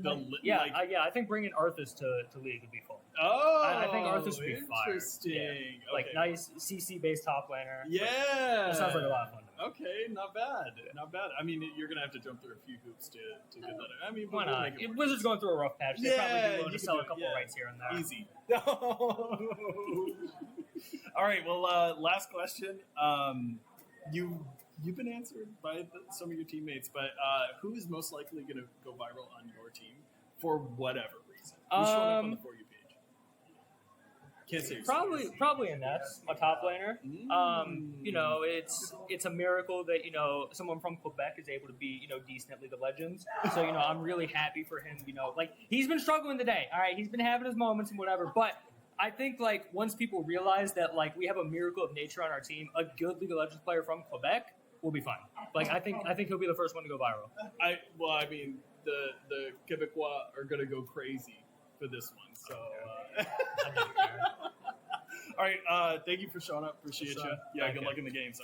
I think bringing Arthas to League would be fun. Oh, I think Arthas would be fire. Interesting. Yeah. Like nice CC based top laner. Yeah, that sounds like a lot of fun. Okay, not bad. I mean, you're gonna have to jump through a few hoops to get that. I mean, why not? Wizards going through a rough patch. They probably be willing to sell a couple rights here and there. Easy. All right. Well, last question. You've been answered by some of your teammates, but who is most likely going to go viral on your team for whatever reason? Who's showing up on the For You page? Can't say probably a Nets, a top laner. It's a miracle that someone from Quebec is able to be decent at League of Legends. So I'm really happy for him. Like he's been struggling today. All right, he's been having his moments and whatever, but I think once people realize that we have a miracle of nature on our team, a good League of Legends player from Quebec will be fine. I think he'll be the first one to go viral. I mean the Quebecois are gonna go crazy for this one. So all right, thank you for showing up. Appreciate you. Yeah, good luck in the games.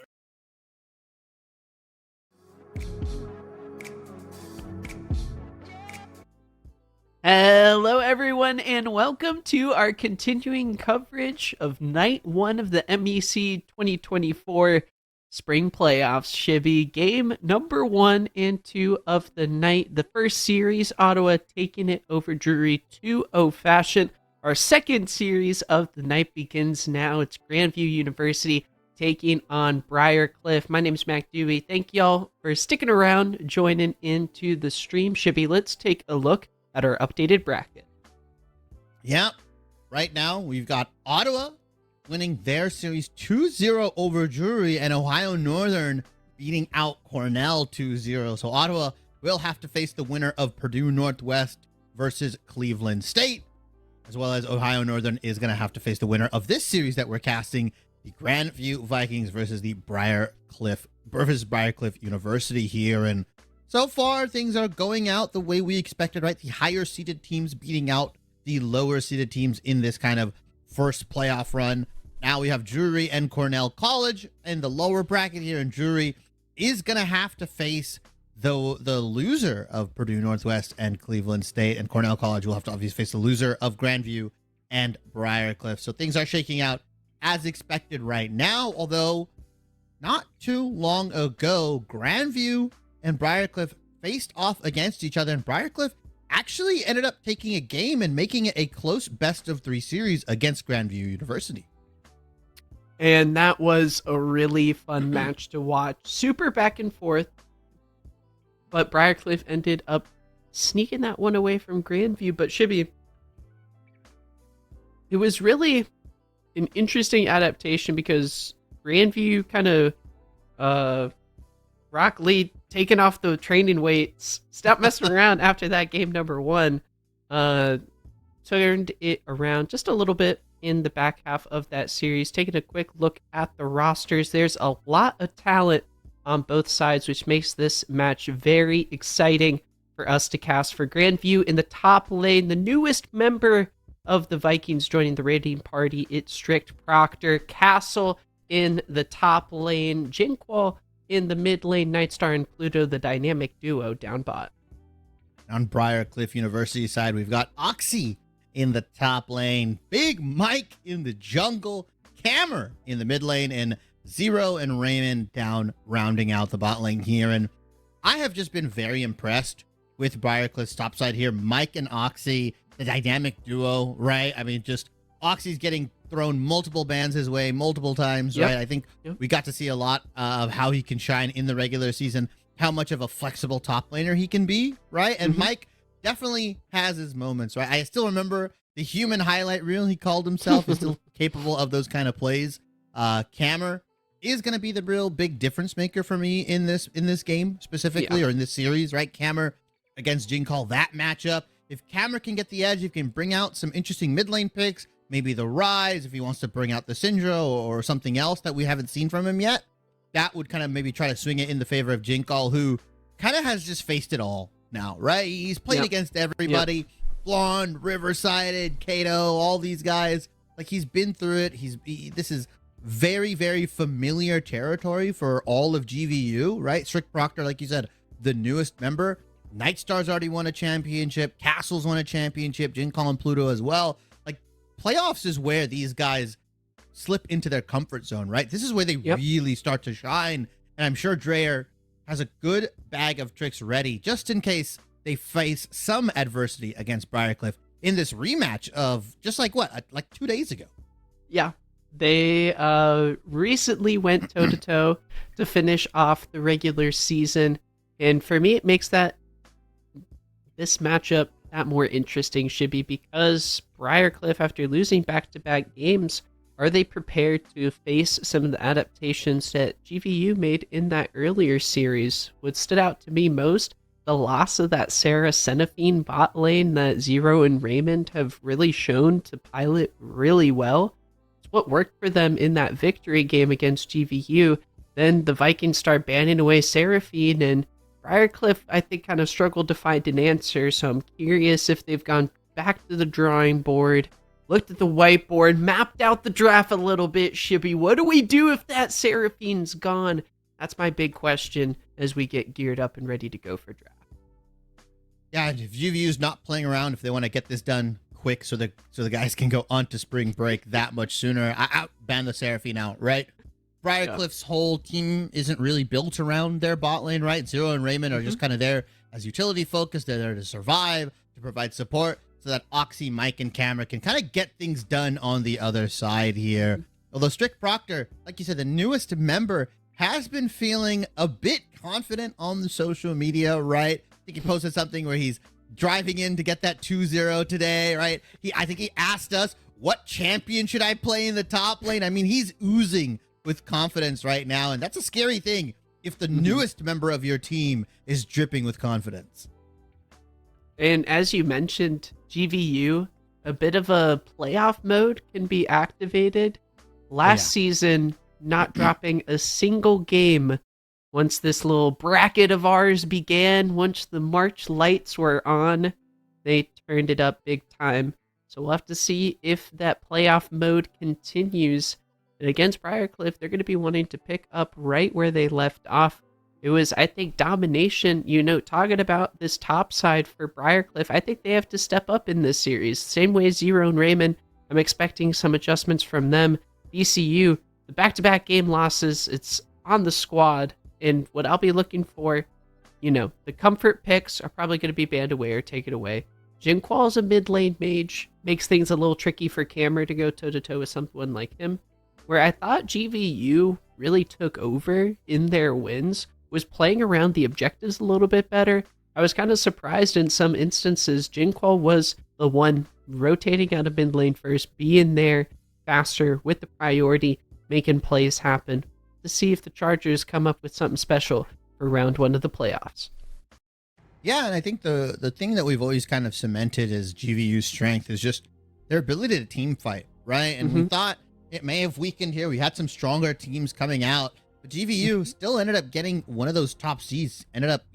Hello, everyone, and welcome to our continuing coverage of Night 1 of the MEC 2024 Spring Playoffs. Shibby, game number 1 and 2 of the night. The first series, Ottawa taking it over Drury 2-0 fashion. Our second series of the night begins now. It's Grandview University taking on Briar. My name is Mac Dewey. Thank y'all for sticking around, joining into the stream. Shibby, let's take a look at our updated bracket. Yep. Right now, we've got Ottawa winning their series 2-0 over Drury, and Ohio Northern beating out Cornell 2-0. So Ottawa will have to face the winner of Purdue Northwest versus Cleveland State, as well as Ohio Northern is going to have to face the winner of this series that we're casting, the Grandview Vikings versus the Briar Cliff University here. And so far, things are going out the way we expected, right? The higher seeded teams beating out the lower seeded teams in this kind of first playoff run. Now we have Drury and Cornell College in the lower bracket here, and Drury is going to have to face the loser of Purdue Northwest and Cleveland State, and Cornell College will have to obviously face the loser of Grandview and Briarcliff. So things are shaking out as expected right now, although not too long ago, Grandview and Briarcliff faced off against each other, and Briarcliff actually ended up taking a game and making it a close best-of-3 series against Grandview University. And that was a really fun match to watch. Super back and forth, but Briarcliff ended up sneaking that one away from Grandview. But Shibby, it was really an interesting adaptation because Grandview kind of Rock Lee taking off the training weights, stopped messing around after that game number 1. Turned it around just a little bit in the back half of that series. Taking a quick look at the rosters, there's a lot of talent on both sides, which makes this match very exciting for us to cast. For Grandview in the top lane, the newest member of the Vikings joining the raiding party, it's Strict Proctor. Castle in the top lane, Jinquil in the mid lane, Nightstar and Pluto, the dynamic duo down bot. On Briarcliff University side, we've got Oxy in the top lane, Big Mike in the jungle, Cammer in the mid lane, and Zero and Raymond down rounding out the bot lane here. And I have just been very impressed with Briarcliff's top side here. Mike and Oxy, the dynamic duo, right? I mean, just Oxy's getting thrown multiple bans his way multiple times, right? I think we got to see a lot of how he can shine in the regular season, how much of a flexible top laner he can be, right? And Mike definitely has his moments, right? I still remember the human highlight reel he called himself is still capable of those kind of plays. Cammer is going to be the real big difference maker for me in this game specifically, or in this series, right? Cammer against Jinkall, that matchup. If Cammer can get the edge, he can bring out some interesting mid lane picks, maybe the Rise, if he wants to bring out the Syndra or something else that we haven't seen from him yet, that would kind of maybe try to swing it in the favor of Jinkall, who kind of has just faced it all now, right? He's played against everybody, Blonde, Riverside, Kato, all these guys. Like, he's been through it. This is very, very familiar territory for all of GVU, right? Strict Proctor, like you said, the newest member. Nightstar's already won a championship. Castle's won a championship. Jinkall and Pluto as well. Like, playoffs is where these guys slip into their comfort zone, right? This is where they really start to shine. And I'm sure Dreyer has a good bag of tricks ready just in case they face some adversity against Briarcliff in this rematch of just like 2 days ago. Yeah. They recently went toe-to-toe to finish off the regular season. And for me, it makes this matchup that more interesting, Shibby, because Briarcliff, after losing back-to-back games, are they prepared to face some of the adaptations that GVU made in that earlier series? What stood out to me most, the loss of that Sarah Cenophine bot lane that Zero and Raymond have really shown to pilot really well. It's what worked for them in that victory game against GVU. Then the Vikings start banning away Seraphine, and Briarcliff, I think, kind of struggled to find an answer, so I'm curious if they've gone back to the drawing board, looked at the whiteboard, mapped out the draft a little bit. Shibby, what do we do if that Seraphine's gone? That's my big question as we get geared up and ready to go for draft. Yeah, if GVU's not playing around, if they want to get this done quick so the guys can go on to spring break that much sooner, I ban the Seraphine out, right? Briarcliff's whole team isn't really built around their bot lane, right? Zero and Raymond are just kind of there as utility focused. They're there to survive, to provide support, so that Oxy, Mike, and Camera can kind of get things done on the other side here. Although Strict Proctor, like you said, the newest member, has been feeling a bit confident on the social media, right? I think he posted something where he's driving in to get that 2-0 today, right? I think he asked us, what champion should I play in the top lane? I mean, he's oozing with confidence right now, and that's a scary thing if the newest member of your team is dripping with confidence. And as you mentioned, GVU, a bit of a playoff mode can be activated. Last season, not dropping a single game once this little bracket of ours began. Once the March lights were on, they turned it up big time. So we'll have to see if that playoff mode continues. And against Briarcliff, they're going to be wanting to pick up right where they left off. It was, I think, domination, talking about this top side for Briarcliff. I think they have to step up in this series. Same way Zero and Raymond, I'm expecting some adjustments from them. BCU, the back-to-back game losses, it's on the squad. And what I'll be looking for, the comfort picks are probably going to be banned away or taken away. Jinqual's a mid-lane mage, makes things a little tricky for Camera to go toe-to-toe with someone like him. Where I thought GVU really took over in their wins was playing around the objectives a little bit better. I was kind of surprised in some instances. Jinqual was the one rotating out of mid lane first, being there faster with the priority, making plays happen, to see if the Chargers come up with something special for round one of the playoffs. Yeah, and I think the thing that we've always kind of cemented as GVU's strength is just their ability to team fight, right? And we thought it may have weakened here. We had some stronger teams coming out, but GVU still ended up getting one of those top seeds, ended up,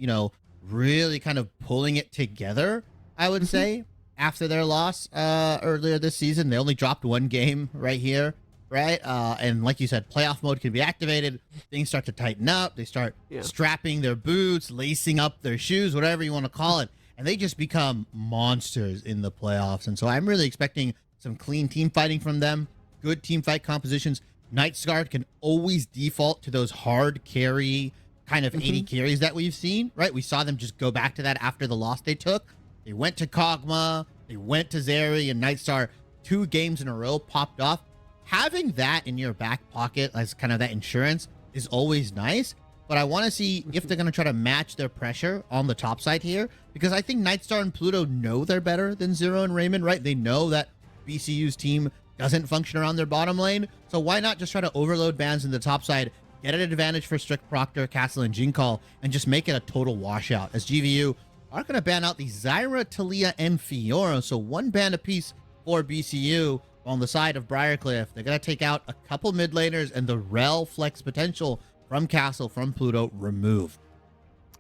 really kind of pulling it together, I would say, after their loss earlier this season. They only dropped one game right here, right? And like you said, playoff mode can be activated. Things start to tighten up. They start strapping their boots, lacing up their shoes, whatever you want to call it. and they just become monsters in the playoffs. And so I'm really expecting some clean team fighting from them, good team fight compositions. Nightsguard can always default to those hard carry kind of 80 carries that we've seen, right? We saw them just go back to that after the loss they took. They went to Kog'Maw, they went to Zeri, and Nightstar 2 games in a row popped off. Having that in your back pocket as kind of that insurance is always nice, but I want to see if they're going to try to match their pressure on the top side here, because I think Nightstar and Pluto know they're better than Zero and Raymond, right? They know that BCU's team doesn't function around their bottom lane, so why not just try to overload bans in the top side, get an advantage for Strict Proctor, Castle, and Jinkall, and just make it a total washout, as GVU are going to ban out the Zyra, Talia, and Fiora, so 1 ban apiece for BCU. On the side of Briarcliff, they're going to take out a couple mid laners, and the Rel flex potential from Castle, from Pluto, removed.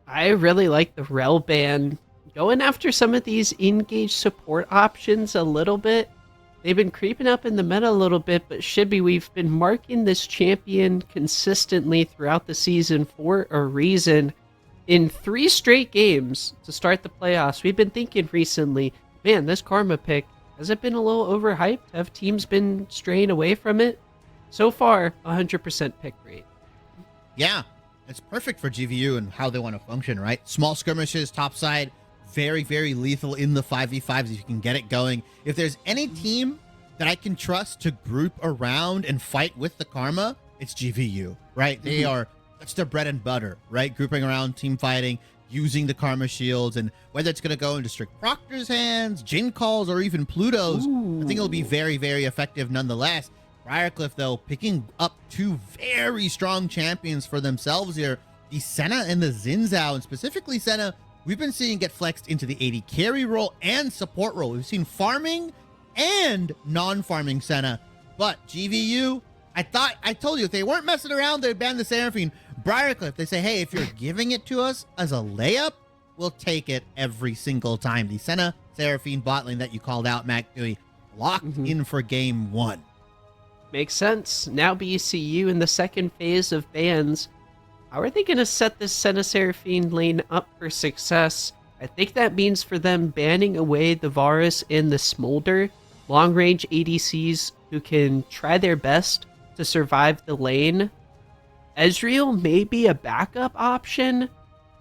I really like the Rel ban. Going after some of these engaged support options a little bit. They've been creeping up in the meta a little bit, but we've been marking this champion consistently throughout the season for a reason. In 3 straight games to start the playoffs, we've been thinking recently, man, this Karma pick, has it been a little overhyped? Have teams been straying away from it? So far, 100% pick rate. Yeah, it's perfect for GVU and how they want to function, right? Small skirmishes, topside, very, very lethal in the 5v5s if you can get it going. If there's any team that I can trust to group around and fight with the Karma, it's GVU, right? They are, that's their bread and butter, right? Grouping around, team fighting, using the Karma shields, and whether it's going to go into Strict Proctor's hands, Jinkall's, or even Pluto's, I think it'll be very, very effective nonetheless. Briarcliff, though, picking up 2 very strong champions for themselves here, the Senna and the Zinzao, and specifically Senna, we've been seeing get flexed into the 80 carry role and support role. We've seen farming and non-farming Senna, but GVU, I told you, if they weren't messing around, they'd ban the Seraphine. Briarcliff, they say, hey, if you're giving it to us as a layup, we'll take it every single time. The Senna Seraphine bot lane that you called out, Mac Dewey, locked in for game 1. Makes sense. Now BCU in the second phase of bans. How are they going to set this Senna Seraphine lane up for success? I think that means for them banning away the Varus and the Smolder, long-range ADCs who can try their best to survive the lane. Ezreal may be a backup option,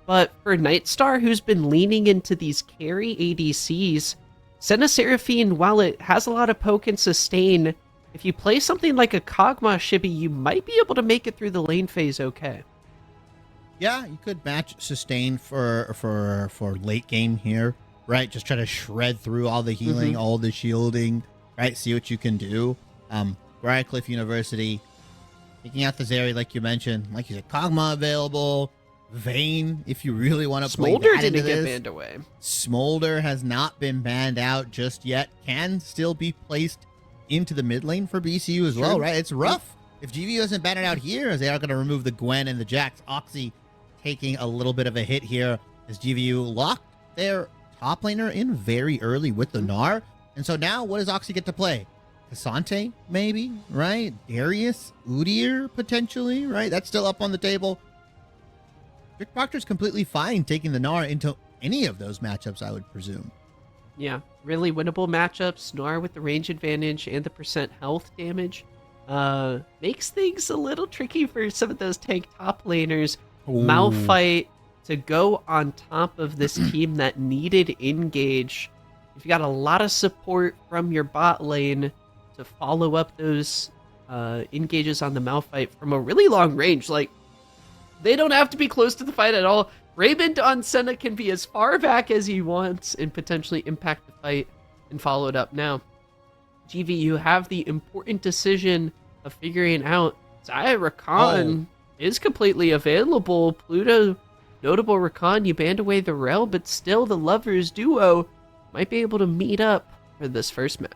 but for Nightstar, who's been leaning into these carry ADCs, Senna Seraphine, while it has a lot of poke and sustain, if you play something like a Kog'Maw Shibby, you might be able to make it through the lane phase okay. Yeah, you could match sustain for late game here, right? Just try to shred through all the healing, all the shielding, right? See what you can do. Briarcliff University, taking out the Zeri, like you mentioned. Like you said, Kog'Maw available. Vayne, if you really want to play Smolder that didn't into get this. banned away. Smolder has not been banned out just yet. Can still be placed into the mid lane for BCU as well, right? It's rough. If GVU hasn't banned it out here, as they are going to remove the Gwen and the Jax. Oxy taking a little bit of a hit here as GVU locked their top laner in very early with the Gnar. And so now, what does Oxy get to play? Cassante, maybe, right? Darius, Udyr, potentially, right? That's still up on the table. Rick Proctor's completely fine taking the Gnar into any of those matchups, I would presume. Yeah, really winnable matchups. Gnar with the range advantage and the percent health damage makes things a little tricky for some of those tank top laners. Malphite to go on top of this team that needed engage. You've got a lot of support from your bot lane to follow up those engages on the Malphite from a really long range. Like, they don't have to be close to the fight at all. Raymond on Senna can be as far back as he wants and potentially impact the fight and follow it up. Now, GVU have the important decision of figuring out Xayah Rakan is completely available. Pluto, notable Rakan, you banned away the Rel, but still the Lovers duo might be able to meet up for this first match.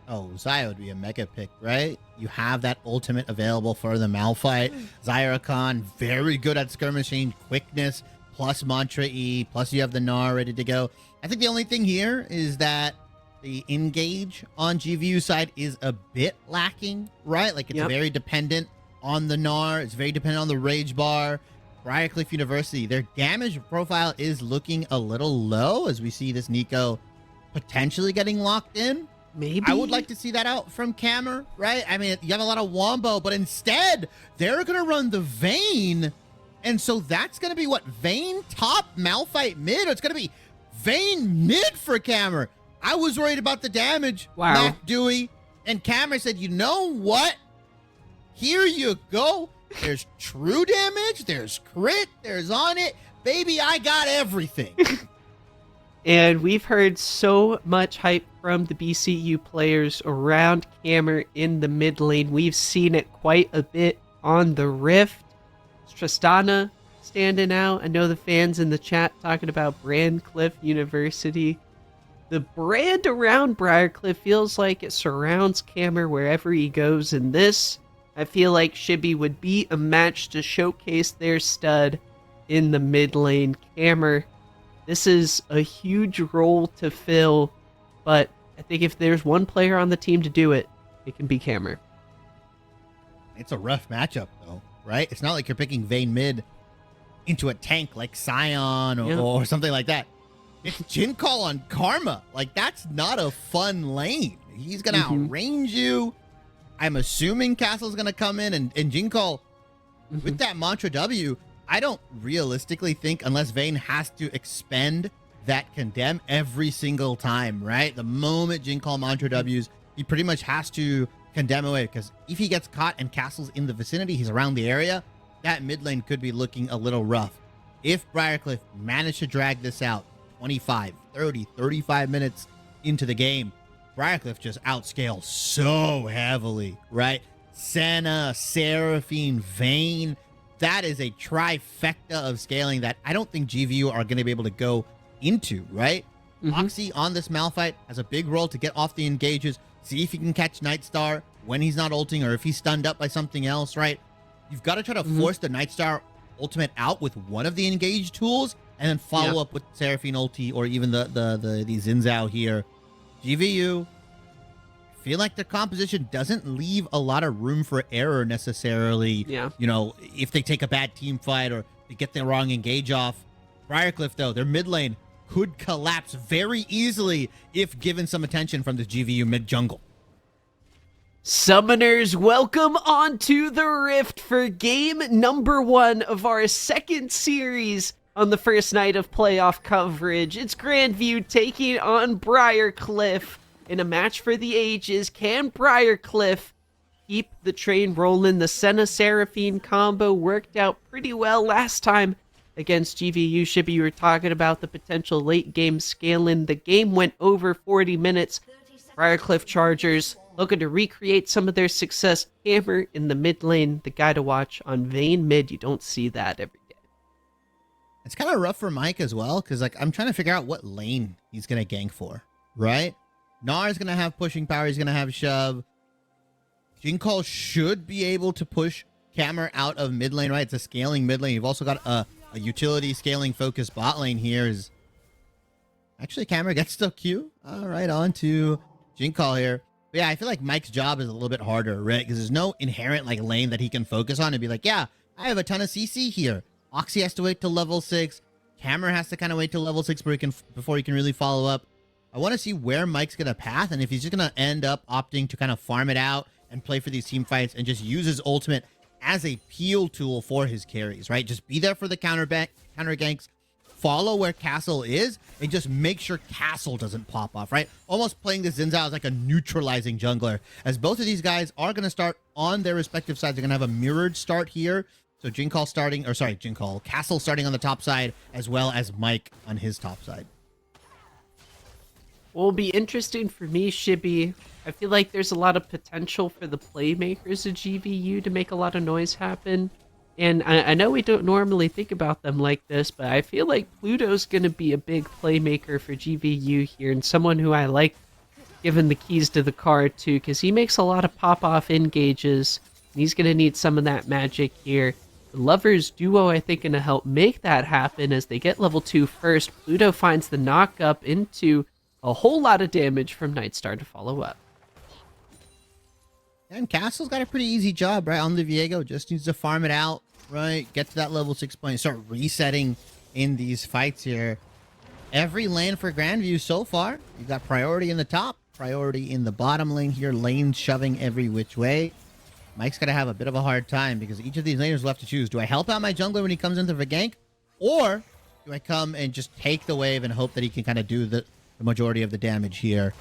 Oh, Xayah would be a mega pick, right? You have that ultimate available for the Malphite. Xayah Rakan, very good at skirmishing, quickness, plus Mantra E, plus you have the Gnar ready to go. I think the only thing here is that the engage on GVU side is a bit lacking, right? Like, it's very dependent on the Gnar. It's very dependent on the Rage Bar. Briarcliff University, their damage profile is looking a little low as we see this Nico potentially getting locked in. Maybe. I would like to see that out from Cammer, right? I mean, you have a lot of Wombo, but instead, they're going to run the Vayne. And so that's going to be what? Vayne top, Malphite mid? Or it's going to be Vayne mid for Cammer. I was worried about the damage. Wow. Mac Dewey. And Cammer said, you know what? Here you go. There's true damage. There's crit. There's on it. Baby, I got everything. And we've heard so much hype from the BCU players around Cammer in the mid lane. We've seen it quite a bit on the Rift. Tristana standing out. I know the fans in the chat talking about Briarcliff University. The brand around Briarcliff feels like it surrounds Cammer wherever he goes. And this, I feel like Shibby would be a match to showcase their stud in the mid lane. Cammer, this is a huge role to fill, but I think if there's one player on the team to do it, it can be Cammer. It's a rough matchup, though, right? It's not like you're picking Vayne mid into a tank like Scion or something like that. It's Jin Call on Karma. Like, that's not a fun lane. He's going to outrange you. I'm assuming Castle's going to come in and Jin Call with that Mantra W. I don't realistically think, unless Vayne has to expend that Condemn every single time, right? The moment Jin Call Mantra W's, he pretty much has to Condemn away, because if he gets caught and Castle's in the vicinity, he's around the area, that mid lane could be looking a little rough. If Briarcliff managed to drag this out 25, 30, 35 minutes into the game, Briarcliff just outscales so heavily, right? Senna, Seraphine, Vayne, that is a trifecta of scaling that I don't think GVU are going to be able to go into, right? Oxy on this Malphite has a big role to get off the engages, see if he can catch Nightstar when he's not ulting or if he's stunned up by something else, right? You've got to try to force the Nightstar ultimate out with one of the engaged tools and then follow up with Seraphine ulti or even the Xin Zhao here. GVU, feel like the composition doesn't leave a lot of room for error necessarily. You know, if they take a bad team fight or they get the wrong engage off. Briarcliff, though, their mid lane could collapse very easily if given some attention from the GVU mid jungle. Summoners, welcome onto the Rift for game number 1 of our second series on the first night of playoff coverage. It's Grandview taking on Briarcliff in a match for the ages. Can Briarcliff keep the train rolling? The Senna Seraphine combo worked out pretty well last time against GVU. Shibby, you were talking about the potential late game scaling. The game went over 40 minutes. Briarcliff Chargers looking to recreate some of their success. Hammer in the mid lane, the guy to watch on Vayne mid. You don't see that every day. It's kind of rough for Mike as well, because like I'm trying to figure out what lane he's going to gank for, right? Nar's going to have pushing power. He's going to have shove. Jinkall should be able to push Cammer out of mid lane, right? It's a scaling mid lane. You've also got a utility scaling focused bot lane here. Is actually Cammer gets the Q. All right, on to Jinkall here. But yeah, I feel like Mike's job is a little bit harder, right? Because there's no inherent like lane that he can focus on and be like, yeah, I have a ton of CC here. Oxy has to wait till level 6. Cammer has to kind of wait till level 6 before he can really follow up. I want to see where Mike's going to path and if he's just going to end up opting to kind of farm it out and play for these team fights and just use his ultimate as a peel tool for his carries, right? Just be there for the counter ganks, follow where Castle is, and just make sure Castle doesn't pop off, right? Almost playing the Xin Zhao as like a neutralizing jungler, as both of these guys are going to start on their respective sides. They're going to have a mirrored start here. So Castle starting on the top side, as well as Mike on his top side. Will be interesting for me, Shibby. I feel like there's a lot of potential for the playmakers of GVU to make a lot of noise happen. And I know we don't normally think about them like this, but I feel like Pluto's going to be a big playmaker for GVU here, and someone who I like giving the keys to the car to, because he makes a lot of pop-off engages. And he's going to need some of that magic here. The Lovers duo, I think, going to help make that happen as they get level 2 first. Pluto finds the knock-up into a whole lot of damage from Nightstar to follow up. And Castle's got a pretty easy job, right? On the Viego, just needs to farm it out. right? Get to that level 6 point, start resetting in these fights here. Every lane for Grandview so far, you got priority in the top, priority in the bottom lane here, lanes shoving every which way. Mike's going to have a bit of a hard time because each of these laners will have to choose. Do I help out my jungler when he comes into the gank? Or do I come and just take the wave and hope that he can kind of do the majority of the damage here?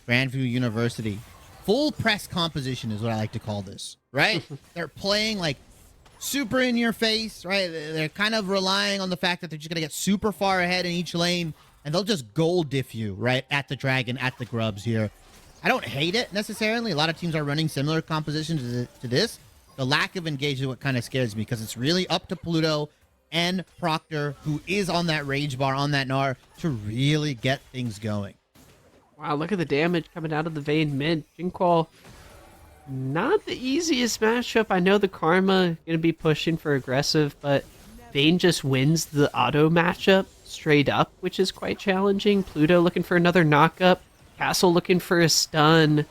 Grandview University. Full press composition is what I like to call this, right? They're playing like super in your face, right? They're kind of relying on the fact that they're just going to get super far ahead in each lane, and they'll just gold diff you, right? At the dragon, at the grubs here. I don't hate it necessarily. A lot of teams are running similar compositions to this. The lack of engagement is what kind of scares me because it's really up to Pluto and Proctor, who is on that rage bar, on that Gnar, to really get things going. Wow, look at the damage coming out of the Vayne mid. Jinqual, not the easiest matchup. I know the Karma going to be pushing for aggressive, but Vayne just wins the auto matchup straight up, which is quite challenging. Pluto looking for another knockup. Castle looking for a stun.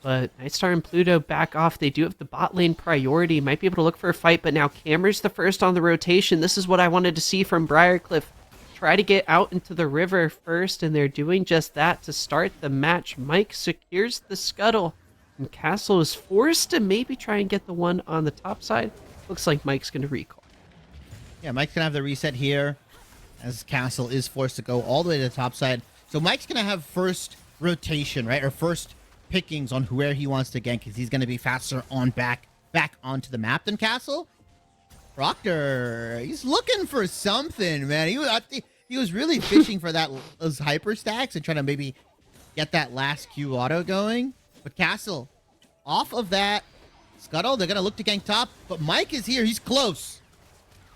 But Nightstar and Pluto back off. They do have the bot lane priority. Might be able to look for a fight, but now Cameron's the first on the rotation. This is what I wanted to see from Briarcliff. Try to get out into the river first, and they're doing just that to start the match. Mike secures the scuttle, and Castle is forced to maybe try and get the one on the top side. Looks like Mike's going to recall. Yeah, Mike's going to have the reset here, as Castle is forced to go all the way to the top side. So Mike's going to have first rotation, right, or first pickings on where he wants to gank, because he's going to be faster on back onto the map than Castle. Proctor, he's looking for something, man. He was really fishing for those hyper stacks and trying to maybe get that last Q auto going. But Castle, off of that scuttle, they're going to look to gank top. But Mike is here. He's close.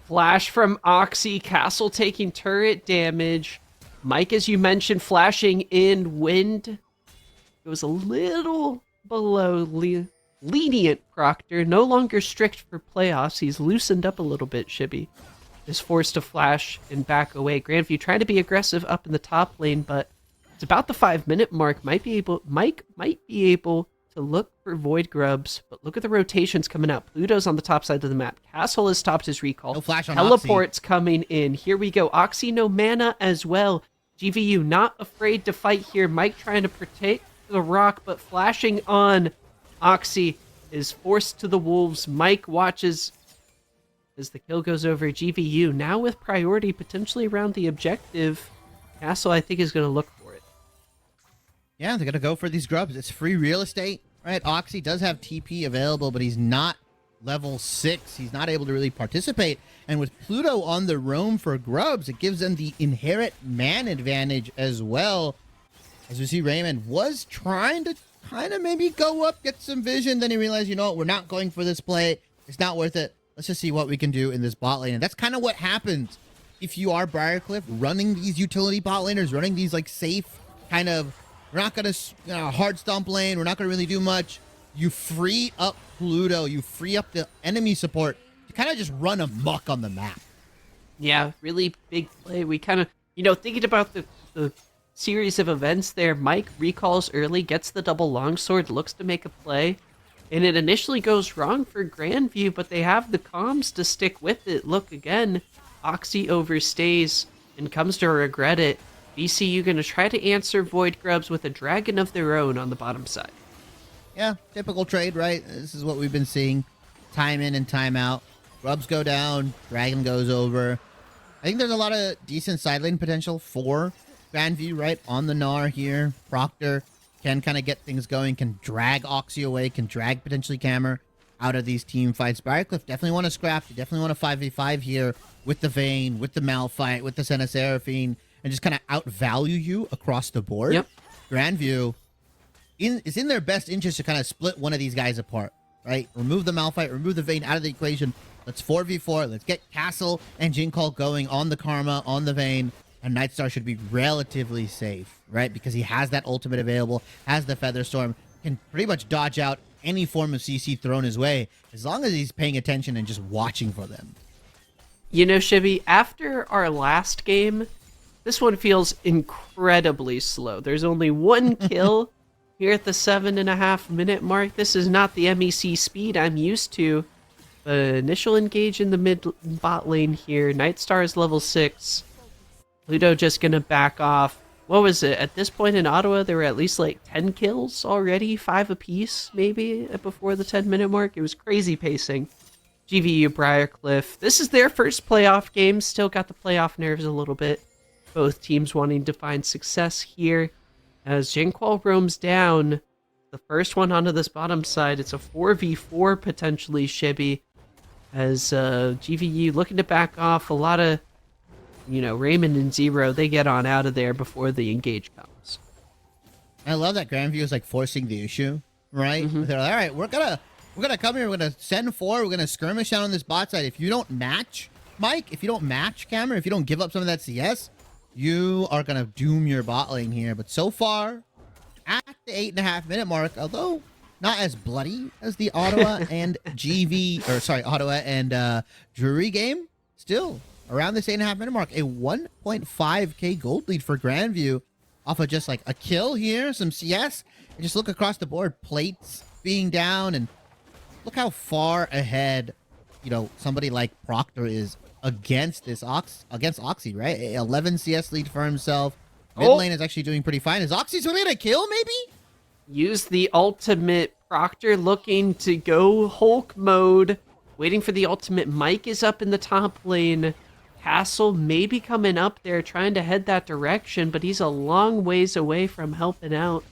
Flash from Oxy. Castle taking turret damage. Mike, as you mentioned, flashing in wind. It was a little below lenient Proctor. No longer strict for playoffs. He's loosened up a little bit, Shibby. Is forced to flash and back away. Grandview trying to be aggressive up in the top lane, but it's about the 5-minute mark. Mike might be able to look for Void Grubs, but look at the rotations coming out. Pluto's on the top side of the map. Castle has stopped his recall. No flash on Teleport's Oxy. Coming in. Here we go. Oxy, no mana as well. GVU not afraid to fight here. Mike trying to protect the rock, but flashing on Oxy is forced to the wolves. Mike watches as the kill goes over. GVU now with priority potentially around the objective. Castle, I think, is going to look for it. Yeah, they're going to go for these grubs. It's free real estate, right? Oxy does have TP available, but he's not level 6. He's not able to really participate. And with Pluto on the roam for grubs, it gives them the inherent man advantage as well. As we see, Raymond was trying to kind of maybe go up, get some vision. Then he realized, you know what, we're not going for this play. It's not worth it. Let's just see what we can do in this bot lane. And that's kind of what happens if you are Briarcliff, running these utility bot laners, running these like safe kind of, we're not going to hard stomp lane. We're not going to really do much. You free up Pluto. You free up the enemy support to kind of just run amok on the map. Yeah, really big play. We kind of, thinking about the series of events there, Mike recalls early, gets the double longsword, looks to make a play. And it initially goes wrong for Grandview, but they have the comms to stick with it. Look again, Oxy overstays and comes to regret it. VCU going to try to answer Void Grubs with a dragon of their own on the bottom side. Yeah, typical trade, right? This is what we've been seeing time in and time out. Grubs go down, dragon goes over. I think there's a lot of decent side lane potential for Grandview, right? On the Gnar here. Proctor can kind of get things going, can drag Oxy away, can drag potentially Cammer out of these team fights. Briarcliff definitely want to scrap. You definitely want a 5v5 here with the Vayne, with the Malphite, with the Senna Seraphine, and just kind of outvalue you across the board. Yep. Grandview, it's in their best interest to kind of split one of these guys apart, right? Remove the Malphite, remove the Vayne out of the equation. Let's 4v4. Let's get Castle and Jinqual going on the Karma, on the Vayne. And Nightstar should be relatively safe, right? Because he has that ultimate available, has the Featherstorm, can pretty much dodge out any form of CC thrown his way, as long as he's paying attention and just watching for them. Shibby, after our last game, this one feels incredibly slow. There's only one kill here at the 7.5 minute mark. This is not the MEC speed I'm used to. But initial engage in the mid bot lane here. Nightstar is level 6. Pluto just gonna back off. What was it? At this point in Ottawa, there were at least like 10 kills already, 5 apiece maybe before the 10-minute mark. It was crazy pacing. GVU Briar. This is their first playoff game. Still got the playoff nerves a little bit. Both teams wanting to find success here. As Jinqual roams down, the first one onto this bottom side. It's a 4v4 potentially, Shibby. As GVU looking to back off. A lot of, Raymond and Zero, they get on out of there before the engage comes. I love that Grandview is like forcing the issue, right? They're like, all right, we're gonna come here, we're gonna send 4, we're gonna skirmish out on this bot side. If you don't match, Mike, if you don't match Cameron, if you don't give up some of that CS, you are gonna doom your bot lane here. But so far, at the 8.5-minute mark, although not as bloody as the Ottawa and Ottawa and Drury game, still around this 8.5-minute mark, a 1.5k gold lead for Grandview off of just like a kill here, some CS, and just look across the board, plates being down, and look how far ahead, somebody like Proctor is against this against Oxy, right? 11 CS lead for himself. Mid lane is actually doing pretty fine. Is Oxy's going to get a kill, maybe? Use the ultimate. Proctor looking to go Hulk mode. Waiting for the ultimate. Mike is up in the top lane. Castle maybe coming up there, trying to head that direction, but he's a long ways away from helping out.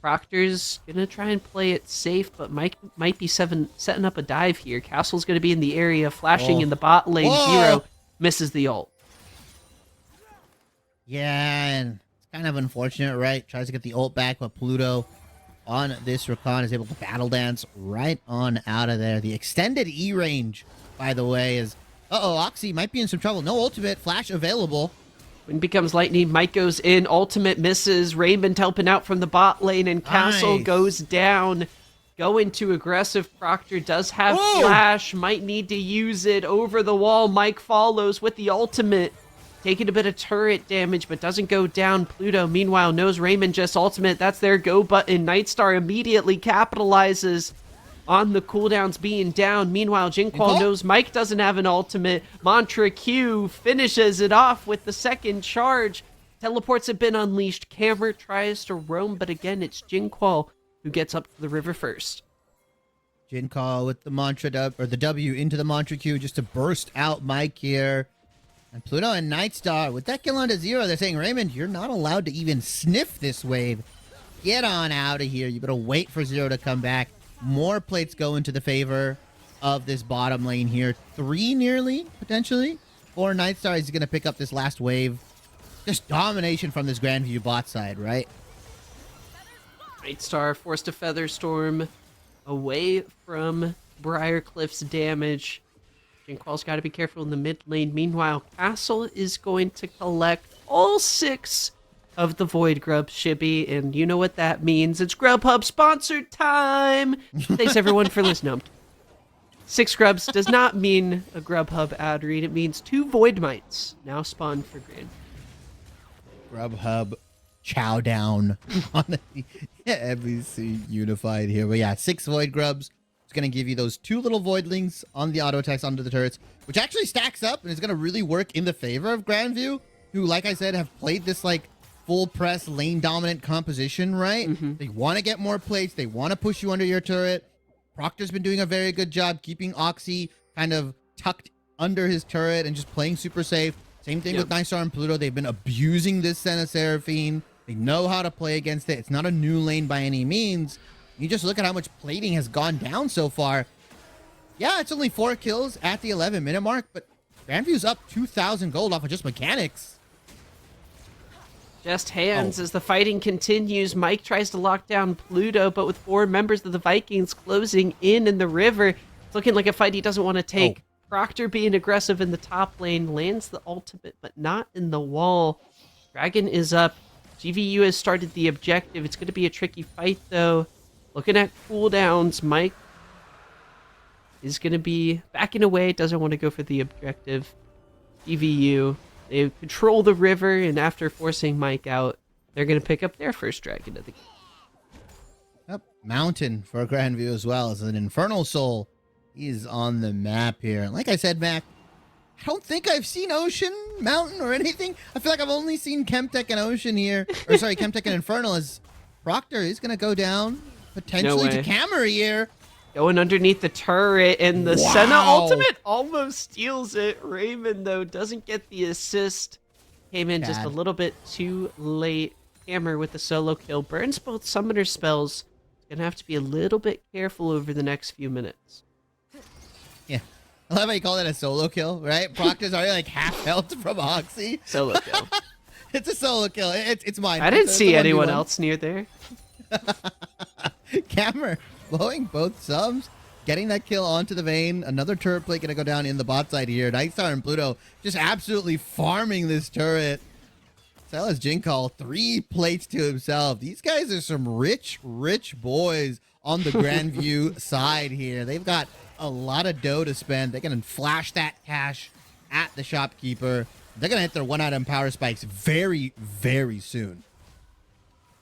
Proctor's going to try and play it safe, but Mike might be setting up a dive here. Castle's going to be in the area, flashing in the bot lane. Zero misses the ult. Yeah, and it's kind of unfortunate, right? Tries to get the ult back, but Pluto on this Rakan is able to battle dance right on out of there. The extended E range, by the way, is... Oxy might be in some trouble. No ultimate, flash available. When becomes lightning, Mike goes in, ultimate misses. Raymond helping out from the bot lane, and Castle goes down. Going too aggressive. Proctor does have flash, might need to use it over the wall. Mike follows with the ultimate. Taking a bit of turret damage, but doesn't go down. Pluto, meanwhile, knows Raymond just ultimate. That's their go button. Nightstar immediately capitalizes on the cooldowns being down. Meanwhile, Jinqual knows Mike doesn't have an ultimate. Mantra Q finishes it off with the second charge. Teleports have been unleashed. Camera tries to roam, but again, it's Jinqual who gets up to the river first. Jinqual with the Mantra the W into the Mantra Q just to burst out Mike here. And Pluto and Nightstar with that kill onto Zero, they're saying, Raymond, you're not allowed to even sniff this wave. Get on out of here. You better wait for Zero to come back. More plates go into the favor of this bottom lane here. 3 nearly, potentially, for Nightstar. He's going to pick up this last wave. Just domination from this Grandview bot side, right? Nightstar forced to Featherstorm away from Briarcliff's damage. Jinqual's got to be careful in the mid lane. Meanwhile, Castle is going to collect all 6 of the Void Grub, Shibby, and you know what that means. It's Grubhub sponsored time! Thanks everyone for listening. 6 Grubs does not mean a Grubhub ad read. It means 2 Void Mites now spawned for Grand. Grubhub chow down on the MEC Unified here. But yeah, 6 Void Grubs. It's going to give you those 2 little Voidlings on the auto attacks onto the turrets, which actually stacks up and is going to really work in the favor of Grandview, who, like I said, have played this like full press lane dominant composition, right? They want to get more plates. They want to push you under your turret. Proctor's been doing a very good job keeping Oxy kind of tucked under his turret and just playing super safe. Same thing with Nightstar and Pluto. They've been abusing this Senna Seraphine. They know how to play against it. It's not a new lane by any means. You just look at how much plating has gone down so far. Yeah, it's only 4 kills at the 11-minute mark, but Grandview's up 2,000 gold off of just mechanics. Just hands as the fighting continues. Mike tries to lock down Pluto, but with 4 members of the Vikings closing in the river, it's looking like a fight he doesn't want to take. Proctor being aggressive in the top lane, lands the ultimate, but not in the wall. Dragon is up. GVU has started the objective. It's going to be a tricky fight, though. Looking at cooldowns, Mike is going to be backing away. Doesn't want to go for the objective. GVU, they control the river, and after forcing Mike out, they're going to pick up their first dragon of the game. Yep, Mountain for Grandview as well as an Infernal Soul He's on the map here. And like I said, Mac, I don't think I've seen Ocean, Mountain, or anything. I feel like I've only seen Chemtech and Ocean here. Or sorry, Chemtech and Infernal. As Proctor is going to go down potentially to Camera here. Going underneath the turret, and the Senna ultimate almost steals it. Raymond, though, doesn't get the assist. Came in just a little bit too late. Hammer with the solo kill. Burns both summoner spells. Gonna have to be a little bit careful over the next few minutes. Yeah. I love how you call that a solo kill, right? Proctor's already like half health from Oxy. Solo kill. It's a solo kill. It's mine. I didn't see anyone else near there. Camera blowing both subs, getting that kill onto the vein. Another turret plate gonna go down in the bot side here. Nightstar and Pluto just absolutely farming this turret. Silas Jinkall, 3 plates to himself. These guys are some rich boys on the Grandview side here. They've got a lot of dough to spend. They're gonna flash that cash at the shopkeeper. They're gonna hit their 1-item power spikes very soon.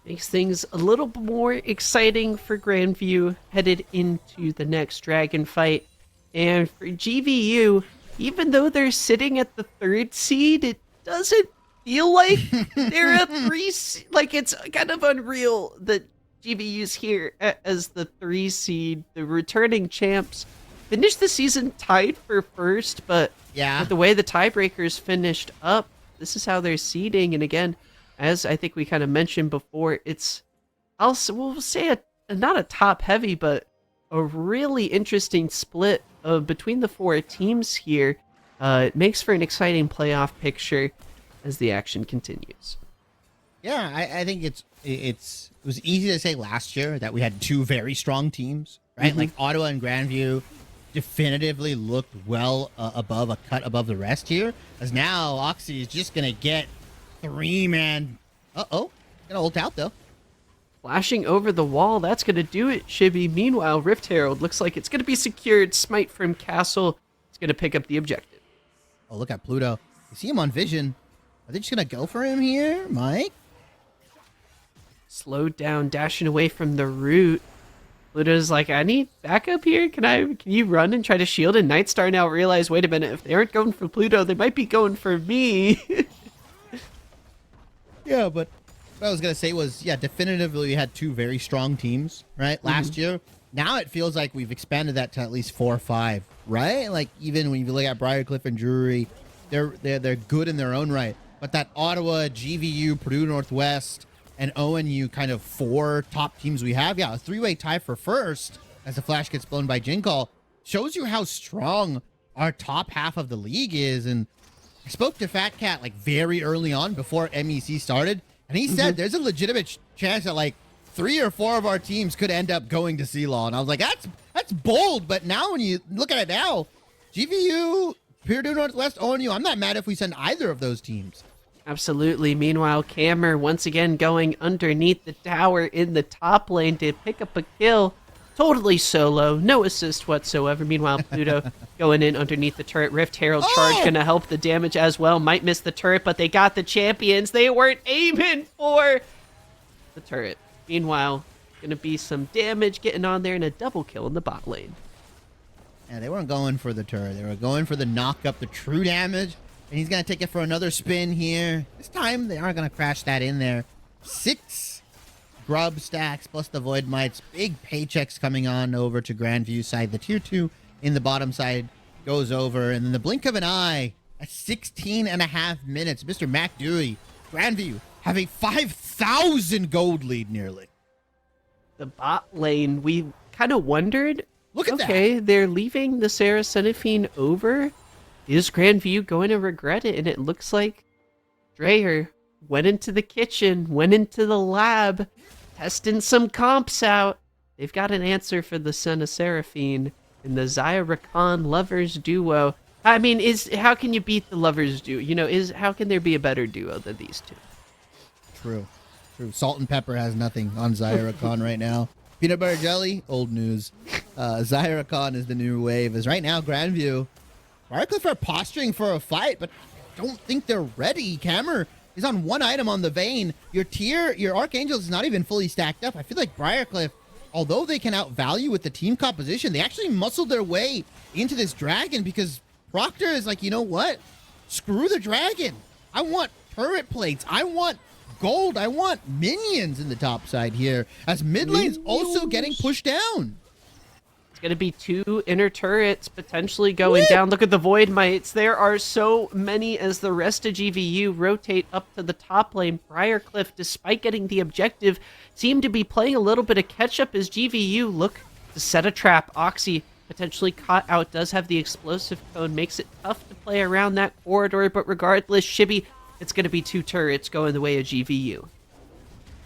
Makes things a little more exciting for Grandview headed into the next Dragon fight. And for GVU, even though they're sitting at the 3rd seed, it doesn't feel like they're a 3 seed. Like, it's kind of unreal that GVU's here as the 3 seed. The returning champs finished the season tied for 1st, but with the way the tiebreakers finished up, this is how they're seeding. And again, as I think we kind of mentioned before, it's we'll say not a top heavy, but a really interesting split between the 4 teams here. It makes for an exciting playoff picture as the action continues. Yeah, I think it was easy to say last year that we had 2 very strong teams, right? Like Ottawa and Grandview definitively looked well above a cut above the rest here, as now Oxy is just gonna get 3-man. Gonna ult out though. Flashing over the wall, that's gonna do it, Shibby. Meanwhile, Rift Herald looks like it's gonna be secured. Smite from Castle is gonna pick up the objective. Oh, look at Pluto. You see him on vision. Are they just gonna go for him here, Mike? Slowed down, dashing away from the root. Pluto's like, I need backup here. Can you run and try to shield? And Nightstar now realize, wait a minute, if they aren't going for Pluto, they might be going for me. Yeah, but what I was going to say was, definitively we had 2 very strong teams, right? Last year. Now it feels like we've expanded that to at least 4 or 5, right? Like, even when you look at Briar, Cliff, and Drury, they're good in their own right. But that Ottawa, GVU, Purdue Northwest, and ONU kind of 4 top teams we have, a 3-way tie for 1st as the flash gets blown by Jinkall, shows you how strong our top half of the league is. And I spoke to Fat Cat like very early on before MEC started, and he said there's a legitimate chance that like 3 or 4 of our teams could end up going to C-Law. And I was like, that's bold. But now when you look at it now, GVU, Purdue Northwest, ONU, I'm not mad if we send either of those teams. Absolutely. Meanwhile, Cammer once again going underneath the tower in the top lane to pick up a kill. Totally solo, no assist whatsoever. Meanwhile, Pluto going in underneath the turret. Rift Herald charge gonna help the damage as well. Might miss the turret, but they got the champions. They weren't aiming for the turret. Meanwhile, gonna be some damage getting on there and a double kill in the bot lane. Yeah, they weren't going for the turret. They were going for the knock up, the true damage. And he's going to take it for another spin here. This time, they aren't going to crash that in there. 6 grub stacks plus the Void Mites. Big paychecks coming on over to Grandview side. The tier 2 in the bottom side goes over. And then the blink of an eye at 16.5 minutes. Mr. Mac Drury, Grandview, have a 5,000 gold lead nearly. The bot lane, we kind of wondered. Look at that. Okay, they're leaving the Sarah Seraphine over. Is Grandview going to regret it? And it looks like Dreyer went into the kitchen, went into the lab, testing some comps out. They've got an answer for the Senna Seraphine and the Zaya Rakan lovers duo. I mean, how can you beat the lovers duo? How can there be a better duo than these 2? True. Salt and Pepper has nothing on Zaya Rakan right now. Peanut Butter Jelly, old news. Zaya Rakan is the new wave. As right now, Grandview, Briarcliff are posturing for a fight, but I don't think they're ready. Cammer is on 1 item on the vein. Your Archangel is not even fully stacked up. I feel like Briarcliff although they can outvalue with the team composition, they actually muscled their way into this dragon because Proctor is like, you know what? Screw the dragon. I want turret plates. I want gold. I want minions in the top side here as mid lane's also getting pushed down. It's going to be 2 inner turrets potentially going down. Look at the Void Mites. There are so many as the rest of GVU rotate up to the top lane. Briarcliff, despite getting the objective, seem to be playing a little bit of catch-up as GVU look to set a trap. Oxy potentially caught out, does have the explosive cone, makes it tough to play around that corridor, but regardless, Shibby, it's going to be 2 turrets going the way of GVU.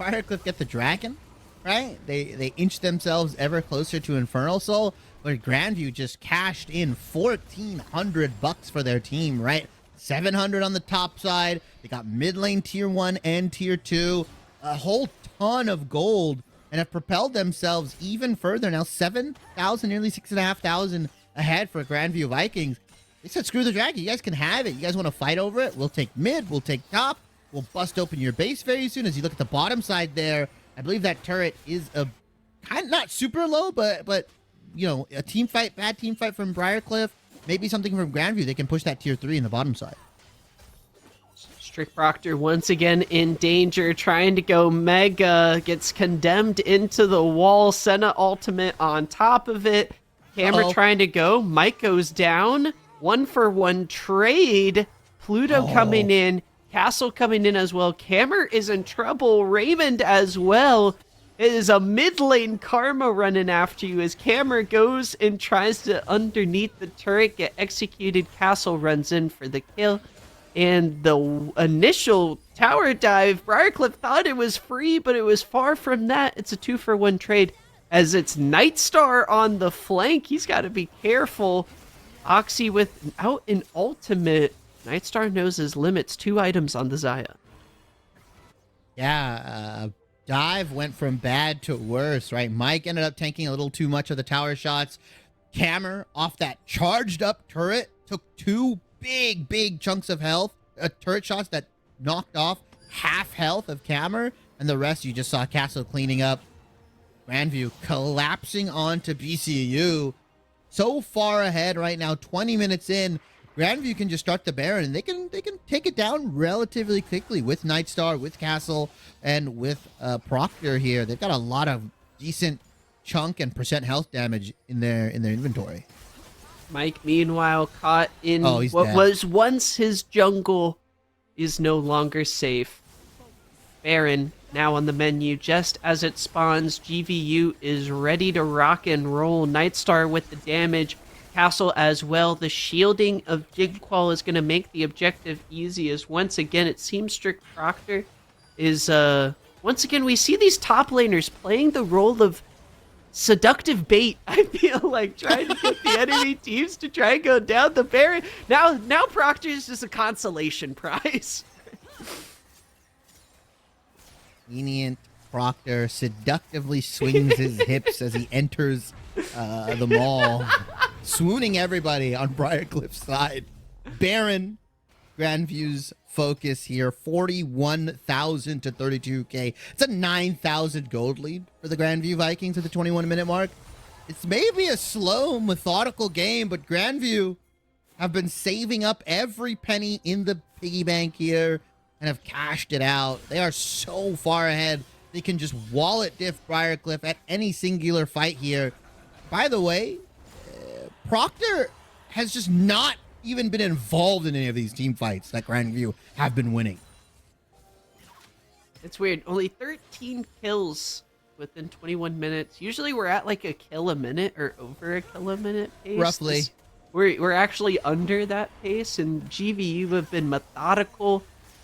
Briarcliff get the dragon, right? They inch themselves ever closer to Infernal Soul, but Grandview just cashed in $1,400 for their team, right? 700 on the top side. They got mid lane tier 1 and tier 2, a whole ton of gold, and have propelled themselves even further. Now 7,000, nearly 6,500 ahead for Grandview Vikings. They said, screw the dragon. You guys can have it. You guys want to fight over it? We'll take mid. We'll take top. We'll bust open your base very soon. As you look at the bottom side there, I believe that turret is a kind of not super low, but you know, a team fight, bad team fight from Briarcliff. Maybe something from Grandview. They can push that tier 3 in the bottom side. Strict Proctor once again in danger, trying to go mega, gets condemned into the wall. Senna ultimate on top of it. Camera trying to go. Mike goes down. 1-for-1 trade. Pluto coming in. Castle coming in as well. Camera is in trouble. Raymond as well. It is a mid lane karma running after you as Camera goes and tries to underneath the turret get executed. Castle runs in for the kill. And the initial tower dive, Briarcliff thought it was free, but it was far from that. It's a 2-for-1 trade as it's Nightstar on the flank. He's got to be careful. Oxy without an ultimate. Nightstar knows his limits. 2 items on the Xayah. Yeah, dive went from bad to worse, right? Mike ended up tanking a little too much of the tower shots. Camera off that charged up turret took 2 big chunks of health, turret shots that knocked off half health of Camera, and the rest you just saw Castle cleaning up. Grandview collapsing onto BCU. So far ahead right now, 20 minutes in, Grandview can just start the Baron, and they can take it down relatively quickly with Nightstar, with Castle, and with Proctor here. They've got a lot of decent chunk and percent health damage in their inventory. Mike, meanwhile, caught in what dead. was once his jungle is no longer safe. Baron now on the menu just as it spawns. GVU is ready to rock and roll. Nightstar with the damage. Castle as well. The shielding of Jigqual is going to make the objective easy as once again it seems Strict Proctor is once again we see these top laners playing the role of seductive bait. I feel like trying to get the enemy teams to try and go down the Baron. Now Proctor is just a consolation prize. Lenient Proctor seductively swings his hips as he enters the mall, swooning everybody on Briarcliff's side. Baron, Grandview's focus here, 41,000 to 32K. It's a 9,000 gold lead for the Grandview Vikings at the 21-minute mark. It's maybe a slow, methodical game, but Grandview have been saving up every penny in the piggy bank here and have cashed it out. They are so far ahead. They can just wallet diff Briarcliff at any singular fight here. By the way, Proctor has just not even been involved in any of these team fights that Grandview have been winning. It's weird. Only 13 kills within 21 minutes. Usually we're at like a kill a minute or over a kill a minute pace. Roughly. We're actually under that pace, and GVU have been methodical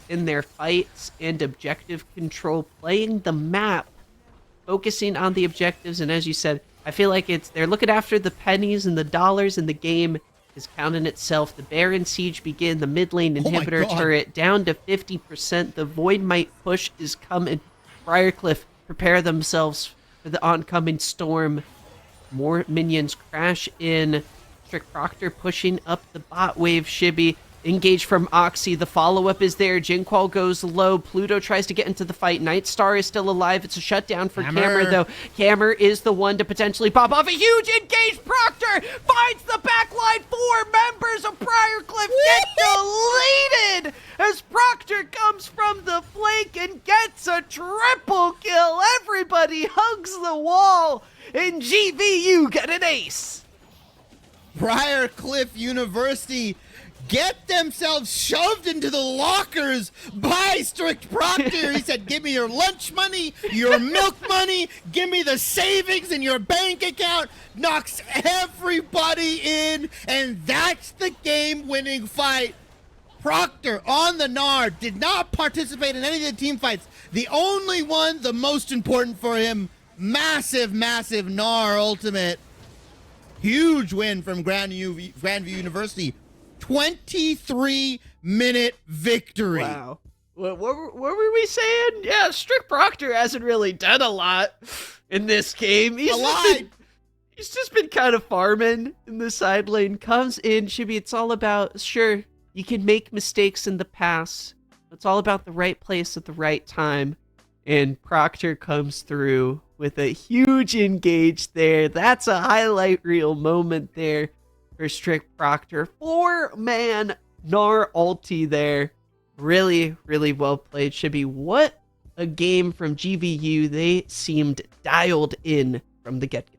in their fights and objective control, playing the map, focusing on the objectives, and as you said, I feel like they're looking after the pennies and the dollars, and the game is counting itself. The Baron Siege begin, the mid lane inhibitor turret down to 50%. The Void Might push is coming. Briarcliff prepare themselves for the oncoming storm. More minions crash in. Strict Proctor pushing up the bot wave. Shibby engage from Oxy. The follow-up is there. Jinqual goes low. Pluto tries to get into the fight. Nightstar is still alive. It's a shutdown for Cammer, though. Cammer is the one to potentially pop off. A huge engage. Proctor finds the backline. 4 members of Briar get deleted as Proctor comes from the flank and gets a triple kill. Everybody hugs the wall, and GVU get an ace. Briar University get themselves shoved into the lockers by Strict Proctor. He said, give me your lunch money, your milk money, give me the savings in your bank account. Knocks everybody in, and that's the game-winning fight. Proctor on the Gnar did not participate in any of the team fights. The only one, the most important for him, massive Gnar ultimate. Huge win from Grandview University. 23-minute victory. Wow. What were we saying? Yeah, Strict Proctor hasn't really done a lot in this game. He's just been kind of farming in the side lane. Comes in, Chibi, it's all about, sure, you can make mistakes in the past. It's all about the right place at the right time. And Proctor comes through with a huge engage there. That's a highlight reel moment there for Strict Proctor. 4-man Gnar ulti there. Really, really well played, Chibi. What a game from GVU. They seemed dialed in from the get-go.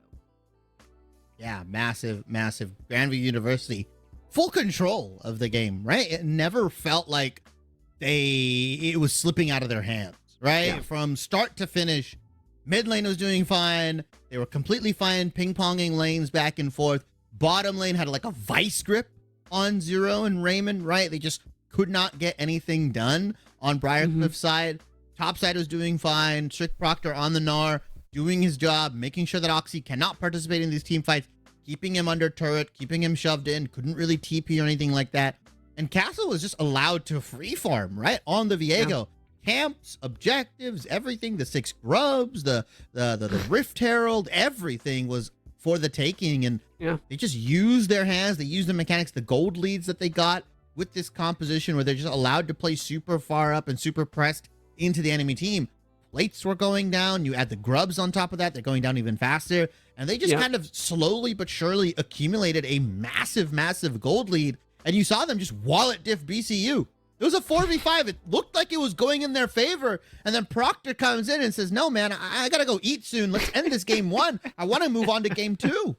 Yeah, massive. Grandview University, full control of the game, right? It never felt like it was slipping out of their hands, right? Yeah. From start to finish, mid lane was doing fine. They were completely fine ping-ponging lanes back and forth. Bottom lane had like a vice grip on Zero and Raymond, right? They just could not get anything done on Briarcliff's side. Top side was doing fine. Strict Proctor on the Gnar, doing his job, making sure that Oxy cannot participate in these team fights, keeping him under turret, keeping him shoved in, couldn't really TP or anything like that. And Castle was just allowed to free farm, right? On the Viego. Yeah. Camps, objectives, everything, the 6 grubs, the Rift Herald, everything was for the taking. And they just used their hands, they used the mechanics, the gold leads that they got with this composition where they're just allowed to play super far up and super pressed into the enemy team. Plates were going down. You add the grubs on top of that, they're going down even faster. And they just kind of slowly but surely accumulated a massive gold lead. And you saw them just wallet diff BCU. It was a 4v5. It looked like it was going in their favor. And then Proctor comes in and says, no, man, I got to go eat soon. Let's end this game 1. I want to move on to game 2.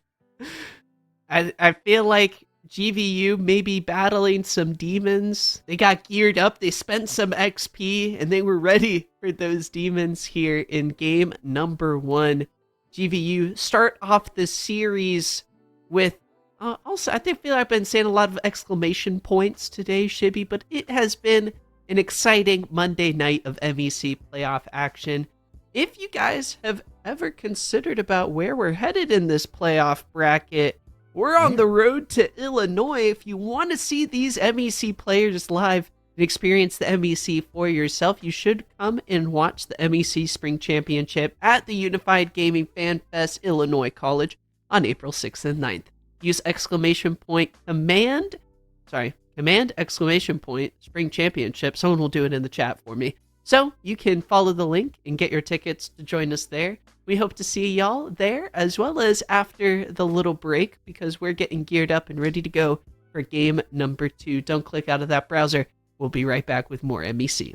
I feel like GVU may be battling some demons. They got geared up. They spent some XP and they were ready for those demons here in game number 1. GVU start off the series with also, I feel like I've been saying a lot of exclamation points today, Shibby, but it has been an exciting Monday night of MEC playoff action. If you guys have ever considered about where we're headed in this playoff bracket, we're on the road to Illinois. If you want to see these MEC players live and experience the MEC for yourself, you should come and watch the MEC Spring Championship at the Unified Gaming Fan Fest Illinois College on April 6th and 9th. Use command exclamation point Spring Championship. Someone will do it in the chat for me. So you can follow the link and get your tickets to join us there. We hope to see y'all there as well as after the little break because we're getting geared up and ready to go for game number 2. Don't click out of that browser. We'll be right back with more MEC.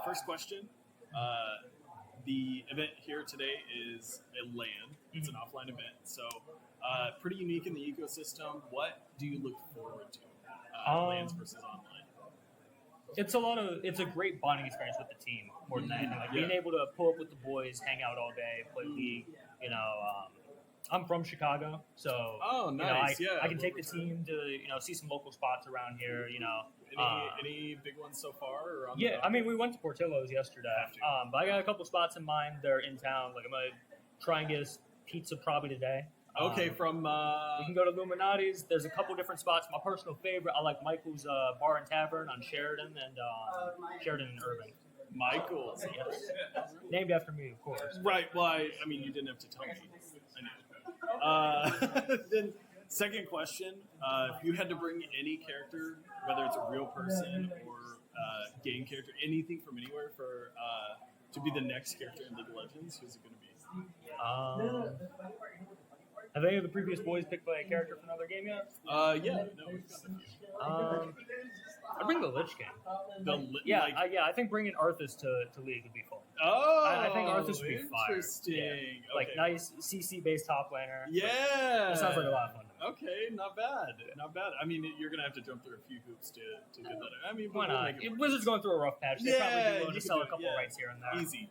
first question. The event here today is a LAN. It's an offline event, so pretty unique in the ecosystem. What do you look forward to? LANs versus online. It's a great bonding experience with the team more than anything. Like being able to pull up with the boys, hang out all day, play League. You know, I'm from Chicago, so nice. I can take the team to see some local spots around here. Any big ones so far? Or on I mean, we went to Portillo's yesterday, but I got a couple spots in mind. They're in town. Like I'm gonna try and get us pizza probably today. Okay, from we can go to Illuminati's. There's a couple different spots. My personal favorite, I like Michael's Bar and Tavern on Sheridan and Sheridan and Irving. Michael's, yes, named after me, of course. Right. Well, I mean, you didn't have to tell me. I know. Then, second question: if you had to bring any character, whether it's a real person or game character, anything from anywhere, for to be the next character in League of Legends, who's it going to be? Have any of the previous boys picked a character from another game yet? Yeah. No, we've got a few. I bring the Lich King. I think bringing Arthas to League would be fun. Oh, I think Arthas would be fire. Interesting. Yeah. Like nice CC based top laner. Yeah, that sounds like a lot of fun. Okay, not bad. I mean, you're gonna have to jump through a few hoops to get that. I mean, why not? Wizards going through a rough patch. They probably be willing to sell a couple rights here and there. Easy.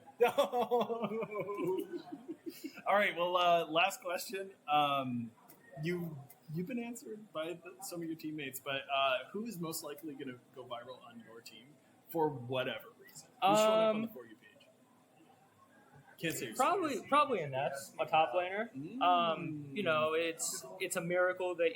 All right. Well, last question. You've been answered by some of your teammates, but who is most likely going to go viral on your team for whatever reason? Who's showing up on the For You page? Can't say probably a Nets, my top laner. It's a miracle that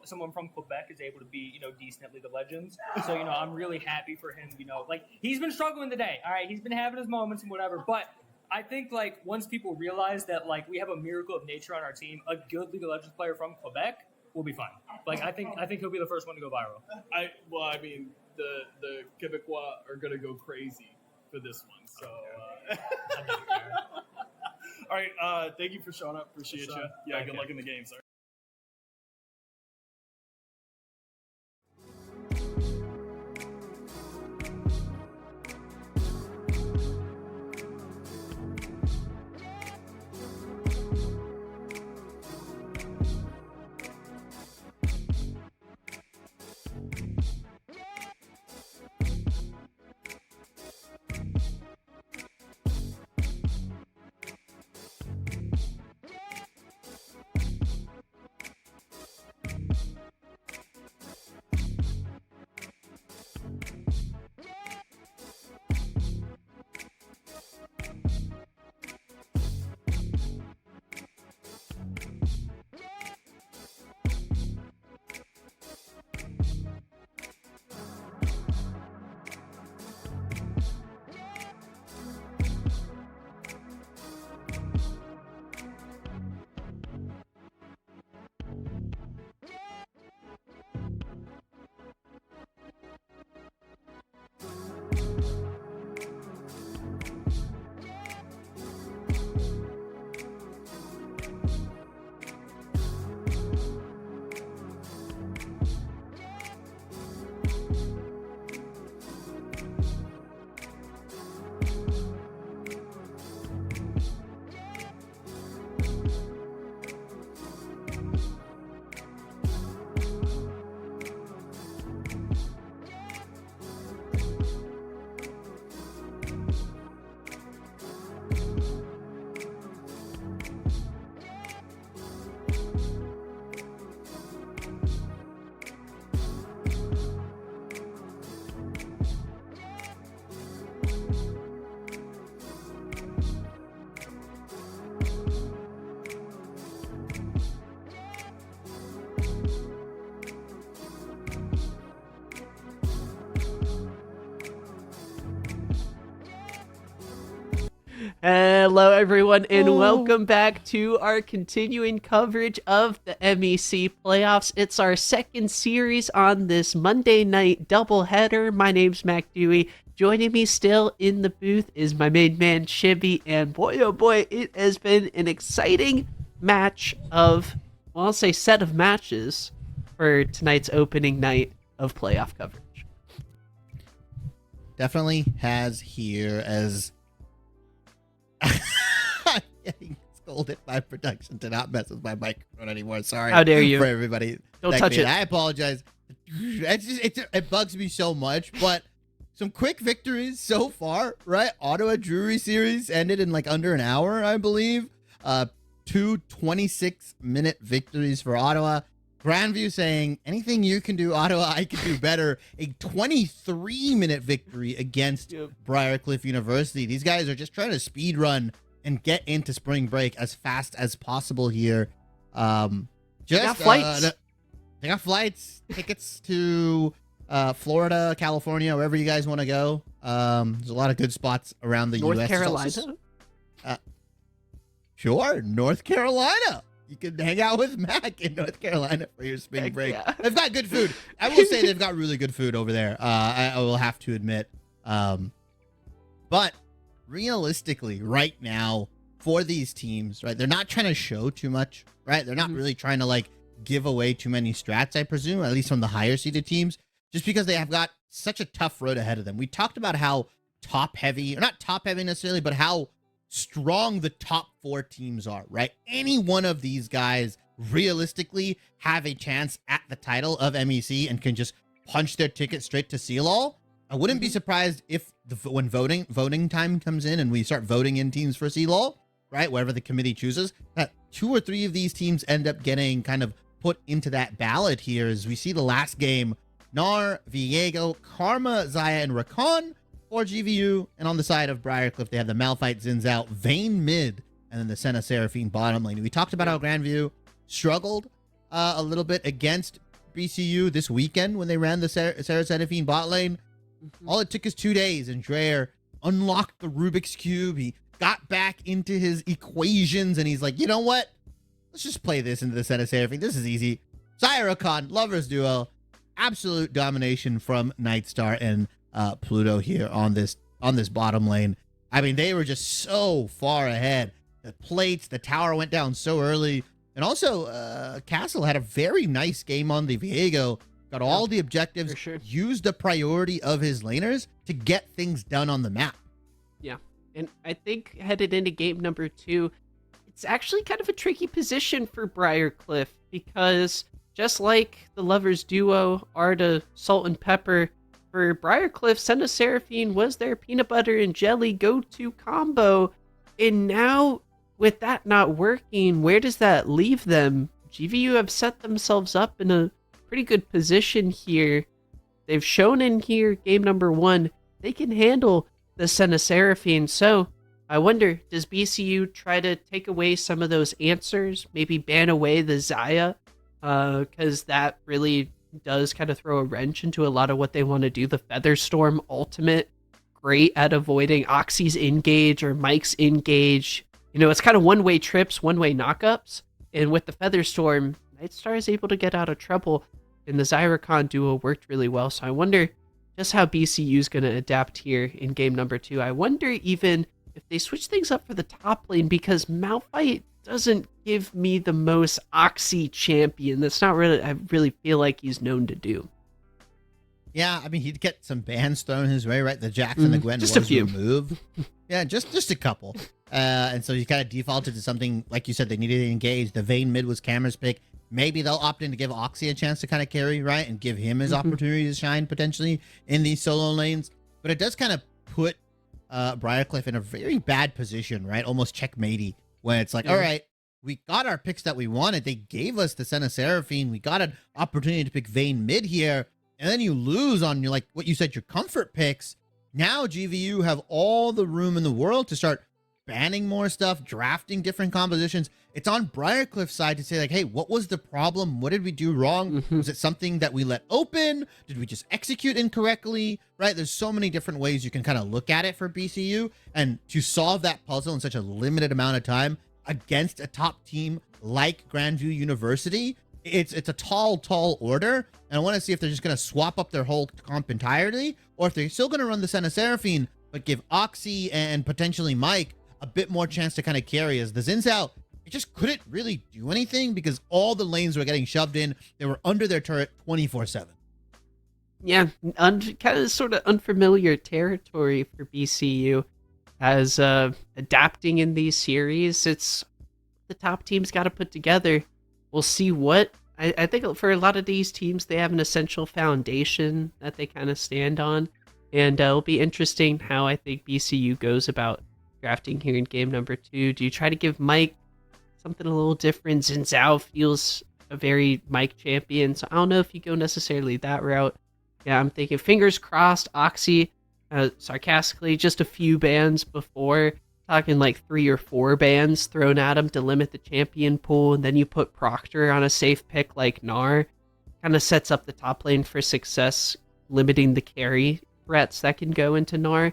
someone from Quebec is able to be decent at League of Legends. So I'm really happy for him. Like he's been struggling today. All right, he's been having his moments and whatever, but I think once people realize that we have a miracle of nature on our team, a good League of Legends player from Quebec will be fine. I think he'll be the first one to go viral. I mean the Quebecois are gonna go crazy for this one. So all right, thank you for showing up. Appreciate you. Yeah, good luck in the game, sir. Hello, everyone, and welcome back to our continuing coverage of the MEC playoffs. It's our second series on this Monday night doubleheader. My name's Mac Dewey. Joining me still in the booth is my main man, Shibby, and boy, oh boy, it has been an exciting match of, well, I'll say set of matches for tonight's opening night of playoff coverage. definitely has here as getting scolded by production to not mess with my microphone anymore. Sorry. How dare you? For everybody. Don't touch it. I apologize. It bugs me so much, but some quick victories so far, right? Ottawa Drury series ended in like under an hour, I believe. 2 26-minute victories for Ottawa. Grandview saying, anything you can do, Ottawa, I can do better. A 23-minute victory against Briarcliff University. These guys are just trying to speed run and get into spring break as fast as possible here. They got flights, tickets to Florida, California, wherever you guys want to go. There's a lot of good spots around the North U.S. Carolina? Sure, North Carolina. You can hang out with Mac in North Carolina for your spring break. Yeah. They've got good food. I will say they've got really good food over there. I will have to admit. But realistically, right now, for these teams, right, they're not trying to show too much, right? They're not really trying to, like, give away too many strats, I presume, at least from the higher seeded teams, just because they have got such a tough road ahead of them. We talked about how top heavy, or not top heavy necessarily, but how strong the top 4 teams are, right? Any one of these guys realistically have a chance at the title of MEC and can just punch their ticket straight to Seal All. I wouldn't be surprised if when voting time comes in and we start voting in teams for Seal All, right, wherever the committee chooses, that 2 or 3 of these teams end up getting kind of put into that ballot here. As we see the last game, Nar, Viego, Karma, Zaya, and Rakan for GVU, and on the side of Briarcliff, they have the Malphite, Zinzao, Vayne mid, and then the Senna Seraphine bottom lane. We talked about how Grandview struggled a little bit against BCU this weekend when they ran the Sarah Seraphine bot lane. All it took is 2 days, and Dreyer unlocked the Rubik's Cube. He got back into his equations, and he's like, you know what? Let's just play this into the Senna Seraphine. This is easy. Zaya Rakan, Lovers Duo, absolute domination from Nightstar and Pluto here on this bottom lane. I mean, they were just so far ahead. The plates, the tower went down so early. And also, Castle had a very nice game on the Viego. Got all the objectives, used the priority of his laners to get things done on the map. Yeah, and I think headed into game number 2, it's actually kind of a tricky position for Briarcliff because just like the Lovers duo, Arda, Salt and Pepper, for Briarcliff, Senna Seraphine was their peanut butter and jelly go-to combo. And now, with that not working, where does that leave them? GVU have set themselves up in a pretty good position here. They've shown in here, game number 1, they can handle the Senna Seraphine. So, I wonder, does BCU try to take away some of those answers? Maybe ban away the Zaya? Because that really does kind of throw a wrench into a lot of what they want to do. The Featherstorm ultimate, great at avoiding Oxy's engage or Mike's engage. You know, it's kind of one-way trips, one-way knockups. And with the Featherstorm, Nightstar is able to get out of trouble. And the Zyrakan duo worked really well. So I wonder just how BCU is going to adapt here in game number 2. I wonder even if they switch things up for the top lane, because Malphite doesn't give me the most Oxy champion. That's not really, I really feel like he's known to do. Yeah, I mean, he'd get some bans thrown his way, right? The Jackson, the Gwen just was a few. removed. Yeah, just a couple. And so he kind of defaulted to something, like you said, they needed to engage. The Vayne mid was Camera's pick. Maybe they'll opt in to give Oxy a chance to kind of carry, right? And give him his opportunity to shine potentially in these solo lanes. But it does kind of put Briarcliff in a very bad position, right? Almost checkmatey, when it's like, all right, we got our picks that we wanted. They gave us the Senna Seraphine. We got an opportunity to pick Vayne mid here. And then you lose on your, like what you said, your comfort picks. Now GVU have all the room in the world to start banning more stuff, drafting different compositions. It's on Briarcliff's side to say, like, hey, what was the problem? What did we do wrong? Was it something that we let open? Did we just execute incorrectly? Right? There's so many different ways you can kind of look at it for BCU. And to solve that puzzle in such a limited amount of time against a top team like Grandview University, it's a tall order. And I want to see if they're just going to swap up their whole comp entirely, or if they're still going to run the Senna Seraphine, but give Oxy and potentially Mike a bit more chance to kind of carry, as the Zinzao, it just couldn't really do anything because all the lanes were getting shoved in. They were under their turret 24/7. Yeah, kind of sort of unfamiliar territory for BCU as adapting in these series. It's the top teams got to put together. We'll see what I think for a lot of these teams, they have an essential foundation that they kind of stand on, and it'll be interesting how I think BCU goes about drafting here in game number 2. Do you try to give Mike something a little different? Zhao feels a very Mike champion, so I don't know if you go necessarily that route. Yeah, I'm thinking fingers crossed, Oxy, sarcastically, just a few bans before, talking like 3 or 4 bans thrown at him to limit the champion pool, and then you put Proctor on a safe pick like Gnar. Kind of sets up the top lane for success, limiting the carry threats that can go into Gnar.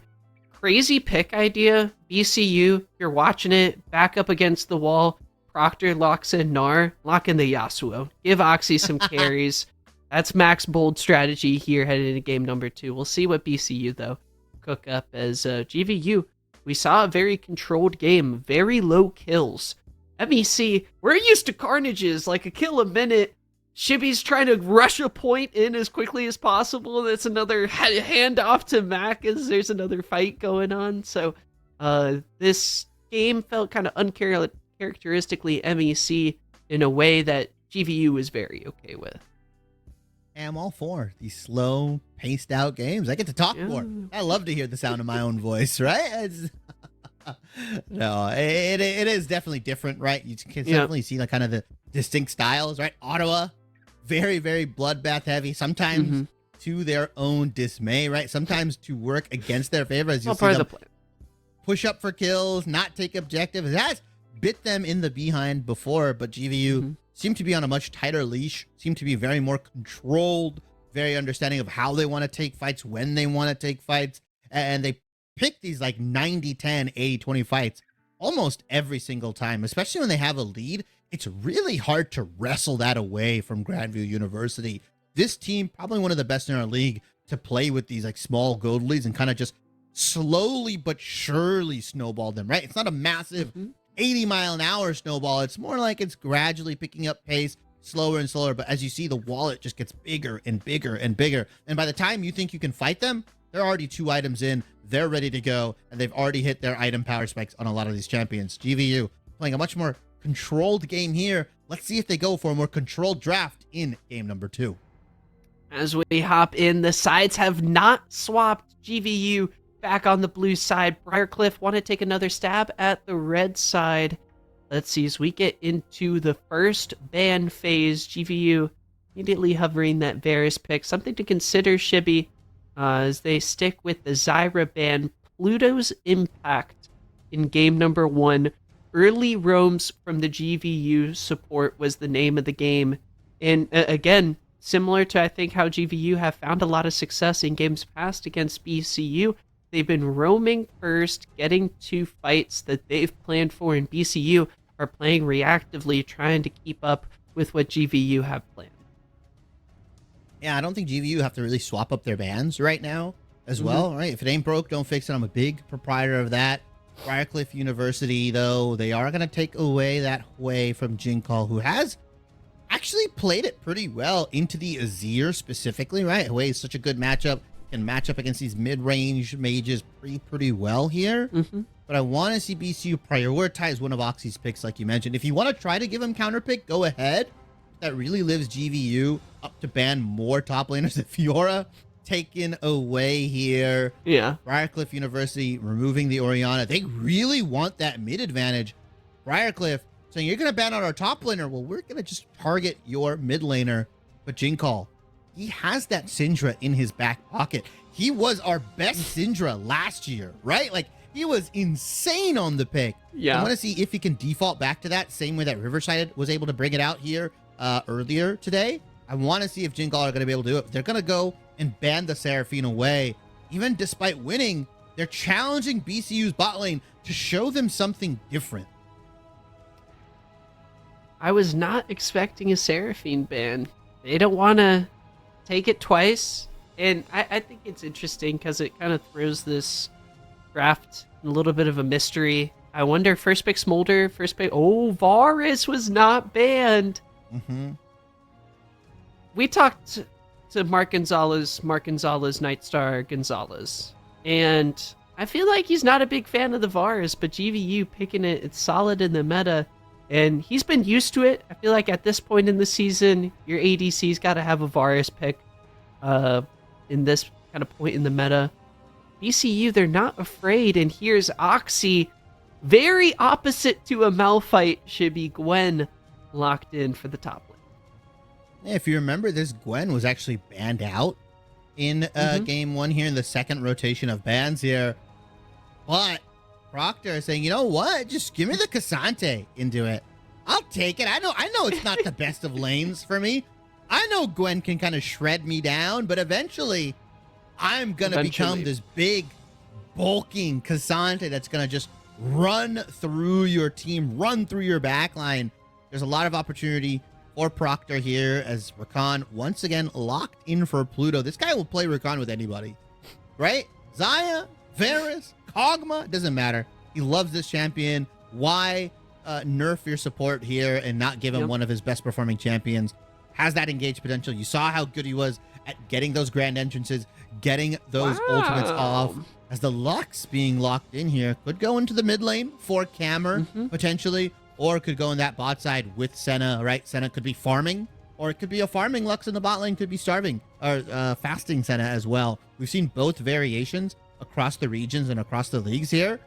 Crazy pick idea, BCU, you're watching it, back up against the wall, Proctor locks in Gnar, lock in the Yasuo. Give Oxy some carries. That's Mac's bold strategy here headed into game number 2. We'll see what BCU, though, cook up as GVU. We saw a very controlled game, very low kills. MEC, we're used to carnages, like a kill a minute. Shibby's trying to rush a point in as quickly as possible. That's another handoff to Mac as there's another fight going on. So this game felt kind of uncharacteristically MEC in a way that GVU was very okay with. I'm all for these slow, paced out games. I get to talk more. I love to hear the sound of my own voice, right? No, it is definitely different, right? You can definitely see like kind of the distinct styles, right? Ottawa, very, very bloodbath heavy, sometimes to their own dismay, right? Sometimes to work against their favor, as you see them push up for kills, not take objectives. It has bit them in the behind before, but GVU seem to be on a much tighter leash, seem to be very more controlled, very understanding of how they want to take fights, when they want to take fights, and they pick these like 90-10, 80-20 fights almost every single time, especially when they have a lead. It's really hard to wrestle that away from Grandview University. This team, probably one of the best in our league to play with these like small gold leads and kind of just slowly but surely snowball them, right? It's not a massive 80-mile-an-hour snowball. It's more like it's gradually picking up pace, slower and slower. But as you see, the wallet just gets bigger and bigger and bigger. And by the time you think you can fight them, they're already 2 items in. They're ready to go. And they've already hit their item power spikes on a lot of these champions. GVU playing a much more controlled game here. Let's see if they go for a more controlled draft in game number 2. As we hop in, the sides have not swapped. GVU back on the blue side. Briarcliff want to take another stab at the red side. Let's see, as we get into the first ban phase, GVU immediately hovering that Varus pick. Something to consider, Shibby, as they stick with the Zyra ban. Pluto's Impact in game number 1. Early roams from the GVU support was the name of the game. And again, similar to I think how GVU have found a lot of success in games past against BCU, they've been roaming first, getting to fights that they've planned for, and BCU are playing reactively, trying to keep up with what GVU have planned. Yeah, I don't think GVU have to really swap up their bans right now as well, right? If it ain't broke, don't fix it. I'm a big proprietor of that. Briarcliff University, though, they are going to take away that Hui from Jinkal, who has actually played it pretty well into the Azir specifically, right? Hui is such a good matchup, can match up against these mid-range mages pretty well here. But I want to see BCU prioritize one of Oxy's picks, like you mentioned. If you want to try to give him counter pick, go ahead. That really lives GVU up to ban more top laners. The Fiora taken away here. Yeah. Briarcliff University removing the Orianna. They really want that mid advantage. Briarcliff saying, you're going to ban out our top laner. Well, we're going to just target your mid laner. But Jinkal, he has that Syndra in his back pocket. He was our best Syndra last year, right? Like, he was insane on the pick. Yeah. I want to see if he can default back to that same way that Riverside was able to bring it out here earlier today. I want to see if Jinkal are going to be able to do it. They're going to go and ban the Seraphine away. Even despite winning, they're challenging BCU's bot lane to show them something different. I was not expecting a Seraphine ban. They don't want to take it twice. And I think it's interesting because it kind of throws this draft in a little bit of a mystery. I wonder, first pick Smolder, first pick... Oh, Varus was not banned. We talked to Mark Gonzalez, Nightstar Gonzalez. And I feel like he's not a big fan of the Vars, but GVU picking it, it's solid in the meta. And he's been used to it. I feel like at this point in the season, your ADC's got to have a Varus pick in this kind of point in the meta. BCU, they're not afraid. And here's Oxy, very opposite to a Malphite, should be Gwen locked in for the top lane. Yeah, if you remember, this Gwen was actually banned out in game 1 here in the second rotation of bans here. But Proctor is saying, you know what? Just give me the Cassante into it. I'll take it. I know it's not the best of lanes for me. I know Gwen can kind of shred me down, but eventually I'm going to become this big, bulking Cassante that's going to just run through your team, run through your backline. There's a lot of opportunity for Proctor here as Rakan once again locked in for Pluto. This guy will play Rakan with anybody, right? Xayah, Varus, Kog'Maw, doesn't matter. He loves this champion. Why nerf your support here and not give him one of his best performing champions? Has that engaged potential. You saw how good he was at getting those grand entrances, getting those ultimates off. As the Lux being locked in here could go into the mid lane for Cammer potentially, or could go in that bot side with Senna, right? Senna could be farming, or it could be a farming Lux in the bot lane, could be starving or fasting Senna as well. We've seen both variations across the regions and across the leagues here.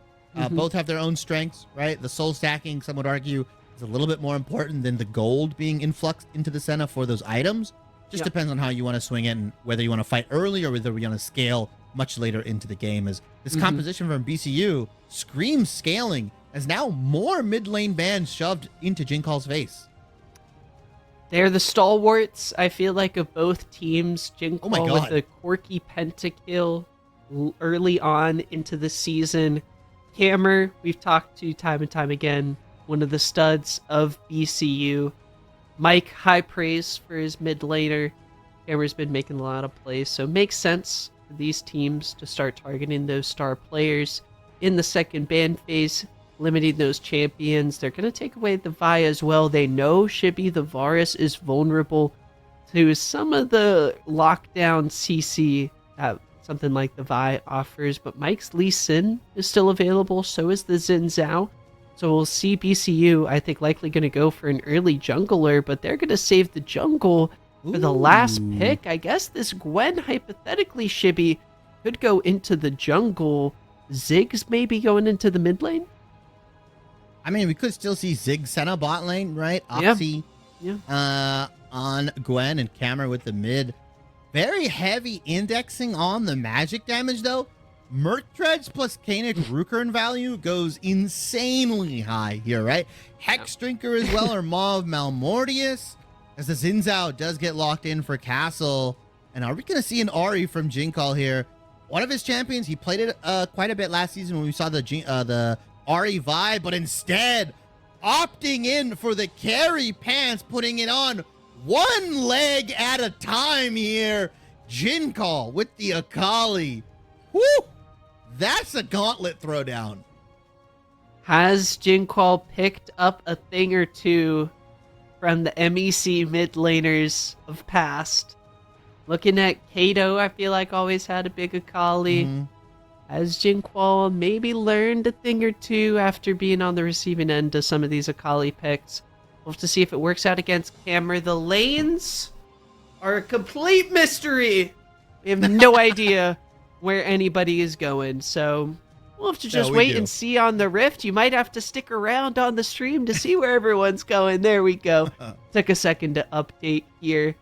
Both have their own strengths, right? The soul stacking, some would argue, is a little bit more important than the gold being influxed into the Senna for those items. Just depends on how you want to swing it and whether you want to fight early or whether we want to scale much later into the game. As this composition from BCU screams scaling, as now more mid lane bans shoved into Jinkal's face. They're the stalwarts, I feel like, of both teams. Jinkal with the quirky pentakill early on into the season. Cammer, we've talked to time and time again, one of the studs of BCU. Mike, high praise for his mid laner. Cammer's been making a lot of plays, so it makes sense for these teams to start targeting those star players in the second ban phase, limiting those champions. They're going to take away the Vi as well. They know Shibby the Varus is vulnerable to some of the lockdown CC that something like the Vi offers, but Mike's Lee Sin is still available, so is the Xin Zhao. So we'll see BCU, I think, likely going to go for an early jungler, but they're going to save the jungle for the last pick. I guess this Gwen, hypothetically, Shibby, could go into the jungle. Ziggs maybe going into the mid lane? I mean, we could still see Ziggs Senna bot lane, right? Oxy on Gwen and Camera with the mid. Very heavy indexing on the magic damage, though. Merc Treads plus Kainic Rukern value goes insanely high here, right? Hex Drinker as well, or Mauve Malmortius, as the Xin Zhao does get locked in for Castle. And are we going to see an Ahri from Jinkal here? One of his champions, he played it quite a bit last season when we saw the Ahri Vi, but instead opting in for the carry pants, putting it on one leg at a time here. Jinkal with the Akali. Woo! That's a gauntlet throwdown. Has Jinkal picked up a thing or two from the MEC mid laners of past? Looking at Kato, I feel like always had a big Akali. Has Jinkal maybe learned a thing or two after being on the receiving end of some of these Akali picks? We'll have to see if it works out against Camera. The lanes are a complete mystery. We have no idea where anybody is going, so we'll have to just wait and see on the Rift. You might have to stick around on the stream to see where everyone's going. There we go. Took a second to update here.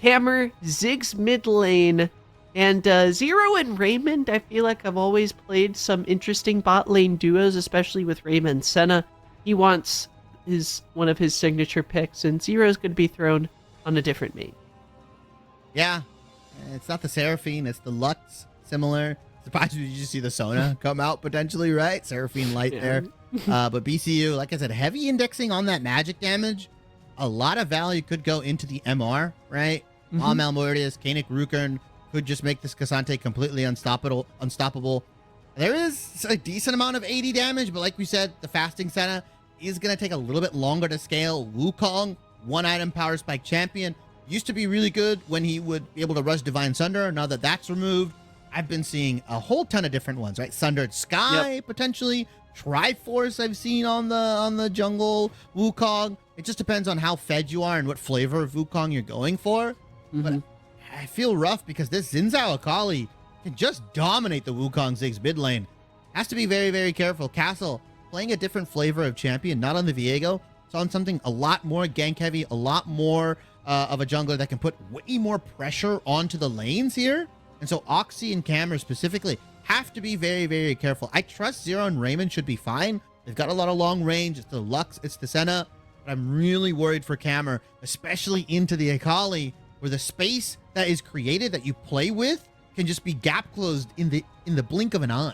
Hammer, Ziggs mid lane, and Zero and Raymond. I feel like I've always played some interesting bot lane duos, especially with Raymond Senna. He wants one of his signature picks, and Zero's going to be thrown on a different main. Yeah, it's not the Seraphine, it's the Lux. Similar. Surprised you just see the Sona come out potentially, right? Seraphine Light there. But BCU, like I said, heavy indexing on that magic damage. A lot of value could go into the MR, right? Malmortius, Kainic Rukern could just make this Cassante completely unstoppable. There is a decent amount of 80 damage, but like we said, the fasting Senna is going to take a little bit longer to scale. Wukong, one item power spike champion. Used to be really good when he would be able to rush Divine Sunder. Now that that's removed, I've been seeing a whole ton of different ones, right? Sundered Sky, potentially. Triforce I've seen on the jungle. Wukong. It just depends on how fed you are and what flavor of Wukong you're going for. But I feel rough because this Xin Zhao Akali can just dominate the Wukong Ziggs mid lane. Has to be very, very careful. Castle playing a different flavor of champion, not on the Viego. It's on something a lot more gank heavy, a lot more of a jungler that can put way more pressure onto the lanes here. And so Oxy and Cameron specifically have to be very, very careful. I trust Zero and Raymond should be fine. They've got a lot of long range. It's the Lux, it's the Senna. But I'm really worried for Cameron, especially into the Akali, where the space that is created that you play with can just be gap closed in the blink of an eye.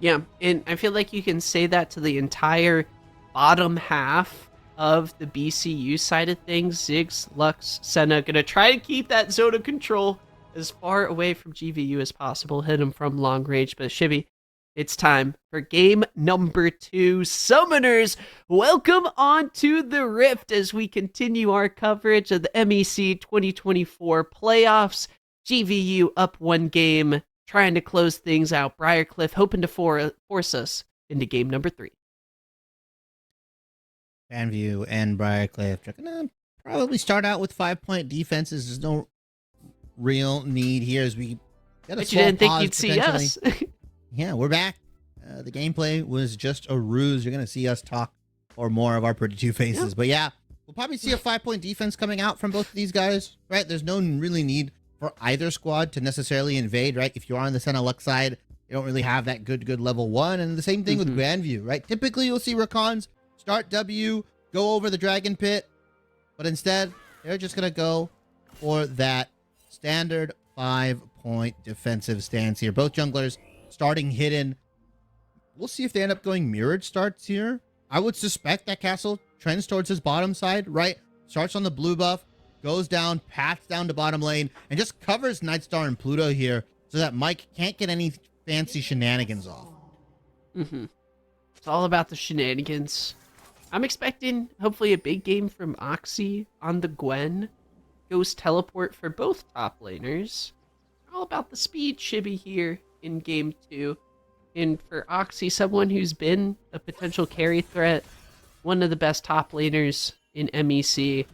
Yeah, and I feel like you can say that to the entire bottom half of the BCU side of things. Ziggs, Lux, Senna gonna try to keep that zone of control as far away from GVU as possible, hit him from long range. But Shivy, it's time for game number 2. Summoners, welcome on to the Rift as we continue our coverage of the MEC 2024 playoffs. GVU up 1 game, trying to close things out. Briarcliff hoping to force us into game number 3. Fanview and Briarcliff are gonna probably start out with 5-point defenses. There's no real need here as we get a But small you didn't think pause, you'd see us. Yeah, we're back. The gameplay was just a ruse. You're gonna see us talk or more of our pretty two faces. But yeah, we'll probably see a 5-point defense coming out from both of these guys, right? There's no really need for either squad to necessarily invade, right? If you are on the Senna Lux side, you don't really have that good level 1. And the same thing with Grandview, right? Typically, you'll see Rakans start W, go over the Dragon Pit, but instead, they're just gonna go for that standard 5-point defensive stance here. Both junglers starting hidden. We'll see if they end up going mirrored starts here. I would suspect that Castle trends towards his bottom side, right? Starts on the blue buff, goes down, paths down to bottom lane, and just covers Nightstar and Pluto here so that Mike can't get any fancy shenanigans off. It's all about the shenanigans. I'm expecting, hopefully, a big game from Oxy on the Gwen. Ghost teleport for both top laners. All about the speed shibby here in game 2. And for Oxy, someone who's been a potential carry threat, one of the best top laners in MEC.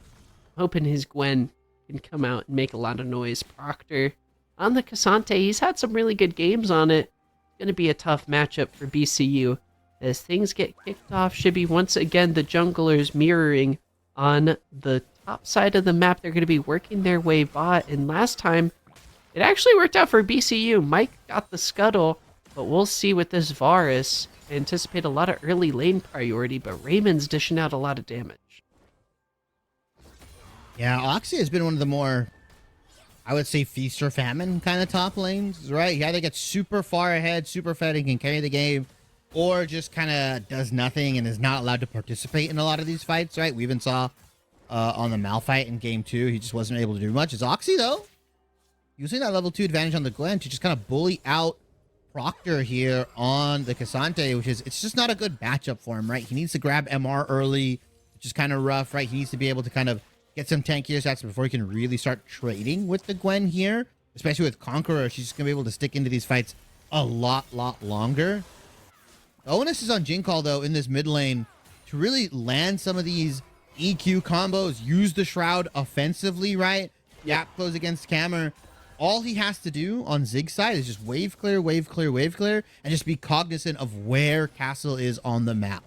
Hoping his Gwen can come out and make a lot of noise. Proctor on the Cassante, he's had some really good games on it. It's going to be a tough matchup for BCU. As things get kicked off, Shibby, once again, the junglers mirroring on the top side of the map. They're going to be working their way bot. And last time, it actually worked out for BCU. Mike got the scuttle, but we'll see with this Varus. I anticipate a lot of early lane priority, but Raymond's dishing out a lot of damage. Yeah, Oxy has been one of the more, I would say, feast or famine kind of top lanes, right? He either gets super far ahead, super fed, and can carry the game, or just kind of does nothing and is not allowed to participate in a lot of these fights, right? We even saw on the Malphite in game 2, he just wasn't able to do much. Is Oxy, though, using that level 2 advantage on the Gwen to just kind of bully out Proctor here on the Cassante, which is, it's just not a good matchup for him, right? He needs to grab MR early, which is kind of rough, right? He needs to be able to kind of get some tankier stats before he can really start trading with the Gwen here, especially with Conqueror. She's just going to be able to stick into these fights a lot longer. The onus is on Jinkall, though, in this mid lane to really land some of these EQ combos, use the Shroud offensively, right? Gap close against Cammer. All he has to do on Zig's side is just wave clear, and just be cognizant of where Castle is on the map.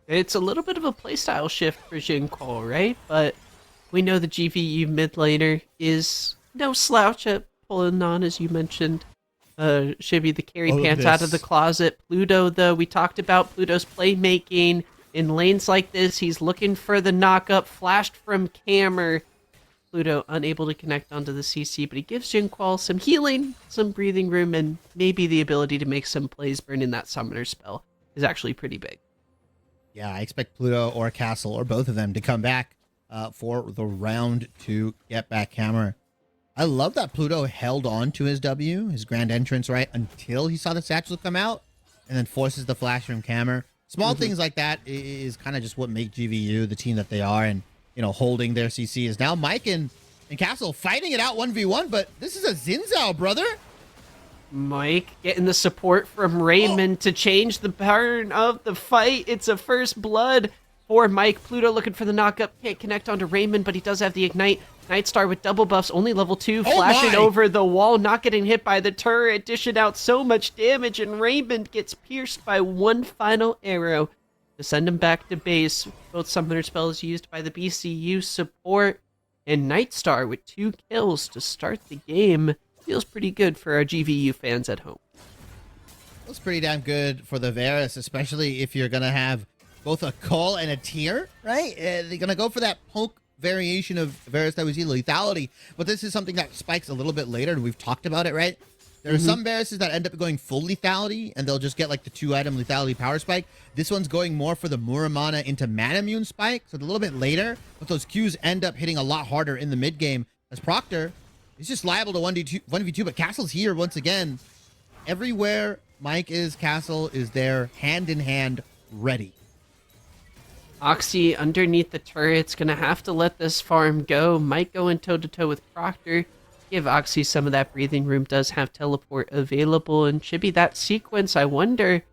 It's a little bit of a playstyle shift for Jinkall, right? But we know the GVU mid laner is no slouch at pulling on, as you mentioned. Shibby, the carry pants out of the closet. Pluto, though, we talked about Pluto's playmaking. In lanes like this, he's looking for the knock-up, flashed from Cammer. Pluto unable to connect onto the CC, but he gives Jinkall some healing, some breathing room, and maybe the ability to make some plays burning that summoner spell is actually pretty big. Yeah, I expect Pluto or Castle or both of them to come back for the round 2 get back hammer. I love that Pluto held on to his W, his grand entrance, right, until he saw the satchel come out and then forces the flash from Cammer. Small things like that is kind of just what make GVU the team that they are. And holding their CC is now Mike and Castle fighting it out 1v1, but this is a Zinzao, brother. Mike getting the support from Raymond to change the pattern of the fight. It's a first blood for Mike. Pluto looking for the knockup. Can't connect onto Raymond, but he does have the ignite. Nightstar with double buffs, only level 2, flashing over the wall, not getting hit by the turret, dishing out so much damage, and Raymond gets pierced by one final arrow to send him back to base. Both summoner spells used by the BCU support, and Nightstar with 2 kills to start the game. Feels pretty good for our GVU fans at home. Feels pretty damn good for the Varus, especially if you're going to have both a call and a tier, right? They're going to go for that poke variation of Varus that was lethality, but this is something that spikes a little bit later, and we've talked about it, right? There are some Varuses that end up going full lethality, and they'll just get like the 2-item lethality power spike. This one's going more for the Muramana into Manamune spike, so a little bit later, but those Qs end up hitting a lot harder in the mid game, as Proctor is just liable to 1v2, but Castle's here once again. Everywhere Mike is, Castle is there, hand in hand, ready. Oxy underneath the turret's gonna have to let this farm go. Might go in toe-to-toe with Proctor. Give Oxy some of that breathing room. Does have teleport available. And Chibi, that sequence, I wonder,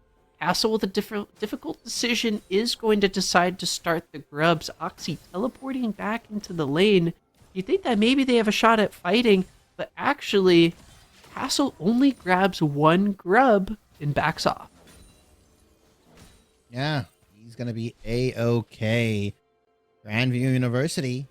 Castle with a difficult decision is going to decide to start the grubs. Oxy teleporting back into the lane. You think that maybe they have a shot at fighting, but actually, Castle only grabs 1 grub and backs off. Yeah. He's going to be A-OK. Grandview University.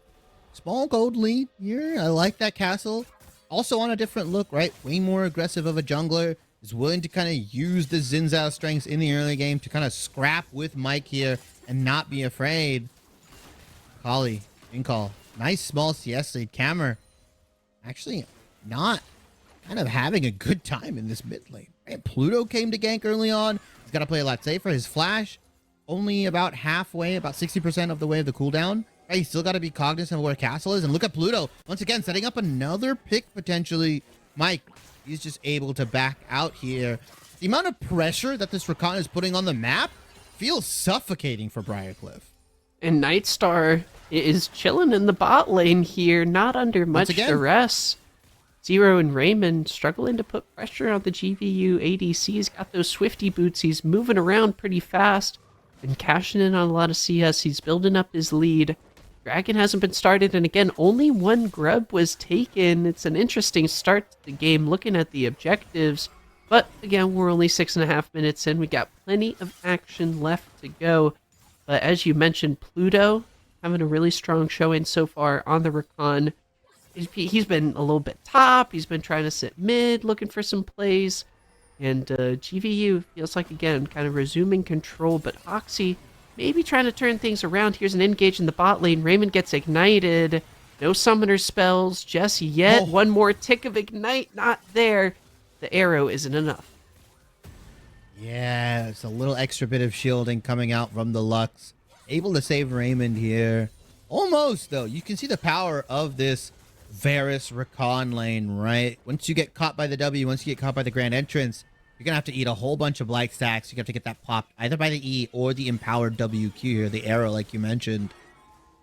Small gold lead here. I like that Castle. Also on a different look, right? Way more aggressive of a jungler. Is willing to kind of use the Zinzao strengths in the early game to kind of scrap with Mike here and not be afraid. Kali, Inkall. Nice small CS lead. Cammer actually not kind of having a good time in this mid lane. Right? Pluto came to gank early on. He's got to play a lot safer. His flash only about halfway, about 60% of the way of the cooldown. Right, you still got to be cognizant of where Castle is. And look at Pluto. Once again, setting up another pick, potentially. Mike, he's just able to back out here. The amount of pressure that this Rakan is putting on the map feels suffocating for Briarcliff. And Nightstar is chilling in the bot lane here, not under much duress. Zero and Raymond struggling to put pressure on the GVU ADC. He's got those Swifty boots. He's moving around pretty fast. Been cashing in on a lot of CS. He's building up his lead. Dragon hasn't been started, and again, only 1 grub was taken. It's an interesting start to the game looking at the objectives. But again, we're only 6.5 minutes in. We got plenty of action left to go. But as you mentioned, Pluto having a really strong showing so far on the Rakan. He's been a little bit top. He's been trying to sit mid, looking for some plays. And GVU feels like, again, kind of resuming control. But Oxy maybe trying to turn things around. Here's an engage in the bot lane. Raymond gets ignited. No summoner spells just yet. One more tick of ignite. Not there. The arrow isn't enough. Yeah, it's a little extra bit of shielding coming out from the Lux. Able to save Raymond here. Almost, though. You can see the power of this Varus Rakan lane, right? Once you get caught by the W, once you get caught by the Grand Entrance, you're going to have to eat a whole bunch of black stacks. You have to get that popped either by the E or the empowered WQ here, the arrow like you mentioned.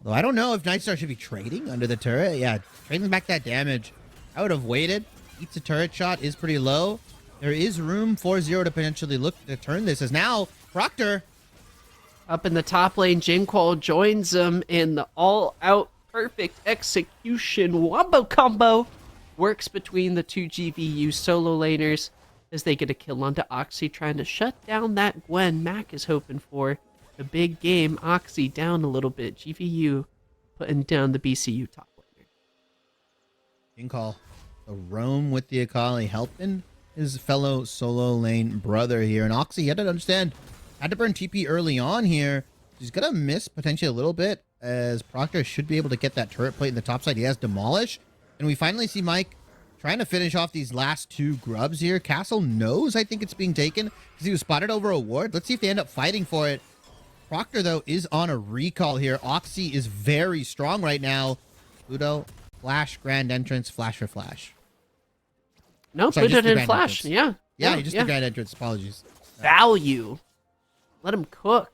Though I don't know if Nightstar should be trading under the turret. Yeah, trading back that damage. I would have waited. Eats a turret shot, is pretty low. There is room for Zero to potentially look to turn this, as now Proctor up in the top lane. Jinqual joins him in the all-out perfect execution wombo combo. Works between the 2 GVU solo laners as they get a kill onto Oxy, trying to shut down that Gwen. Mac is hoping for a big game. Oxy down a little bit. GVU putting down the BCU top laner. Inkall, a roam with the Akali, helping his fellow solo lane brother here. And Oxy, you had to understand, had to burn TP early on here. He's going to miss potentially a little bit, as Proctor should be able to get that turret plate in the top side. He has Demolish. And we finally see Mike trying to finish off these last 2 grubs here. Castle knows, I think, it's being taken because he was spotted over a ward. Let's see if they end up fighting for it. Proctor, though, is on a recall here. Oxy is very strong right now. Pluto, flash, Grand Entrance, flash for flash. No, Pluto didn't flash. Entrance. Yeah, just the Grand Entrance. Apologies. Value. Let him cook.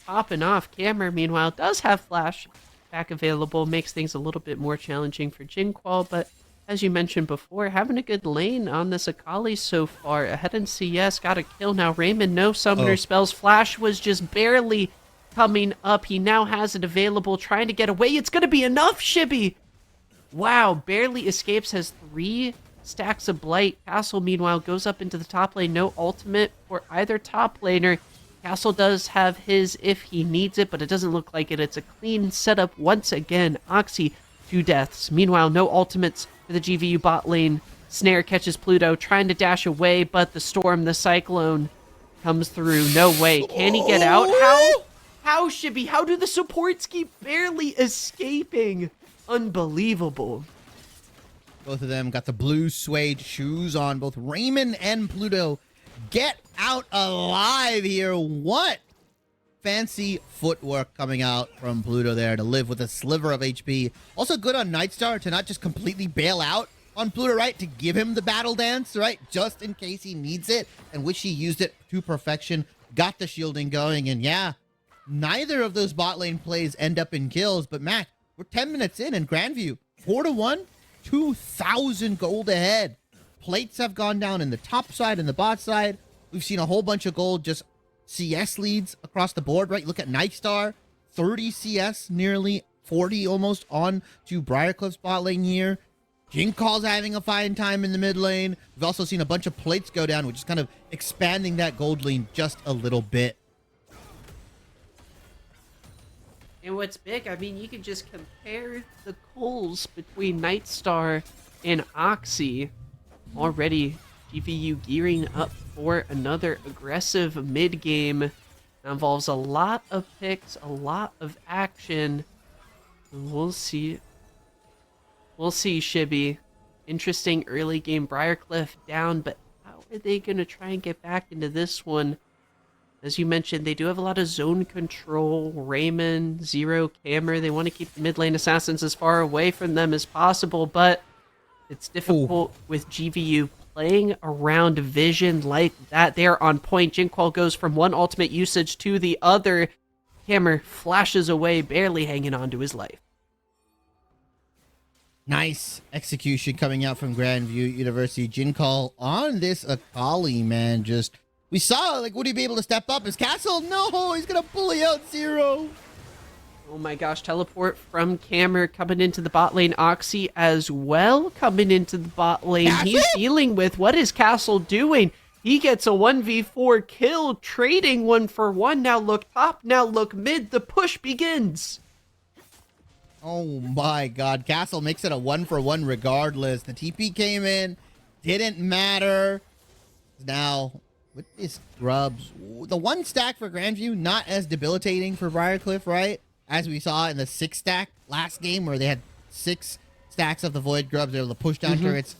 Popping off. Camera, meanwhile, does have flash. back available makes things a little bit more challenging for Jinqual, but as you mentioned before, having a good lane on this Akali so far. Ahead in CS, got a kill now. Raymond, no summoner spells. Flash was just barely coming up. He now has it available, trying to get away. It's going to be enough, Shibby! Wow, barely escapes, has 3 stacks of Blight. Castle, meanwhile, goes up into the top lane. No ultimate for either top laner. Castle does have his if he needs it, but it doesn't look like it. It's a clean setup once again. Oxy, 2 deaths. Meanwhile, no ultimates for the GVU bot lane. Snare catches Pluto, trying to dash away, but the Storm, the Cyclone, comes through. No way. Can he get out? How, Shibby? How do the supports keep barely escaping? Unbelievable. Both of them got the blue suede shoes on. Both Raymond and Pluto get out alive here. What fancy footwork coming out from Pluto there to live with a sliver of HP. Also good on Nightstar to not just completely bail out on Pluto, right? To give him the battle dance, right? Just in case he needs it, and wish he used it to perfection. Got the shielding going, and yeah, neither of those bot lane plays end up in kills, but Mac, we're 10 minutes in, and Grandview, 4-1, 2,000 gold ahead. Plates have gone down in the top side and the bot side. We've seen a whole bunch of gold, just CS leads across the board, right? Look at Nightstar, 30 CS, nearly 40 almost on to Briarcliff's bot lane here. Jinqual's having a fine time in the mid lane. We've also seen a bunch of plates go down, which is kind of expanding that gold lane just a little bit. And what's big, I mean, you can just compare the goals between Nightstar and Oxy. Already, GVU gearing up for another aggressive mid-game. That involves a lot of picks, a lot of action. And we'll see. We'll see, Shibby. Interesting early game. Briarcliff down, but how are they going to try and get back into this one? As you mentioned, they do have a lot of zone control. Raymond, Zero, Camera. They want to keep the mid lane assassins as far away from them as possible, but it's difficult with GVU playing around vision like that. They're on point. Jinqual goes from one ultimate usage to the other. Hammer flashes away, barely hanging on to his life. Nice execution coming out from Grandview University. Jinqual on this Akali, man. Just, we saw, like, would he be able to step up? His Castle? No, he's going to bully out Zero. Oh my gosh, teleport from Camera coming into the bot lane. Oxy as well coming into the bot lane. He's dealing with, what is Castle doing? He gets a 1v4 kill, trading 1-for-1. Now look top, now look mid. The push begins. Oh my god, Castle makes it a 1-for-1 regardless. The TP came in, didn't matter. Now, with these grubs, the 1 stack for Grandview, not as debilitating for Briarcliff, right? As we saw in the 6 stack last game where they had 6 stacks of the Void Grubs. They were able to push down turrets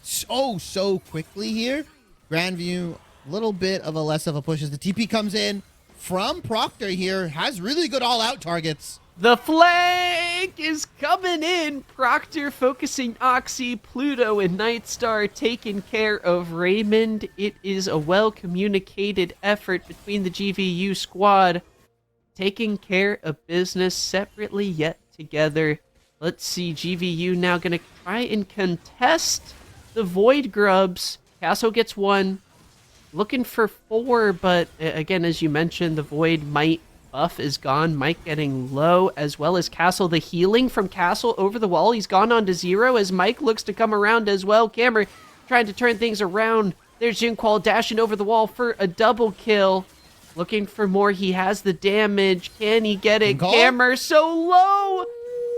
so quickly here. Grandview, a little bit of a less of a push as the TP comes in from Proctor here. Has really good all-out targets. The flank is coming in. Proctor focusing Oxy, Pluto, and Nightstar taking care of Raymond. It is a well-communicated effort between the GVU squad, taking care of business separately yet together. Let's see, GVU now going to try and contest the Void Grubs. Castle gets 1, looking for 4, but again, as you mentioned, the Void might buff is gone. Mike getting low, as well as Castle. The healing from Castle over the wall. He's gone on to 0 as Mike looks to come around as well. Camera trying to turn things around. There's Jinqual dashing over the wall for a double kill. Looking for more. He has the damage. Can he get it? Camera so low.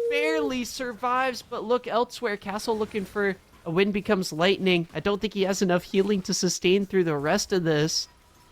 Barely survives, but look elsewhere. Castle looking for a win becomes lightning. I don't think he has enough healing to sustain through the rest of this.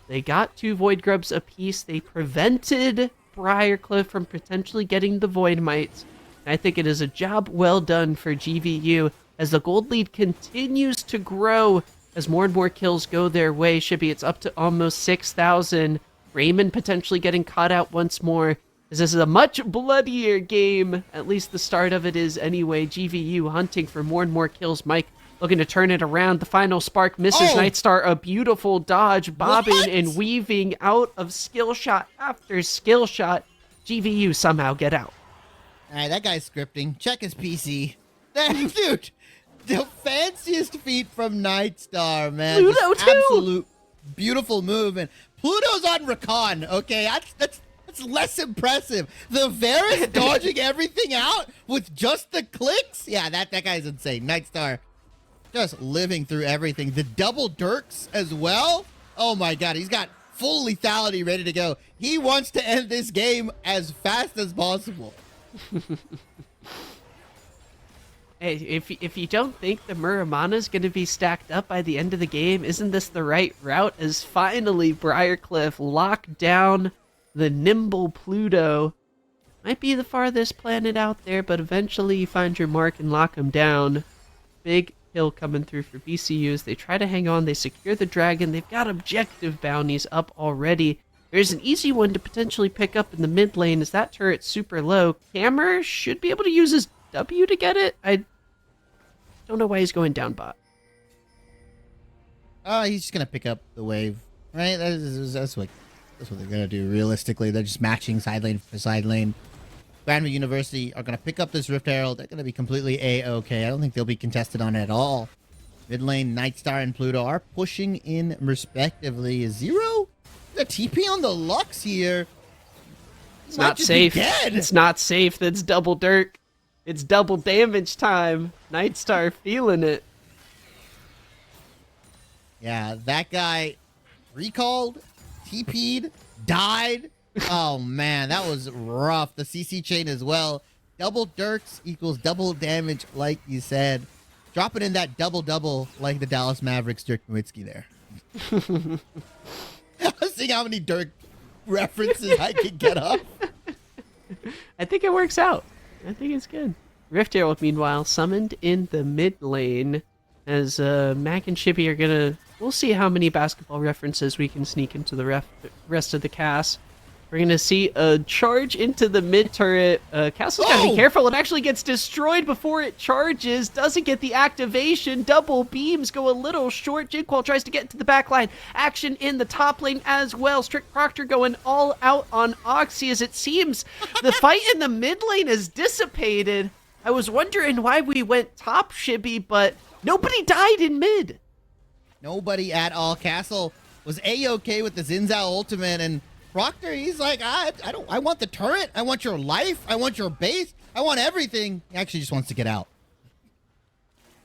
They got 2 Void Grubs apiece. They prevented Briarcliff from potentially getting the Void Mites. And I think it is a job well done for GVU as the gold lead continues to grow as more and more kills go their way. Shibby, it's up to almost 6,000. Raymond potentially getting caught out once more, as this is a much bloodier game. At least the start of it is anyway. GVU hunting for more and more kills. Mike looking to turn it around. The final spark misses. Nightstar, a beautiful dodge, bobbing and weaving out of skill shot after skill shot. GVU somehow get out. All right, that guy's scripting. Check his PC. Dude, the fanciest feat from Nightstar, man. Pluto, Just too! Absolute beautiful move. And Pluto's on Recon, okay? That's less impressive. The Varus dodging everything out with just the clicks? Yeah, that guy's insane. Nightstar just living through everything. The double Dirks as well. Oh my god, he's got full lethality ready to go. He wants to end this game as fast as possible. Hey, if you don't think the Muramana's going to be stacked up by the end of the game, isn't this the right route? As finally Briarcliff locked down the nimble Pluto. Might be the farthest planet out there, but eventually you find your mark and lock him down. Big hill coming through for BCUs. They try to hang on. They secure the dragon. They've got objective bounties up already. There's an easy one to potentially pick up in the mid lane. Is that turret super low? Camera should be able to use his W to get it. I don't know why he's going down bot. He's just gonna pick up the wave, right? That's what they're gonna do. Realistically, they're just matching side lane for side lane. Grandview University are gonna pick up this Rift Herald. They're gonna be completely a-okay. I don't think they'll be contested on it at all. Mid lane, Nightstar and Pluto are pushing in respectively. Zero, the TP on the Lux here. It's not safe. It's not safe. That's double Dirk. It's double damage time. Nightstar feeling it. Yeah, that guy recalled, TP'd, died. Oh man, that was rough. The CC chain as well. Double Dirks equals double damage, like you said. Dropping in that double-double like the Dallas Mavericks Dirk Nowitzki there. I was seeing how many Dirk references I could get up. I think it works out. I think it's good. Rift Herald, meanwhile, summoned in the mid lane as Mac and Chippy are gonna... We'll see how many basketball references we can sneak into the rest of the cast. We're gonna see a charge into the mid turret. Castle's gotta be careful. It actually gets destroyed before it charges. Doesn't get the activation. Double beams go a little short. Jigqual tries to get into the back line. Action in the top lane as well. Strict Proctor going all out on Oxy as it seems the fight in the mid lane is dissipated. I was wondering why we went top, Shibby, but nobody died in mid. Nobody at all. Castle was a-okay with the Zinzao ultimate, and Proctor, he's like, I want the turret. I want your life. I want your base. I want everything. He actually just wants to get out.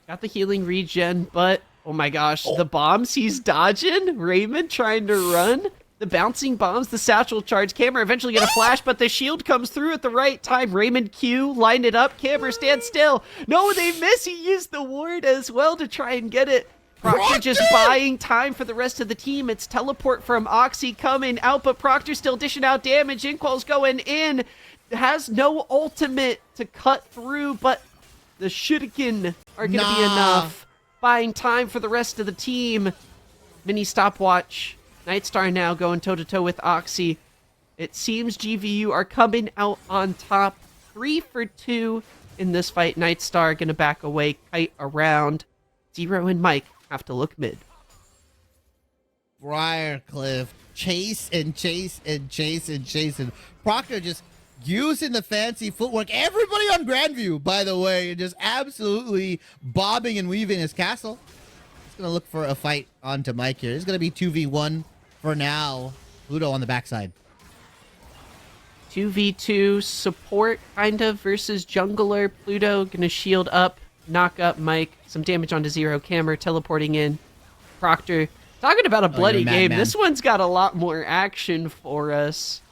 Got the healing regen, but oh my gosh, the bombs he's dodging. Raymond trying to run. The bouncing bombs, the satchel charge. Camera eventually gonna flash, but the shield comes through at the right time. Raymond Q, line it up. Camera stand still. No, they miss. He used the ward as well to try and get it. Proctor just buying time for the rest of the team. It's teleport from Oxy coming out, but Proctor still dishing out damage. Inqual's going in. Has no ultimate to cut through, but the Shuriken are going to be enough. Buying time for the rest of the team. Mini stopwatch. Nightstar now going toe-to-toe with Oxy. It seems GVU are coming out on top. 3 for 2 in this fight. Nightstar going to back away, kite around. Zero and Mike have to look mid. Briarcliff chase and chase and chase and chase, and Proctor just using the fancy footwork. Everybody on Grandview, by the way, just absolutely bobbing and weaving his castle. He's gonna look for a fight onto Mike here. It's gonna be 2v1 for now. Pluto on the backside. 2v2 support kind of versus jungler. Pluto gonna shield up, knock up Mike. Some damage onto Zero. Camera teleporting in. Proctor. Talking about a bloody game. This one's got a lot more action for us.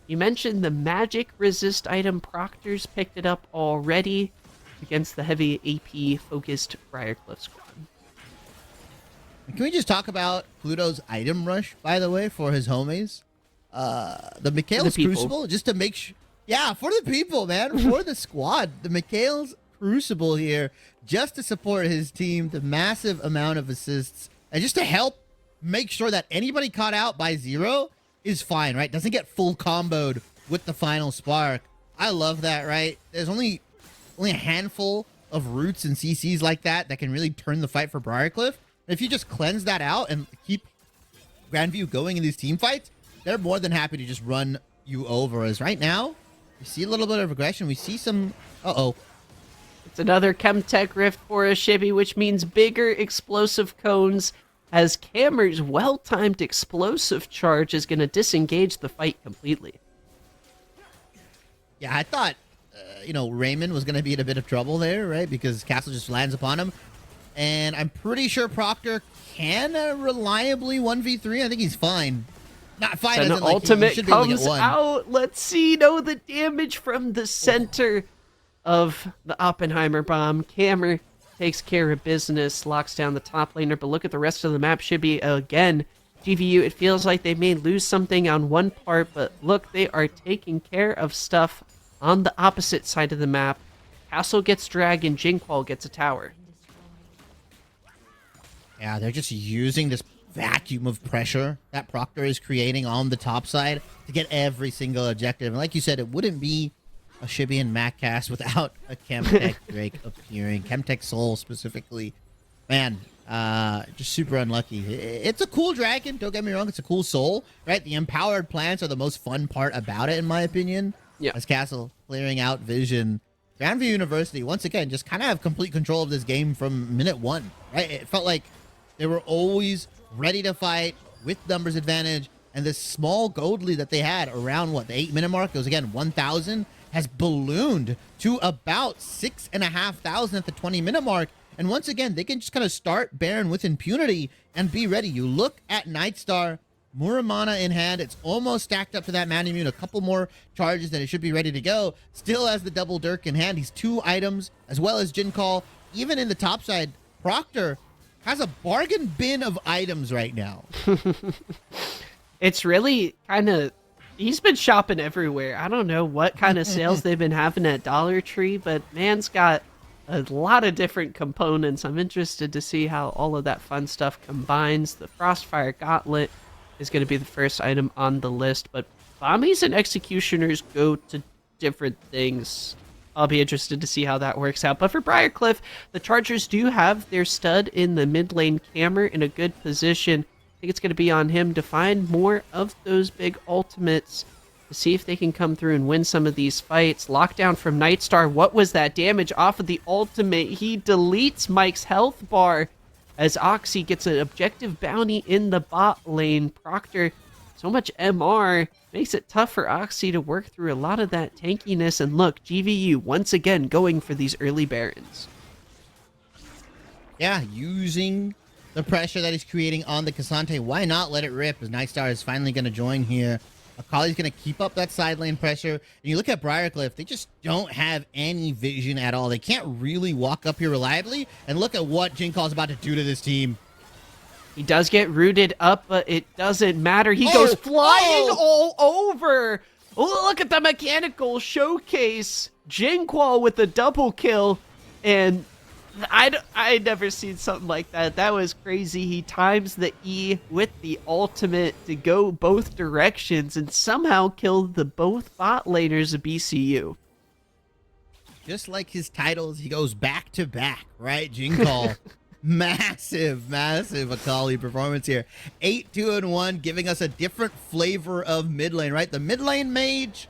You mentioned the magic resist item. Proctor's picked it up already against the heavy AP-focused Briarcliff squad. Can we just talk about Pluto's item rush, by the way, for his homies? The Mikhail's Crucible, just to make sure... Yeah, for the people, man. For the squad. The Mikhail's Crucible here, just to support his team. The massive amount of assists. And just to help make sure that anybody caught out by Zero is fine, right? Doesn't get full comboed with the final spark. I love that, right? There's only a handful of roots and CCs like that can really turn the fight for Briarcliff. And if you just cleanse that out and keep Grandview going in these team fights, they're more than happy to just run you over. As right now, We see a little bit of aggression. We see some... Uh-oh. It's another Chemtech Rift for a Shibby, which means bigger explosive cones, as Cammer's well-timed explosive charge is going to disengage the fight completely. Yeah, I thought, Raymond was going to be in a bit of trouble there, right? Because Castle just lands upon him. And I'm pretty sure Proctor can reliably 1v3. I think he's fine. Not fine, So as an in, like, ultimate he should be able to comes get one. out. Let's see. No, the damage from the center of the Oppenheimer bomb. Cammer takes care of business, locks down the top laner. But look at the rest of the map. Should be, again, GVU, it feels like they may lose something on one part. But look, they are taking care of stuff on the opposite side of the map. Castle gets Dragon. Jinqual gets a tower. Yeah, they're just using this vacuum of pressure that Proctor is creating on the top side to get every single objective. And like you said, it wouldn't be a Shibby and Mac cast without a Chemtech Drake appearing. Chemtech Soul specifically. Man, just super unlucky. It's a cool dragon, don't get me wrong, it's a cool soul, right? The empowered plants are the most fun part about it, in my opinion. Yeah. As Castle clearing out vision. Grandview University, once again, just kind of have complete control of this game from minute one, right? It felt like they were always ready to fight with numbers advantage, and this small gold lead that they had around, the 8-minute mark, it was, again, 1,000, has ballooned to about 6,500 at the 20-minute mark. And once again, they can just kind of start Baron with impunity and be ready. You look at Nightstar, Muramana in hand. It's almost stacked up to that man immune. A couple more charges that it should be ready to go. Still has the double Dirk in hand. He's 2 items, as well as Jin Call. Even in the top side, Proctor has a bargain bin of items right now. It's really kind of... He's been shopping everywhere. I don't know what kind of sales they've been having at Dollar Tree, but man's got a lot of different components. I'm interested to see how all of that fun stuff combines. The Frostfire Gauntlet is going to be the first item on the list, but Bombies and Executioners go to different things. I'll be interested to see how that works out. But for Briarcliff, the Chargers do have their stud in the mid lane, Cammer, in a good position. I think it's going to be on him to find more of those big ultimates to see if they can come through and win some of these fights. Lockdown from Nightstar. What was that damage off of the ultimate? He deletes Mike's health bar as Oxy gets an objective bounty in the bot lane. Proctor, so much MR, makes it tough for Oxy to work through a lot of that tankiness. And look, GVU once again going for these early Barons. Yeah, using the pressure that he's creating on the Cassante. Why not let it rip, as Nightstar is finally going to join here. Akali's going to keep up that side lane pressure. And you look at Briarcliff, they just don't have any vision at all. They can't really walk up here reliably. And look at what Jincall's about to do to this team. He does get rooted up, but it doesn't matter. He goes flying all over. Oh, look at the mechanical showcase. Jinqual with a double kill. And I'd never seen something like that. That was crazy. He times the E with the ultimate to go both directions and somehow killed the both bot laners of BCU. Just like his titles, he goes back to back, right? Jincall. Massive Akali performance here. 8-2-1, giving us a different flavor of mid lane, right? The mid lane mage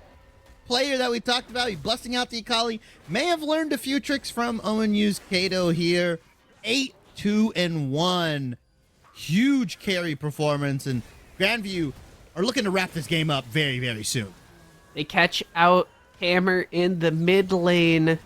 player that we talked about, he's busting out the Akali, may have learned a few tricks from ONU's Kato here. 8-2-1. Huge carry performance, and Grandview are looking to wrap this game up very, very soon. They catch out Hammer in the mid lane.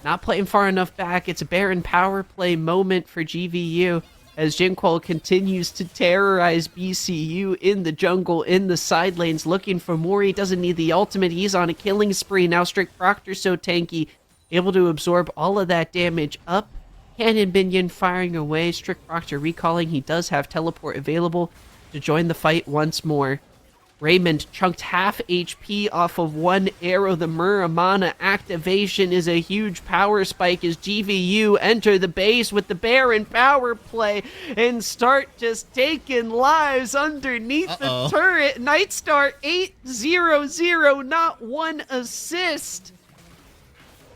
Not playing far enough back. It's a Baron power play moment for GVU as Jinqual continues to terrorize BCU in the jungle, in the side lanes, looking for more. He doesn't need the ultimate. He's on a killing spree. Now Strict Proctor so tanky, able to absorb all of that damage up. Cannon Minion firing away. Strict Proctor recalling. He does have teleport available to join the fight once more. Raymond chunked half HP off of one arrow. The Muramana activation is a huge power spike as GVU enter the base with the Baron power play and start just taking lives underneath the turret. Nightstar 8-0-0, not one assist.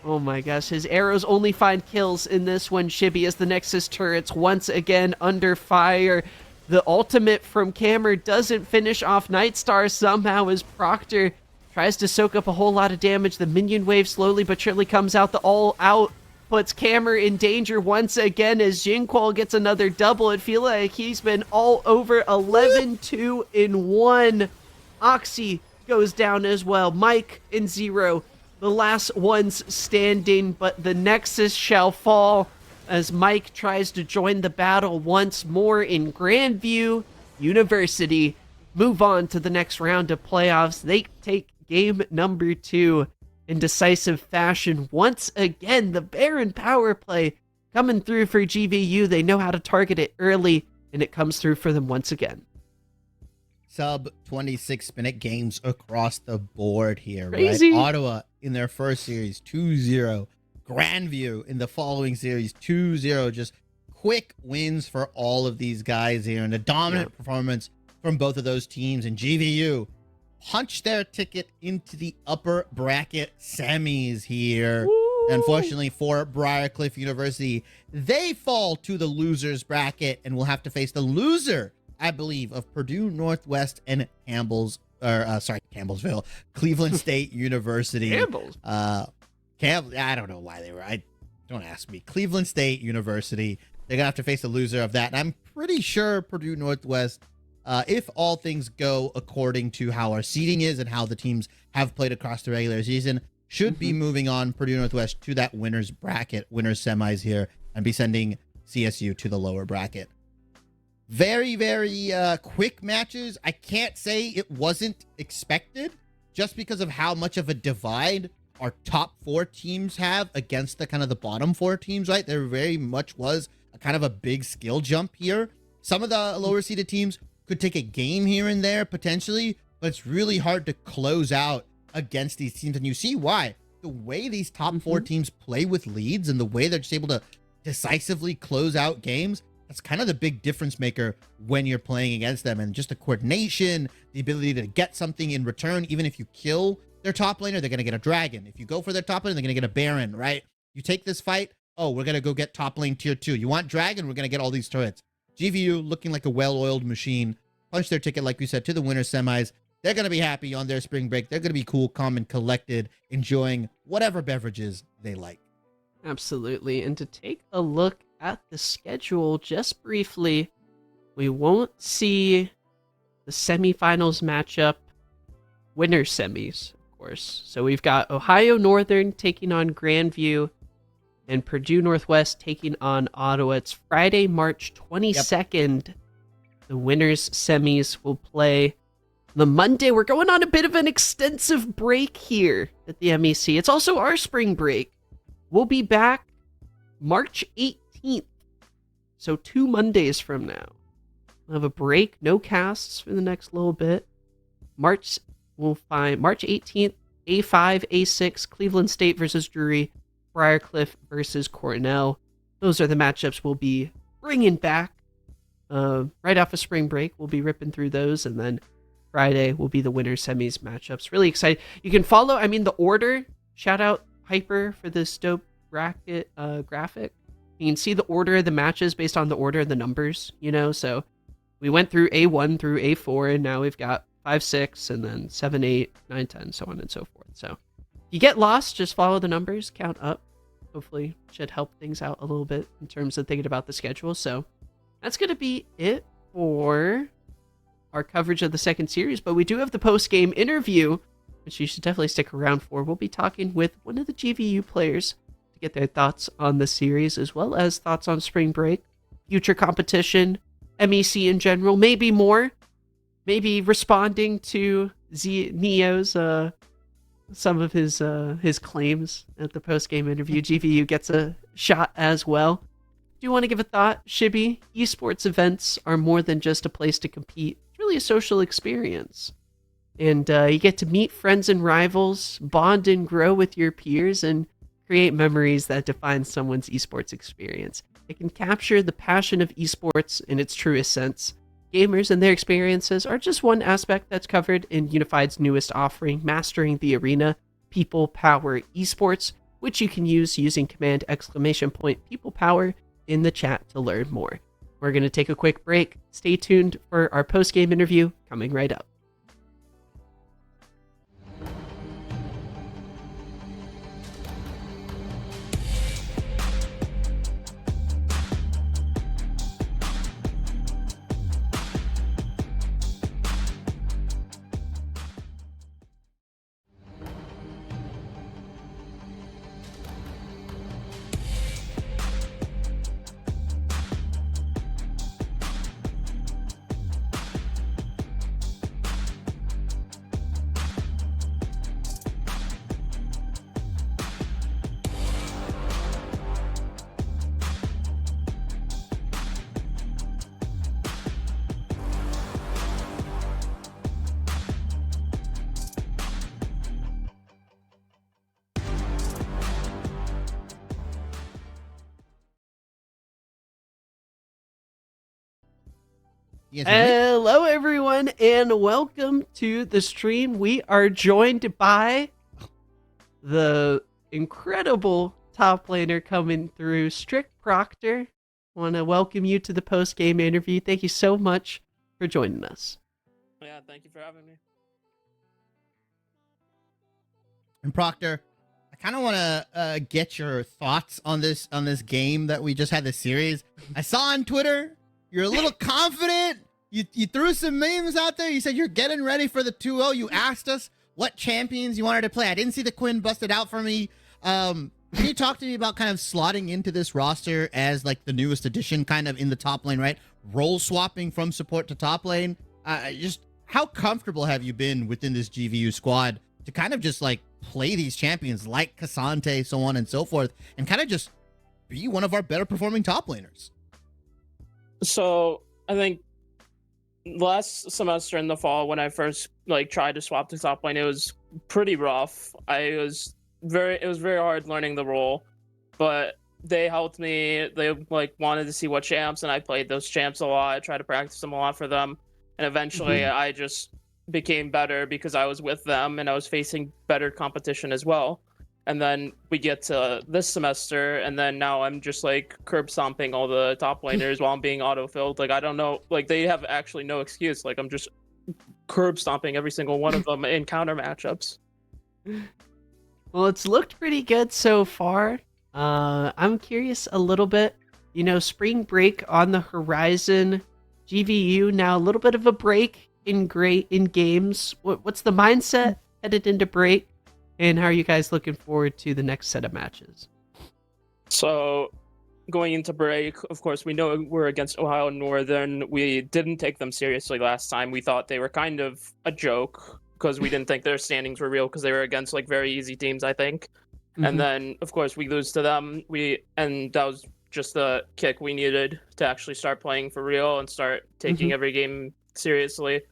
Oh my gosh, his arrows only find kills in this one, Shibby, as the Nexus turrets once again under fire. The ultimate from Cammer doesn't finish off Nightstar somehow as Proctor tries to soak up a whole lot of damage. The minion wave slowly but surely comes out. The all out puts Cammer in danger once again as Jinqual gets another double. It feels like he's been all over 11-2 in 1. Oxy goes down as well. Mike and Zero, the last ones standing, but the Nexus shall fall as Mike tries to join the battle once more in Grandview University. Move on to the next round of playoffs. They take game number 2 in decisive fashion. Once again, the Baron power play coming through for GVU. They know how to target it early, and it comes through for them once again. Sub 26-minute games across the board here, Crazy. right? Ottawa in their first series, 2-0. Grandview in the following series, 2-0. Just quick wins for all of these guys here, and a dominant performance from both of those teams. And GVU punched their ticket into the upper bracket semis here. Woo! Unfortunately for Briar University, they fall to the losers bracket and will have to face the loser, I believe, of Purdue Northwest and Campbellsville, Cleveland State University. Campbell's. I don't know why they were. Don't ask me. Cleveland State University. They're gonna have to face the loser of that, and I'm pretty sure Purdue Northwest, if all things go according to how our seeding is and how the teams have played across the regular season, should be moving on Purdue Northwest to that winners bracket, winners semis here, and be sending CSU to the lower bracket. Very, very quick matches. I can't say it wasn't expected just because of how much of a divide our top 4 teams have against the kind of the bottom 4 teams, right? There very much was a kind of a big skill jump here. Some of the lower seeded teams could take a game here and there potentially, but it's really hard to close out against these teams. And you see why. The way these top 4 teams play with leads and the way they're just able to decisively close out games, that's kind of the big difference maker when you're playing against them. And just the coordination, the ability to get something in return. Even if you kill their top laner, they're going to get a dragon. If you go for their top lane, they're going to get a Baron, right? You take this fight, oh, we're going to go get top lane tier 2. You want dragon? We're going to get all these turrets. GVU looking like a well-oiled machine. Punch their ticket, like we said, to the winter semis. They're going to be happy on their spring break. They're going to be cool, calm, and collected, enjoying whatever beverages they like. Absolutely. And to take a look at the schedule just briefly, we won't see the semifinals matchup, winner semis, of course. So we've got Ohio Northern taking on Grandview and Purdue Northwest taking on Ottawa. It's Friday, March 22nd. Yep. The winners semis will play the Monday. We're going on a bit of an extensive break here at the MEC. It's also our spring break. We'll be back March 18th. So 2 Mondays from now. We'll have a break, no casts for the next little bit. We'll find March 18th, A5, A6, Cleveland State versus Drury, Briar versus Cornell. Those are the matchups we'll be bringing back. Right off of spring break, we'll be ripping through those, and then Friday will be the winter semis matchups. Really excited. You can follow, the order. Shout out Hyper for this dope bracket graphic. You can see the order of the matches based on the order of the numbers, so we went through A1 through A4, and now we've got 5, 6, and then 7, 8, 9, 10, so on and so forth. So if you get lost, just follow the numbers, count up. Hopefully should help things out a little bit in terms of thinking about the schedule. So that's going to be it for our coverage of the second series, but we do have the post-game interview, which you should definitely stick around for. We'll be talking with one of the GVU players to get their thoughts on the series, as well as thoughts on spring break, future competition, MEC in general, maybe more, maybe responding to Neo's some of his claims at the post-game interview. GVU gets a shot as well. Do you want to give a thought, Shibby? Esports events are more than just a place to compete. It's really a social experience. And you get to meet friends and rivals, bond and grow with your peers, and create memories that define someone's esports experience. It can capture the passion of esports in its truest sense. Gamers and their experiences are just one aspect that's covered in Unified's newest offering, Mastering the Arena, People Power Esports, which you can use using command !People Power in the chat to learn more. We're going to take a quick break. Stay tuned for our post-game interview coming right up. Yes, Henry? Hello, everyone, and welcome to the stream. We are joined by the incredible top laner coming through, Strict Proctor. Want to welcome you to the post-game interview. Thank you so much for joining us. Yeah, thank you for having me. And Proctor, I kind of want to get your thoughts on this game that we just had, this series. I saw on Twitter you're a little confident. You threw some memes out there. You said you're getting ready for the 2-0. You asked us what champions you wanted to play. I didn't see the Quinn busted out for me. Can you talk to me about kind of slotting into this roster as like the newest addition, kind of in the top lane, right? Role swapping from support to top lane. Just how comfortable have you been within this GVU squad to kind of just like play these champions like Cassante, so on and so forth, and kind of just be one of our better performing top laners? So I think last semester in the fall, when I first tried to swap to top lane, it was pretty rough. It was very hard learning the role, but they helped me. They wanted to see what champs, and I played those champs a lot. I tried to practice them a lot for them, and eventually I just became better because I was with them and I was facing better competition as well. And then we get to this semester, and then now I'm just curb stomping all the top laners while I'm being autofilled. I don't know, they have actually no excuse. I'm just curb stomping every single one of them in counter matchups. Well, it's looked pretty good so far. I'm curious a little bit. Spring break on the horizon. GVU now a little bit of a break in games. What's the mindset headed into break? And how are you guys looking forward to the next set of matches? So, going into break, of course, we know we're against Ohio Northern. We didn't take them seriously last time. We thought they were kind of a joke because we didn't think their standings were real because they were against very easy teams, I think. And then, of course, we lose to them. And that was just the kick we needed to actually start playing for real and start taking every game seriously.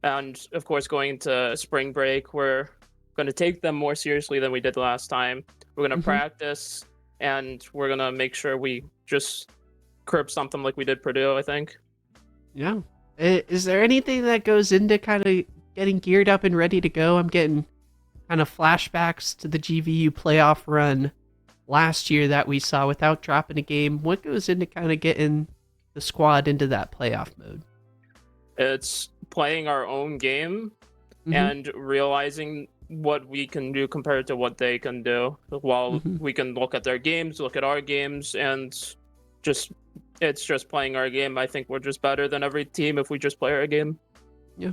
And, of course, going into spring break, we're going to take them more seriously than we did last time. We're going to practice, and we're going to make sure we just curb something like we did Purdue, I think. Yeah. Is there anything that goes into kind of getting geared up and ready to go? I'm getting kind of flashbacks to the GVU playoff run last year that we saw without dropping a game. What goes into kind of getting the squad into that playoff mode? It's playing our own game and realizing what we can do compared to what they can do, while we can look at their games, look at our games, and it's just playing our game. I think we're just better than every team if we just play our game. Yeah.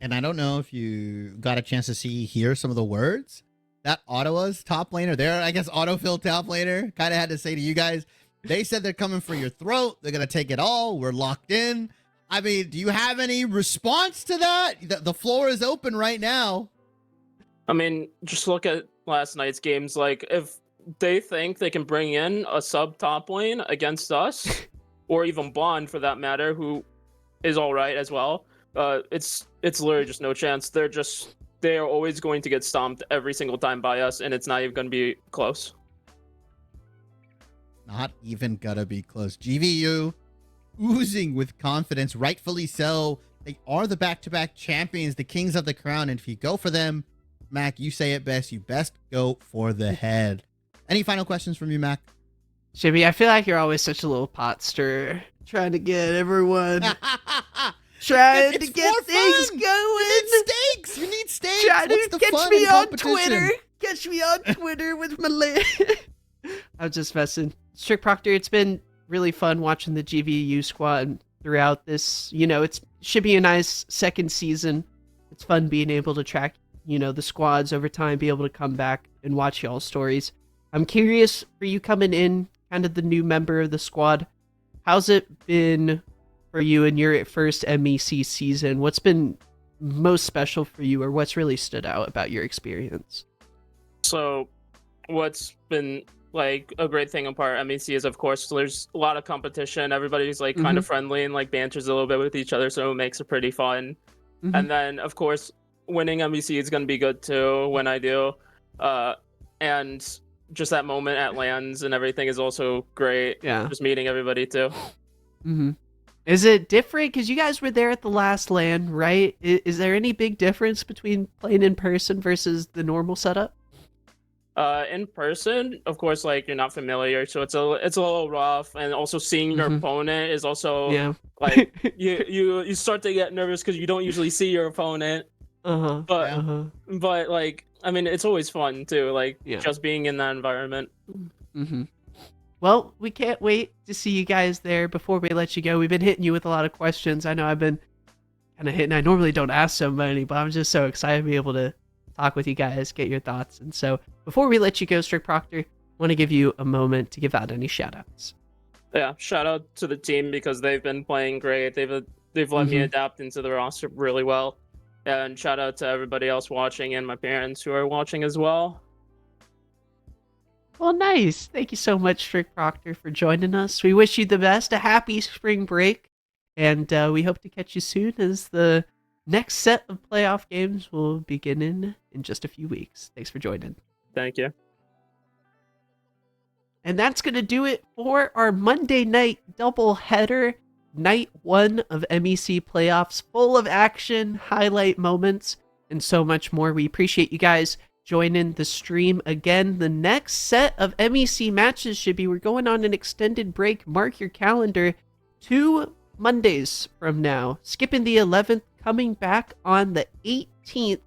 And I don't know if you got a chance to hear some of the words that Ottawa's top laner, I guess autofill top laner, kind of had to say to you guys. They said they're coming for your throat. They're going to take it all. We're locked in. I mean, do you have any response to that? The floor is open right now. I mean, just look at last night's games. If they think they can bring in a sub top lane against us, or even Bond for that matter, who is all right as well, it's literally just no chance. They're always going to get stomped every single time by us, and it's not even going to be close. Not even gonna be close. GVU oozing with confidence, rightfully so. They are the back-to-back champions, the kings of the crown, and if you go for them, Mac, you say it best, you best go for the head. Any final questions from you, Mac? Jimmy, I feel like you're always such a little pot stirrer, trying to get everyone trying to get things fun. going. You need stakes. You need stakes. Trying What's to the catch fun me in on competition? Twitter. Catch me on Twitter with my I'm just messing. Strict Proctor, it's been really fun watching the GVU squad throughout this. It should be a nice second season. It's fun being able to track, the squads over time, be able to come back and watch y'all's stories. I'm curious for you coming in, kind of the new member of the squad. How's it been for you in your first MEC season? What's been most special for you, or what's really stood out about your experience? So, what's been a great thing about MEC is, of course, there's a lot of competition. Everybody's kind of friendly and banters a little bit with each other, so it makes it pretty fun. And then, of course, winning MEC is going to be good too when I do. And just that moment at LANs and everything is also great. Yeah. Just meeting everybody too. Is it different? Because you guys were there at the last LAN, right? Is there any big difference between playing in person versus the normal setup? In person, of course, like you're not familiar, so it's a little rough, and also seeing your opponent is also like you start to get nervous because you don't usually see your opponent. But like I mean, it's always fun too, like just being in that environment. Well, we can't wait to see you guys there. Before we let you go, we've been hitting you with a lot of questions. I know I've been kind of hitting. I normally don't ask so many, but I'm just so excited to be able to talk with you guys, get your thoughts. And so before we let you go, Strick Proctor, I want to give you a moment to give out any shout outs. Yeah, shout out to the team because they've been playing great. They've let me adapt into the roster really well. And shout out to everybody else watching and my parents who are watching as well. Well, nice. Thank you so much, Strick Proctor, for joining us. We wish you the best, a happy spring break, and we hope to catch you soon as the next set of playoff games will begin in just a few weeks. Thanks for joining. Thank you. And that's going to do it for our Monday night doubleheader, night 1 of MEC playoffs, full of action, highlight moments, and so much more. We appreciate you guys joining the stream again. The next set of MEC matches should be, we're going on an extended break. Mark your calendar, 2 Mondays from now. Skipping the 11th, coming back on the 18th,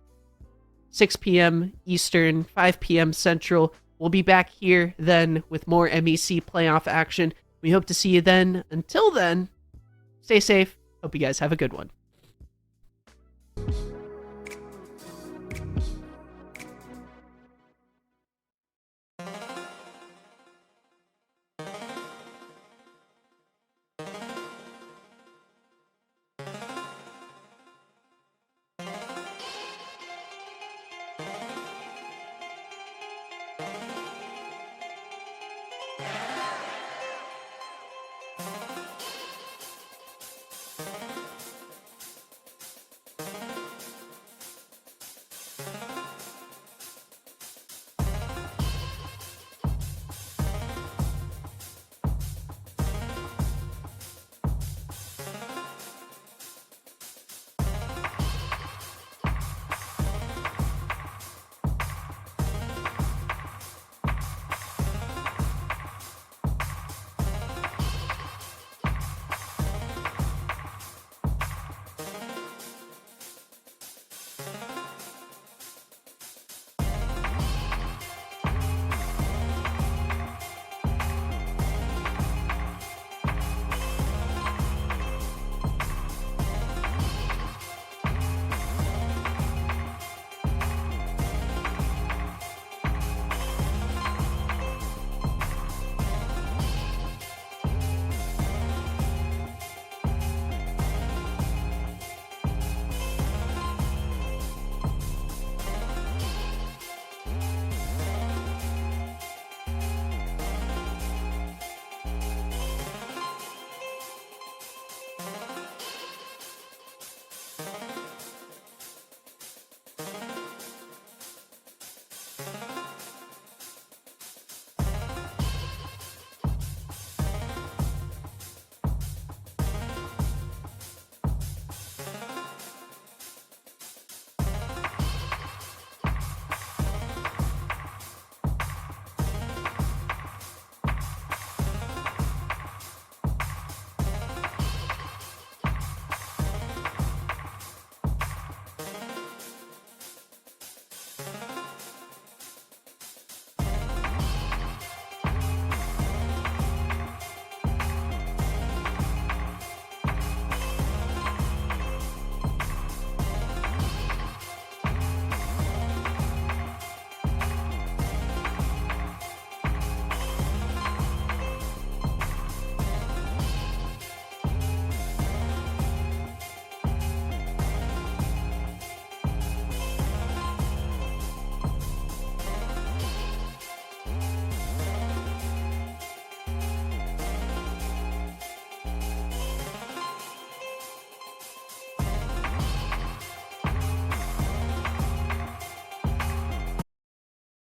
6 p.m. Eastern, 5 p.m. Central. We'll be back here then with more MEC playoff action. We hope to see you then. Until then, stay safe. Hope you guys have a good one.